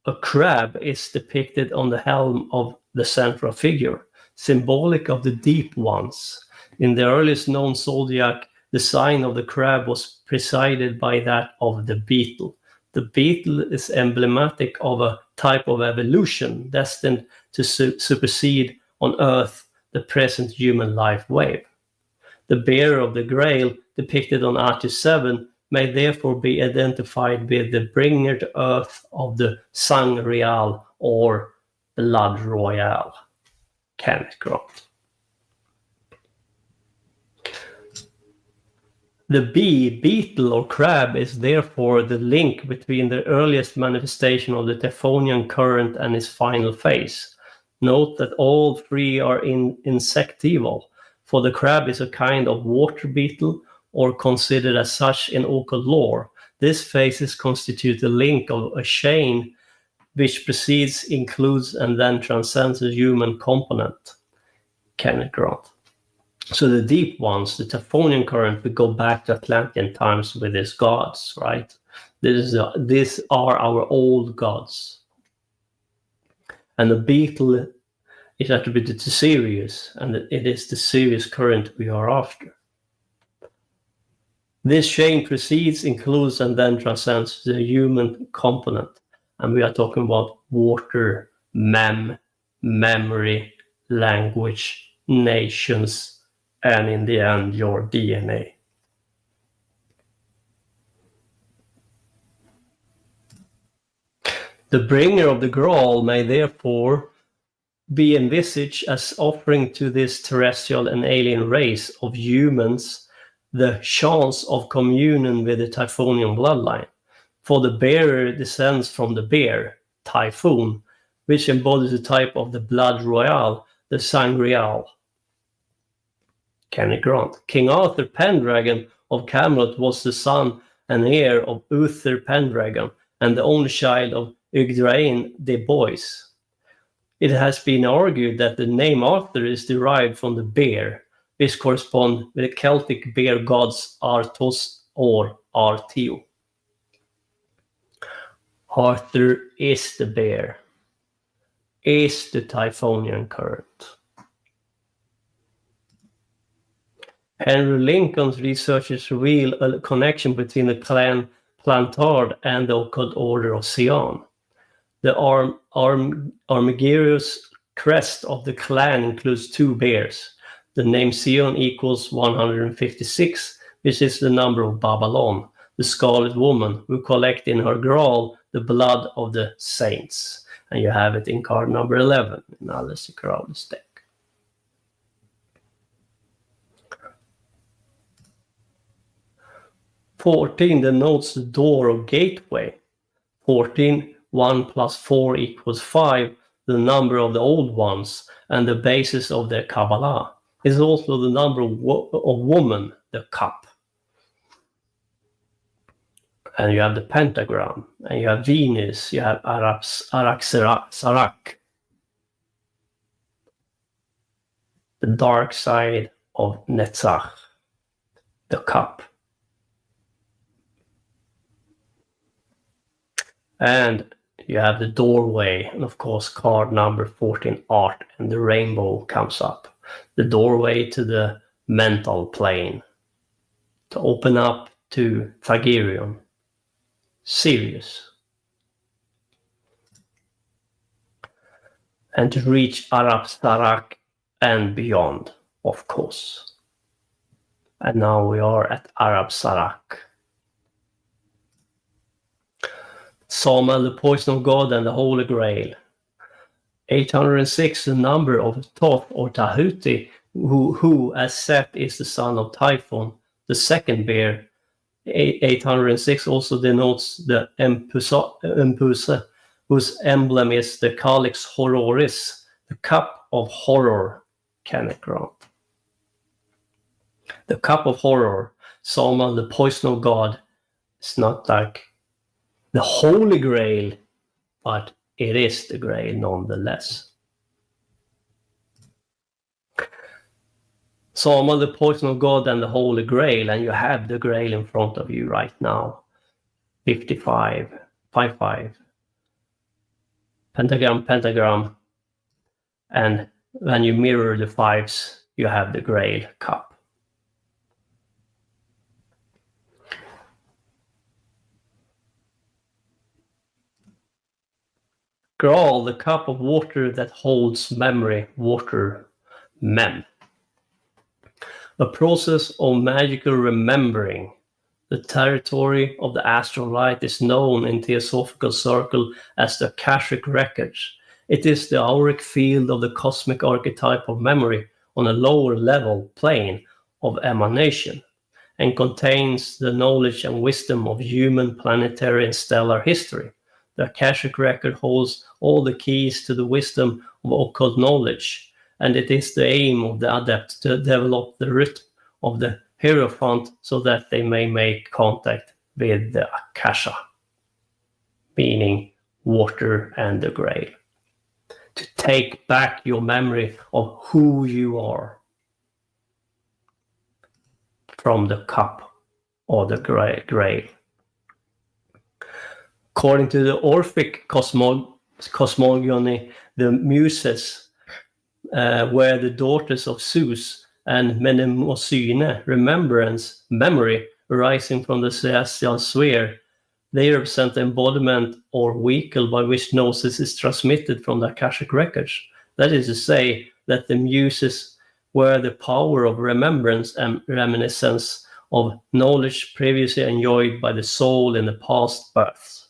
a crab, is depicted on the helm of the central figure, symbolic of the deep ones. In the earliest known zodiac, the sign of the crab was preceded by that of the beetle. The beetle is emblematic of a type of evolution destined to supersede on Earth the present human life wave. The bearer of the Grail, depicted on Atu 7, may therefore be identified with the bringer to Earth of the Sangreal or Blood Royale. Kenneth Grant. The beetle or crab is therefore the link between the earliest manifestation of the Typhonian current and its final phase. Note that all three are insectival, for the crab is a kind of water beetle, or considered as such in occult lore. These phases constitute a link of a chain which precedes, includes, and then transcends a human component. Kenneth Grant. So the deep ones, the Typhonian current, we go back to Atlantean times with its gods, right? These are our old gods. And the beetle is attributed to Sirius, and it is the Sirius current we are after. This chain precedes, includes, and then transcends the human component. And we are talking about water, memory, language, nations, and in the end, your DNA. The bringer of the Graal may therefore be envisaged as offering to this terrestrial and alien race of humans the chance of communion with the Typhonian bloodline. For the bearer descends from the bear, Typhoon, which embodies the type of the Blood Royale, the Sangreal. Kenneth Grant. King Arthur Pendragon of Camelot was the son and heir of Uther Pendragon and the only child of Yggdrain de Bois. It has been argued that the name Arthur is derived from the bear, which correspond with the Celtic bear gods Arthos or Arteo. Arthur is the bear, is the Typhonian current. Henry Lincoln's researchers reveal a connection between the clan Plantard and the occult order of Aeon. The Armigerous crest of the clan includes two bears. The name Aeon equals 156, which is the number of Babylon, the Scarlet Woman, who collect in her Graal the blood of the saints. And you have it in card number 11 in Aleister Crowley's deck. 14 denotes the door or gateway. 14, 1 plus 4 equals 5, the number of the old ones, and the basis of their Kabbalah. Is also the number of woman, the cup. and you have the pentagram, and you have Venus, you have Sarak, the dark side of Netzach, the cup. And you have the doorway, and of course card number 14, art, and the rainbow comes up. The doorway to the mental plane, to open up to Thagirion, Sirius, and to reach Arab-Sarak and beyond, of course. And now we are at Arab-Sarak. Samuel, the poison of God, and the Holy Grail. 806, the number of Thoth or Tahuti, who as Seth is the son of Typhon, the second bear. 806 also denotes the Empusa, whose emblem is the Calyx Horroris, the cup of horror, Canicron. The cup of horror, Samuel, the poison of God, is not like the Holy Grail, but it is the Grail nonetheless. Samuel, the poison of God, and the Holy Grail, and you have the Grail in front of you right now. 55, 55. Pentagram, pentagram. And when you mirror the fives, you have the Grail cup. Graal, the cup of water that holds memory, water, mem. A process of magical remembering. The territory of the astral light is known in Theosophical circle as the Akashic records. It is the auric field of the cosmic archetype of memory on a lower level plane of emanation, and contains the knowledge and wisdom of human, planetary, and stellar history. The Akashic record holds all the keys to the wisdom of occult knowledge, and it is the aim of the adept to develop the rhythm of the Hierophant so that they may make contact with the Akasha, meaning water and the Grail. To take back your memory of who you are from the cup or the Grail. According to the Orphic cosmogony, the Muses were the daughters of Zeus, and Mnemosyne, remembrance, memory, arising from the celestial sphere. They represent the embodiment or vehicle by which gnosis is transmitted from the Akashic records. That is to say, that the Muses were the power of remembrance and reminiscence of knowledge previously enjoyed by the soul in the past births.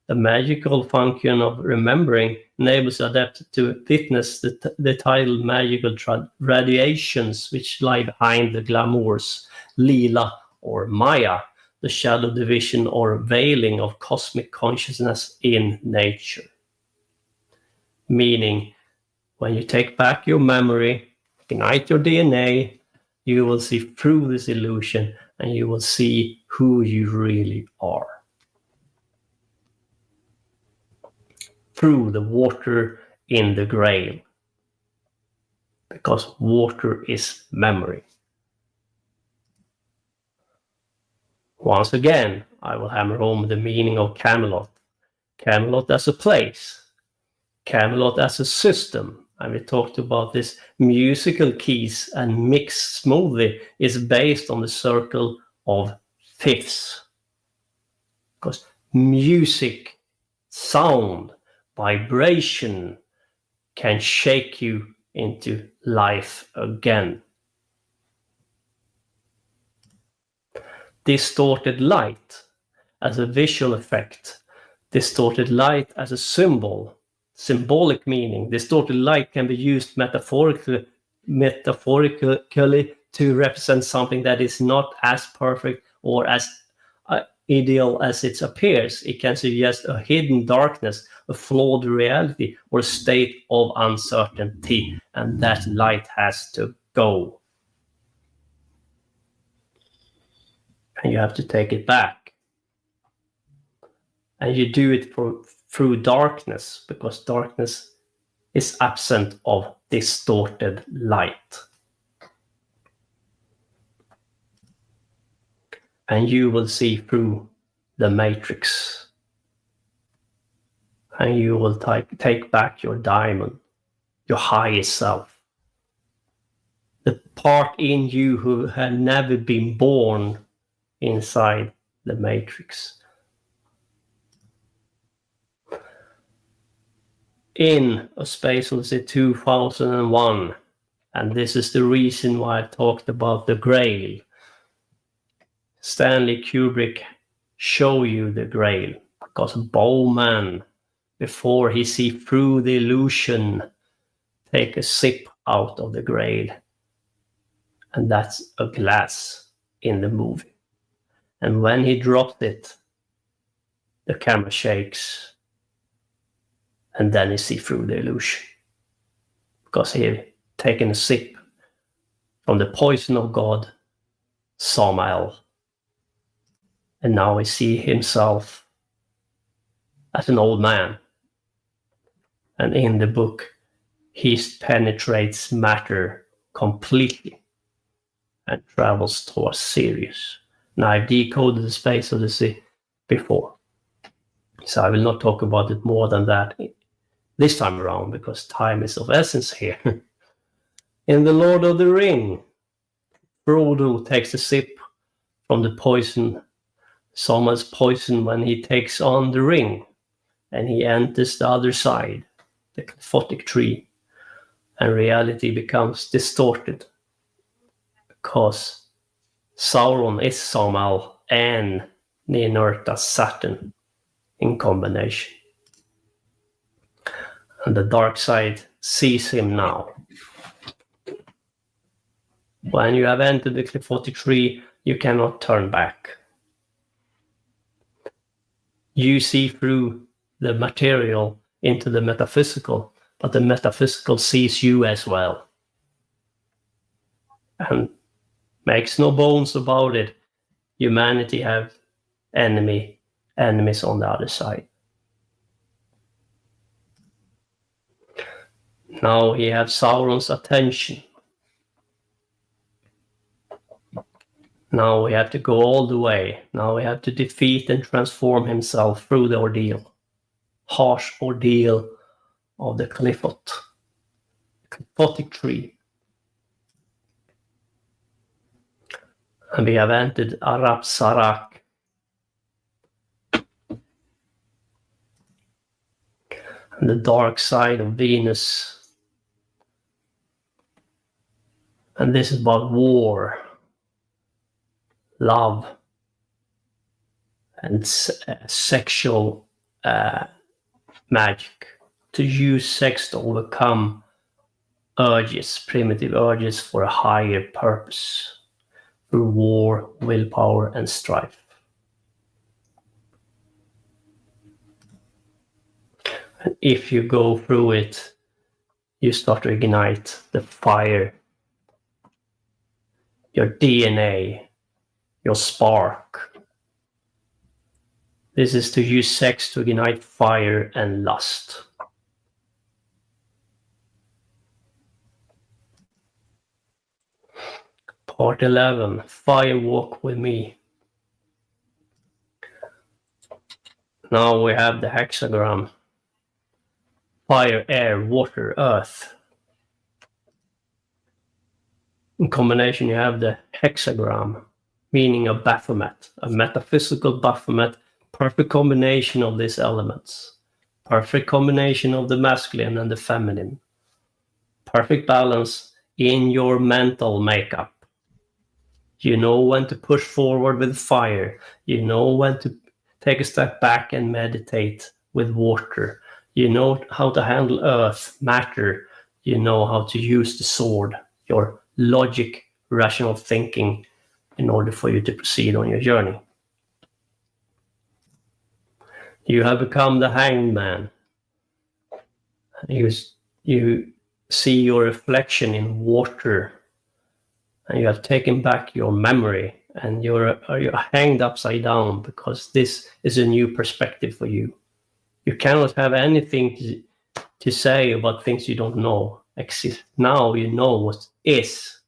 The magical function of remembering enables the adept to witness the tidal magical radiations which lie behind the glamours, Leela or Maya, the shadow division or veiling of cosmic consciousness in nature. Meaning, when you take back your memory, ignite your DNA, you will see through this illusion and you will see who you really are. Through the water in the Grail, because water is memory. Once again, I will hammer home the meaning of Camelot. Camelot as a place, Camelot as a system, and we talked about this musical keys and mixed smoothly is based on the circle of fifths. Because music, sound, vibration can shake you into life again. Distorted light as a visual effect, distorted light as a symbol, symbolic meaning. Distorted light can be used metaphorically to represent something that is not as perfect or as ideal as it appears. It can suggest a hidden darkness, a flawed reality, or a state of uncertainty, and that light has to go. And you have to take it back. And you do it through darkness, because darkness is absent of distorted light. And you will see through the matrix. And you will take back your diamond, your highest self. The part in you who had never been born inside the matrix. In A Space Odyssey 2001, and this is the reason why I talked about the Grail. Stanley Kubrick show you the Grail, because Bowman, before he see through the illusion, take a sip out of the Grail. And that's a glass in the movie. And when he dropped it, the camera shakes. And then you see through the illusion. Because he had taken a sip from the poison of God, Samael. And now he see himself as an old man. And in the book, he penetrates matter completely and travels towards Sirius. Now, I've decoded the Space Odyssey before, so I will not talk about it more than that this time around, because time is of essence here. In The Lord of the Ring, Frodo takes a sip from the poison, Samael's poison, when he takes on the ring, and he enters the other side, the Qliphothic tree, and reality becomes distorted, because Sauron is Samael and Ninurta Saturn in combination. And the dark side sees him now. When you have entered the Qliphothic tree, you cannot turn back. You see through the material into the metaphysical, but the metaphysical sees you as well. And makes no bones about it, humanity have enemies on the other side. Now he has Sauron's attention. Now we have to go all the way. Now we have to defeat and transform himself through the ordeal. Harsh ordeal of the Qliphothic tree. And we have entered Arab Sarak. And the dark side of Venus. And this is about war, love, and sexual magic. To use sex to overcome urges, primitive urges, for a higher purpose. Through war, willpower, and strife. And if you go through it, you start to ignite the fire. Your DNA, your spark. This is to use sex to ignite fire and lust. Part 11, Firewalk with me. Now we have the hexagram. Fire, air, water, earth. In combination, you have the hexagram, meaning a Baphomet, a metaphysical Baphomet, perfect combination of these elements, perfect combination of the masculine and the feminine, perfect balance in your mental makeup. You know when to push forward with fire. You know when to take a step back and meditate with water. You know how to handle earth, matter. You know how to use the sword, your logic, rational thinking, in order for you to proceed on your journey. You have become the hanged man. You see your reflection in water, and you have taken back your memory and you're hanged upside down because this is a new perspective for you. You cannot have anything to say about things you don't know exist. Now you know what is.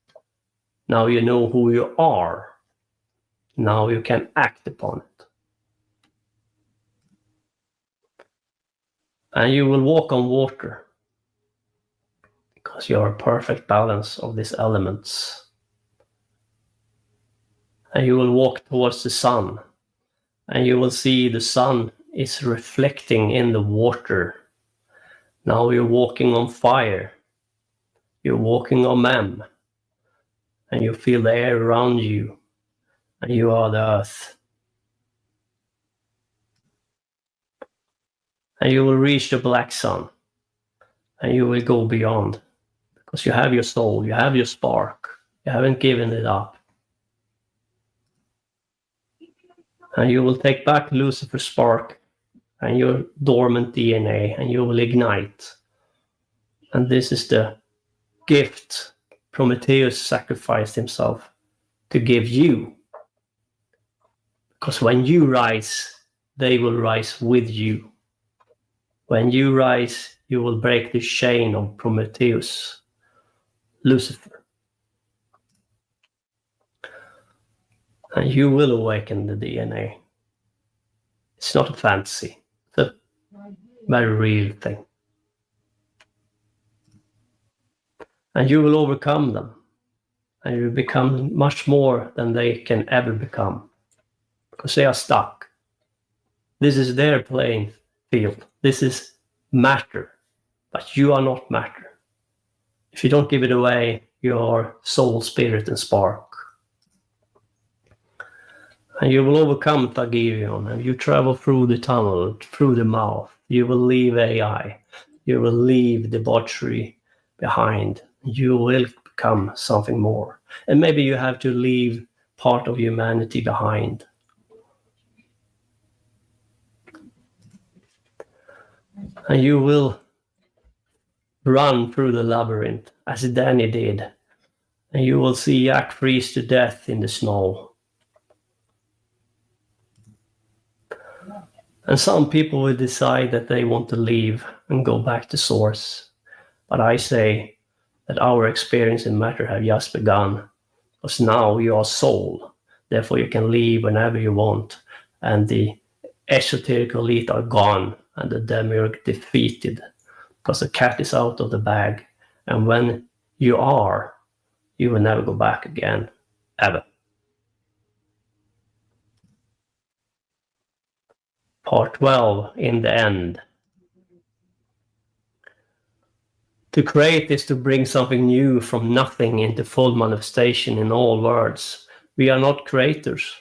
Now you know who you are. Now you can act upon it. And you will walk on water because you are a perfect balance of these elements. And you will walk towards the sun, and you will see the sun is reflecting in the water. Now you're walking on fire. You're walking on mem, and you feel the air around you, and you are the earth. And you will reach the black sun, and you will go beyond, because you have your soul, you have your spark, you haven't given it up. And you will take back Lucifer's spark and your dormant DNA, and you will ignite. And this is the gift Prometheus sacrificed himself to give you. Because when you rise, they will rise with you. When you rise, you will break the chain of Prometheus, Lucifer. And you will awaken the DNA. It's not a fantasy. It's a very real thing. And you will overcome them. And you become much more than they can ever become. Because they are stuck. This is their playing field. This is matter. But you are not matter. If you don't give it away, you are soul, spirit, and spark. And you will overcome Aeon, and you travel through the tunnel, through the mouth. You will leave AI. You will leave debauchery behind. You will become something more. And maybe you have to leave part of humanity behind. And you will run through the labyrinth, as Danny did. And you will see Jack freeze to death in the snow. And some people will decide that they want to leave and go back to source. But I say that our experience in matter have just begun. Because now you are soul. Therefore you can leave whenever you want. And the esoteric elite are gone. And the Demiurge defeated. Because the cat is out of the bag. And when you are, you will never go back again. Ever. Part 12, in the end. To create is to bring something new from nothing into full manifestation in all worlds. We are not creators.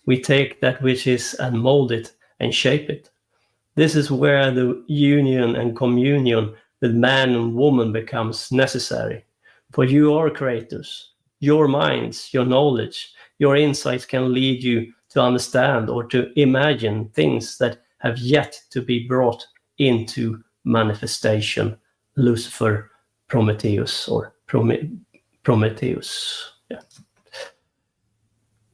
We take that which is and mold it and shape it. This is where the union and communion with man and woman becomes necessary. For you are creators. Your minds, your knowledge, your insights can lead you to understand or to imagine things that have yet to be brought into manifestation. Lucifer, Prometheus, or Prometheus. Yeah.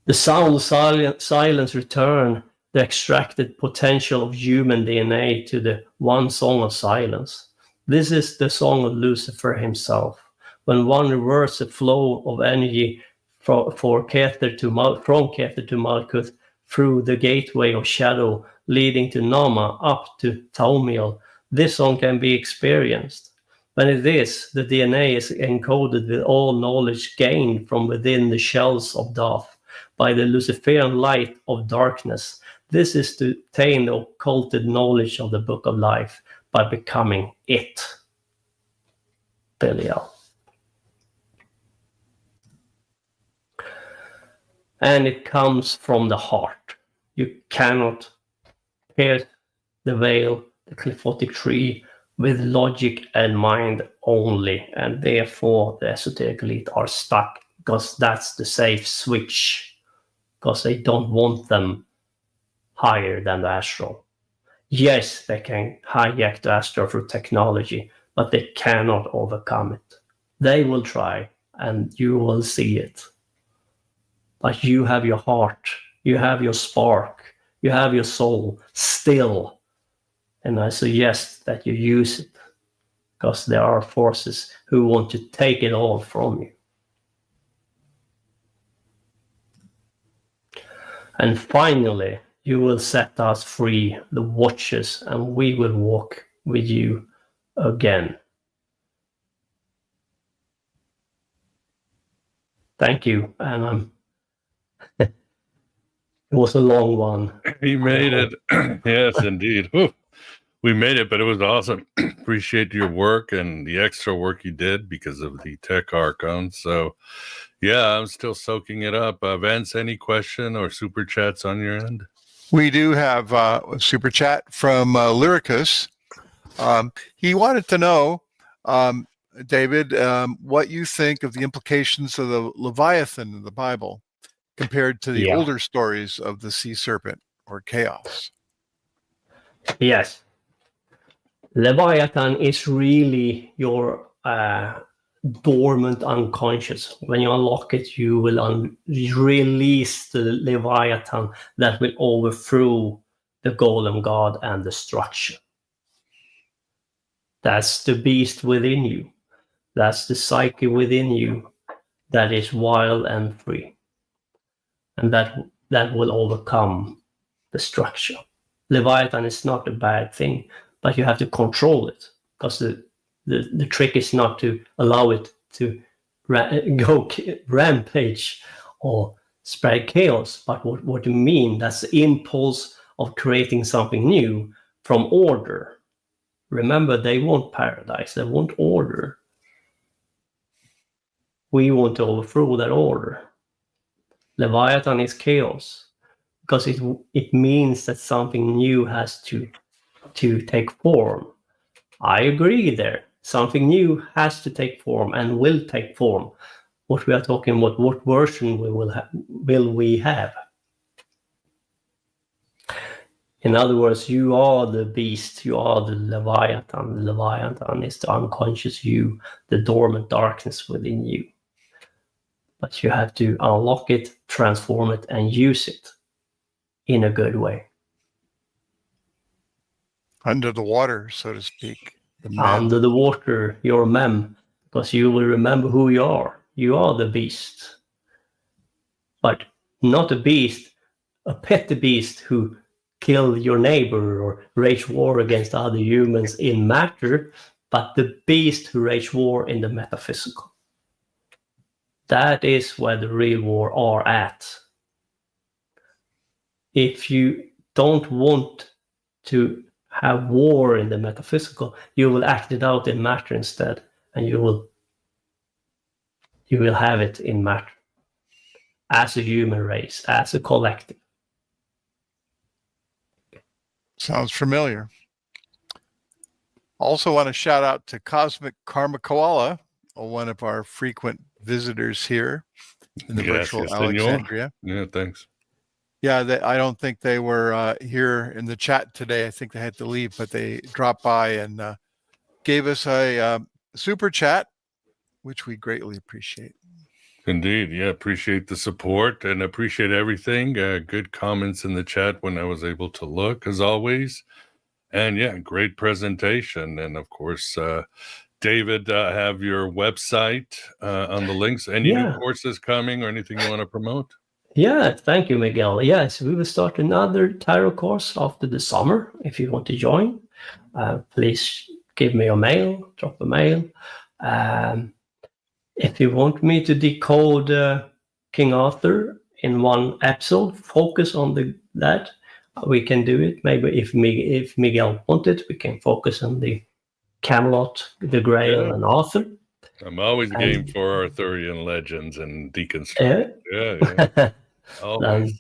The sound silence return the extracted potential of human DNA to the one song of silence. This is the song of Lucifer himself. When one reverses the flow of energy from Kether to Malkuth through the gateway of shadow leading to Nama up to Thaumiel, this song can be experienced. When it is, the DNA is encoded with all knowledge gained from within the shells of Thoth by the Luciferian light of darkness. This is to attain the occulted knowledge of the Book of Life by becoming it. Belial. And it comes from the heart. You cannot pierce the veil, the cliphotic tree, with logic and mind only. And therefore the esoteric elite are stuck, because that's the safe switch. Because they don't want them higher than the astral. Yes, they can hijack the astral through technology, but they cannot overcome it. They will try, and you will see it. but you have your heart, you have your spark, you have your soul still. And I suggest that you use it, because there are forces who want to take it all from you. And finally, you will set us free, the watchers, and we will walk with you again. Thank you. And it was a long one. You made it. Yes, indeed. Whew. We made it, but it was awesome. Appreciate your work and the extra work you did because of the tech archon. So, yeah, I'm still soaking it up. Vince, any question or super chats on your end? We do have a super chat from Lyricus. He wanted to know, David, what you think of the implications of the Leviathan in the Bible compared to the older stories of the sea serpent or chaos. Yes. Leviathan is really your dormant unconscious. When you unlock it, you will release the Leviathan that will overthrow the golem god and the structure. That's the beast within you. That's the psyche within you that is wild and free. And that will overcome the structure. Leviathan is not a bad thing, but you have to control it, because the trick is not to allow it to go rampage or spread chaos. But what you mean, that's the impulse of creating something new from order. Remember, they want paradise, they want order. We want to overthrow that order. Leviathan is chaos, because it means that something new has to take form. I agree there. Something new has to take form and will take form. What we are talking about, what version will we have? In other words, you are the beast, you are the Leviathan. The Leviathan is the unconscious you, the dormant darkness within you. But you have to unlock it, transform it, and use it in a good way. Under the water, so to speak. Under the water, you're a mem, because you will remember who you are. You are the beast. But not a beast, a petty beast who kill your neighbor or wage war against other humans in matter, but the beast who wage war in the metaphysical. That is where the real war are at. If you don't want to have war in the metaphysical, you will act it out in matter instead, and you will have it in matter as a human race, as a collective. Sounds familiar. Also want to shout out to Cosmic Karma Koala, one of our frequent visitors here in the virtual Alexandria. Yeah, thanks. Yeah, I don't think they were here in the chat today. I think they had to leave, but they dropped by and gave us a super chat, which we greatly appreciate. Indeed. Yeah, appreciate the support and appreciate everything. Good comments in the chat when I was able to look, as always. And yeah, great presentation. And of course, David, have your website on the links. Any new courses coming or anything you want to promote? Yeah, thank you, Miguel. Yes, we will start another tarot course after the summer. If you want to join, please give me a mail, drop a mail. If you want me to decode King Arthur in one episode, focus on that. We can do it. Maybe if Miguel wanted, we can focus on the Camelot, the Grail, and Arthur. I'm always game for Arthurian legends and deconstruct. Yeah. Always.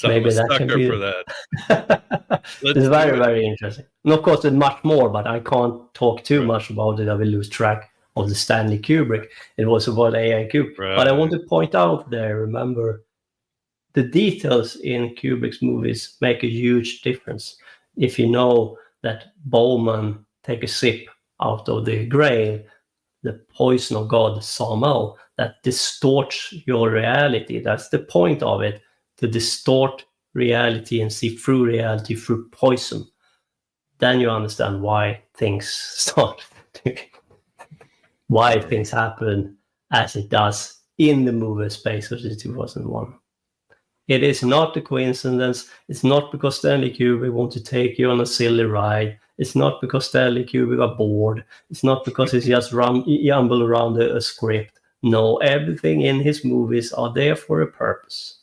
Maybe I'm a that sucker can be for that. It's very, very interesting. And of course, there's much more, but I can't talk too much about it. I will lose track of the Stanley Kubrick. It was about Aeon Kubrick. Right. But I want to point out there, remember, the details in Kubrick's movies make a huge difference. If you know that Bowman take a sip out of the Grail, the poison of God somehow that distorts your reality. That's the point of it, to distort reality and see through reality through poison. Then you understand why things start, why things happen as it does in the movie Space Odyssey 2001. It is not a coincidence. It's not because Stanley Kubrick wanted to take you on a silly ride. It's not because Stanley Kubrick got bored. It's not because he just rumbled around a script. No, everything in his movies are there for a purpose.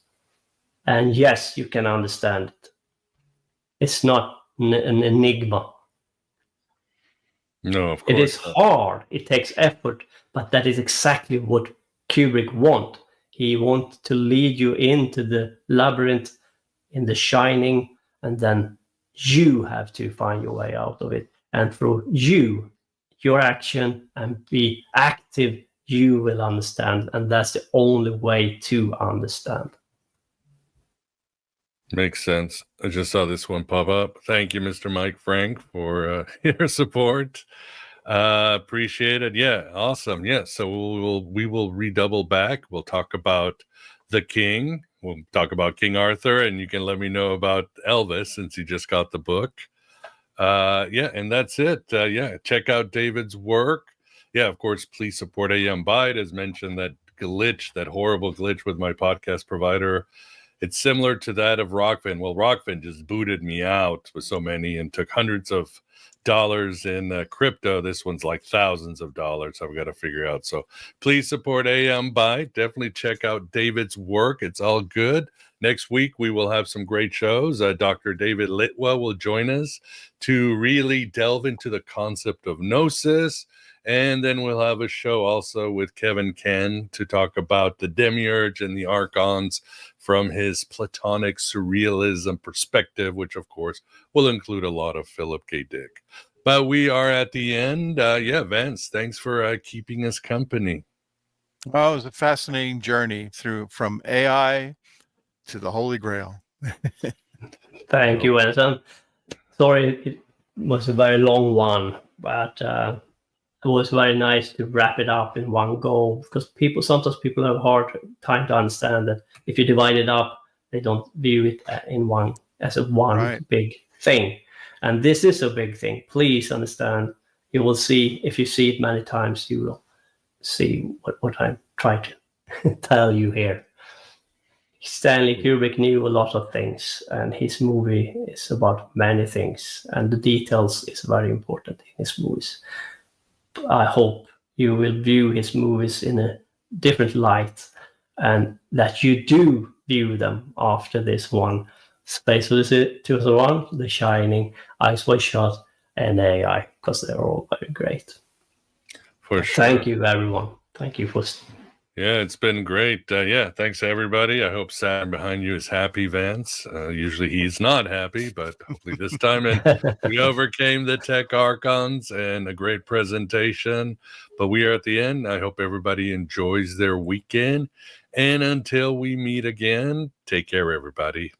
And yes, you can understand it. It's not an enigma. No, of course. It is hard. It takes effort. But that is exactly what Kubrick wants. He wants to lead you into the labyrinth in The Shining, and then you have to find your way out of it. And through you, your action, and be active, you will understand. And that's the only way to understand. Makes sense. I just saw this one pop up. Thank you, Mr. Mike Frank, for your support. Appreciate it. Yeah, awesome. Yeah, so we will redouble back. We'll talk about the King. We'll talk about King Arthur, and you can let me know about Elvis since you just got the book. Yeah, and that's it. Yeah, check out David's work. Yeah, of course, please support Aeon Byte. As mentioned, that glitch, that horrible glitch with my podcast provider, it's similar to that of Rockfin. Well, Rockfin just booted me out with so many and took hundreds of dollars in crypto. This one's like thousands of dollars I've got to figure out. So please support Aeon Byte. Definitely check out David's work. It's all good. Next week, we will have some great shows. Dr. David Litwell will join us to really delve into the concept of Gnosis. And then we'll have a show also with Kevin Ken to talk about the Demiurge and the Archons from his Platonic surrealism perspective, which, of course, will include a lot of Philip K. Dick. But we are at the end. Yeah, Vance, thanks for keeping us company. Oh, it was a fascinating journey from AI to the Holy Grail. Thank you, Vincent. Sorry, it was a very long one, but it was very nice to wrap it up in one go, because sometimes people have a hard time to understand that if you divide it up, they don't view it as a one big thing. And this is a big thing. Please understand. You will see, if you see it many times, you will see what I'm trying to tell you here. Stanley Kubrick knew a lot of things, and his movie is about many things, and the details is very important in his movies. I hope you will view his movies in a different light, and that you do view them after this one. Space Odyssey 2001, The Shining, Eyes Wide Shut, and AI, because they're all very great. For sure. Thank you, everyone. Thank you for... Yeah, it's been great. Yeah, thanks everybody. I hope Saturn behind you is happy, Vance. Usually he's not happy, but hopefully this time we overcame the tech archons and a great presentation. But we are at the end. I hope everybody enjoys their weekend. And until we meet again, take care, everybody.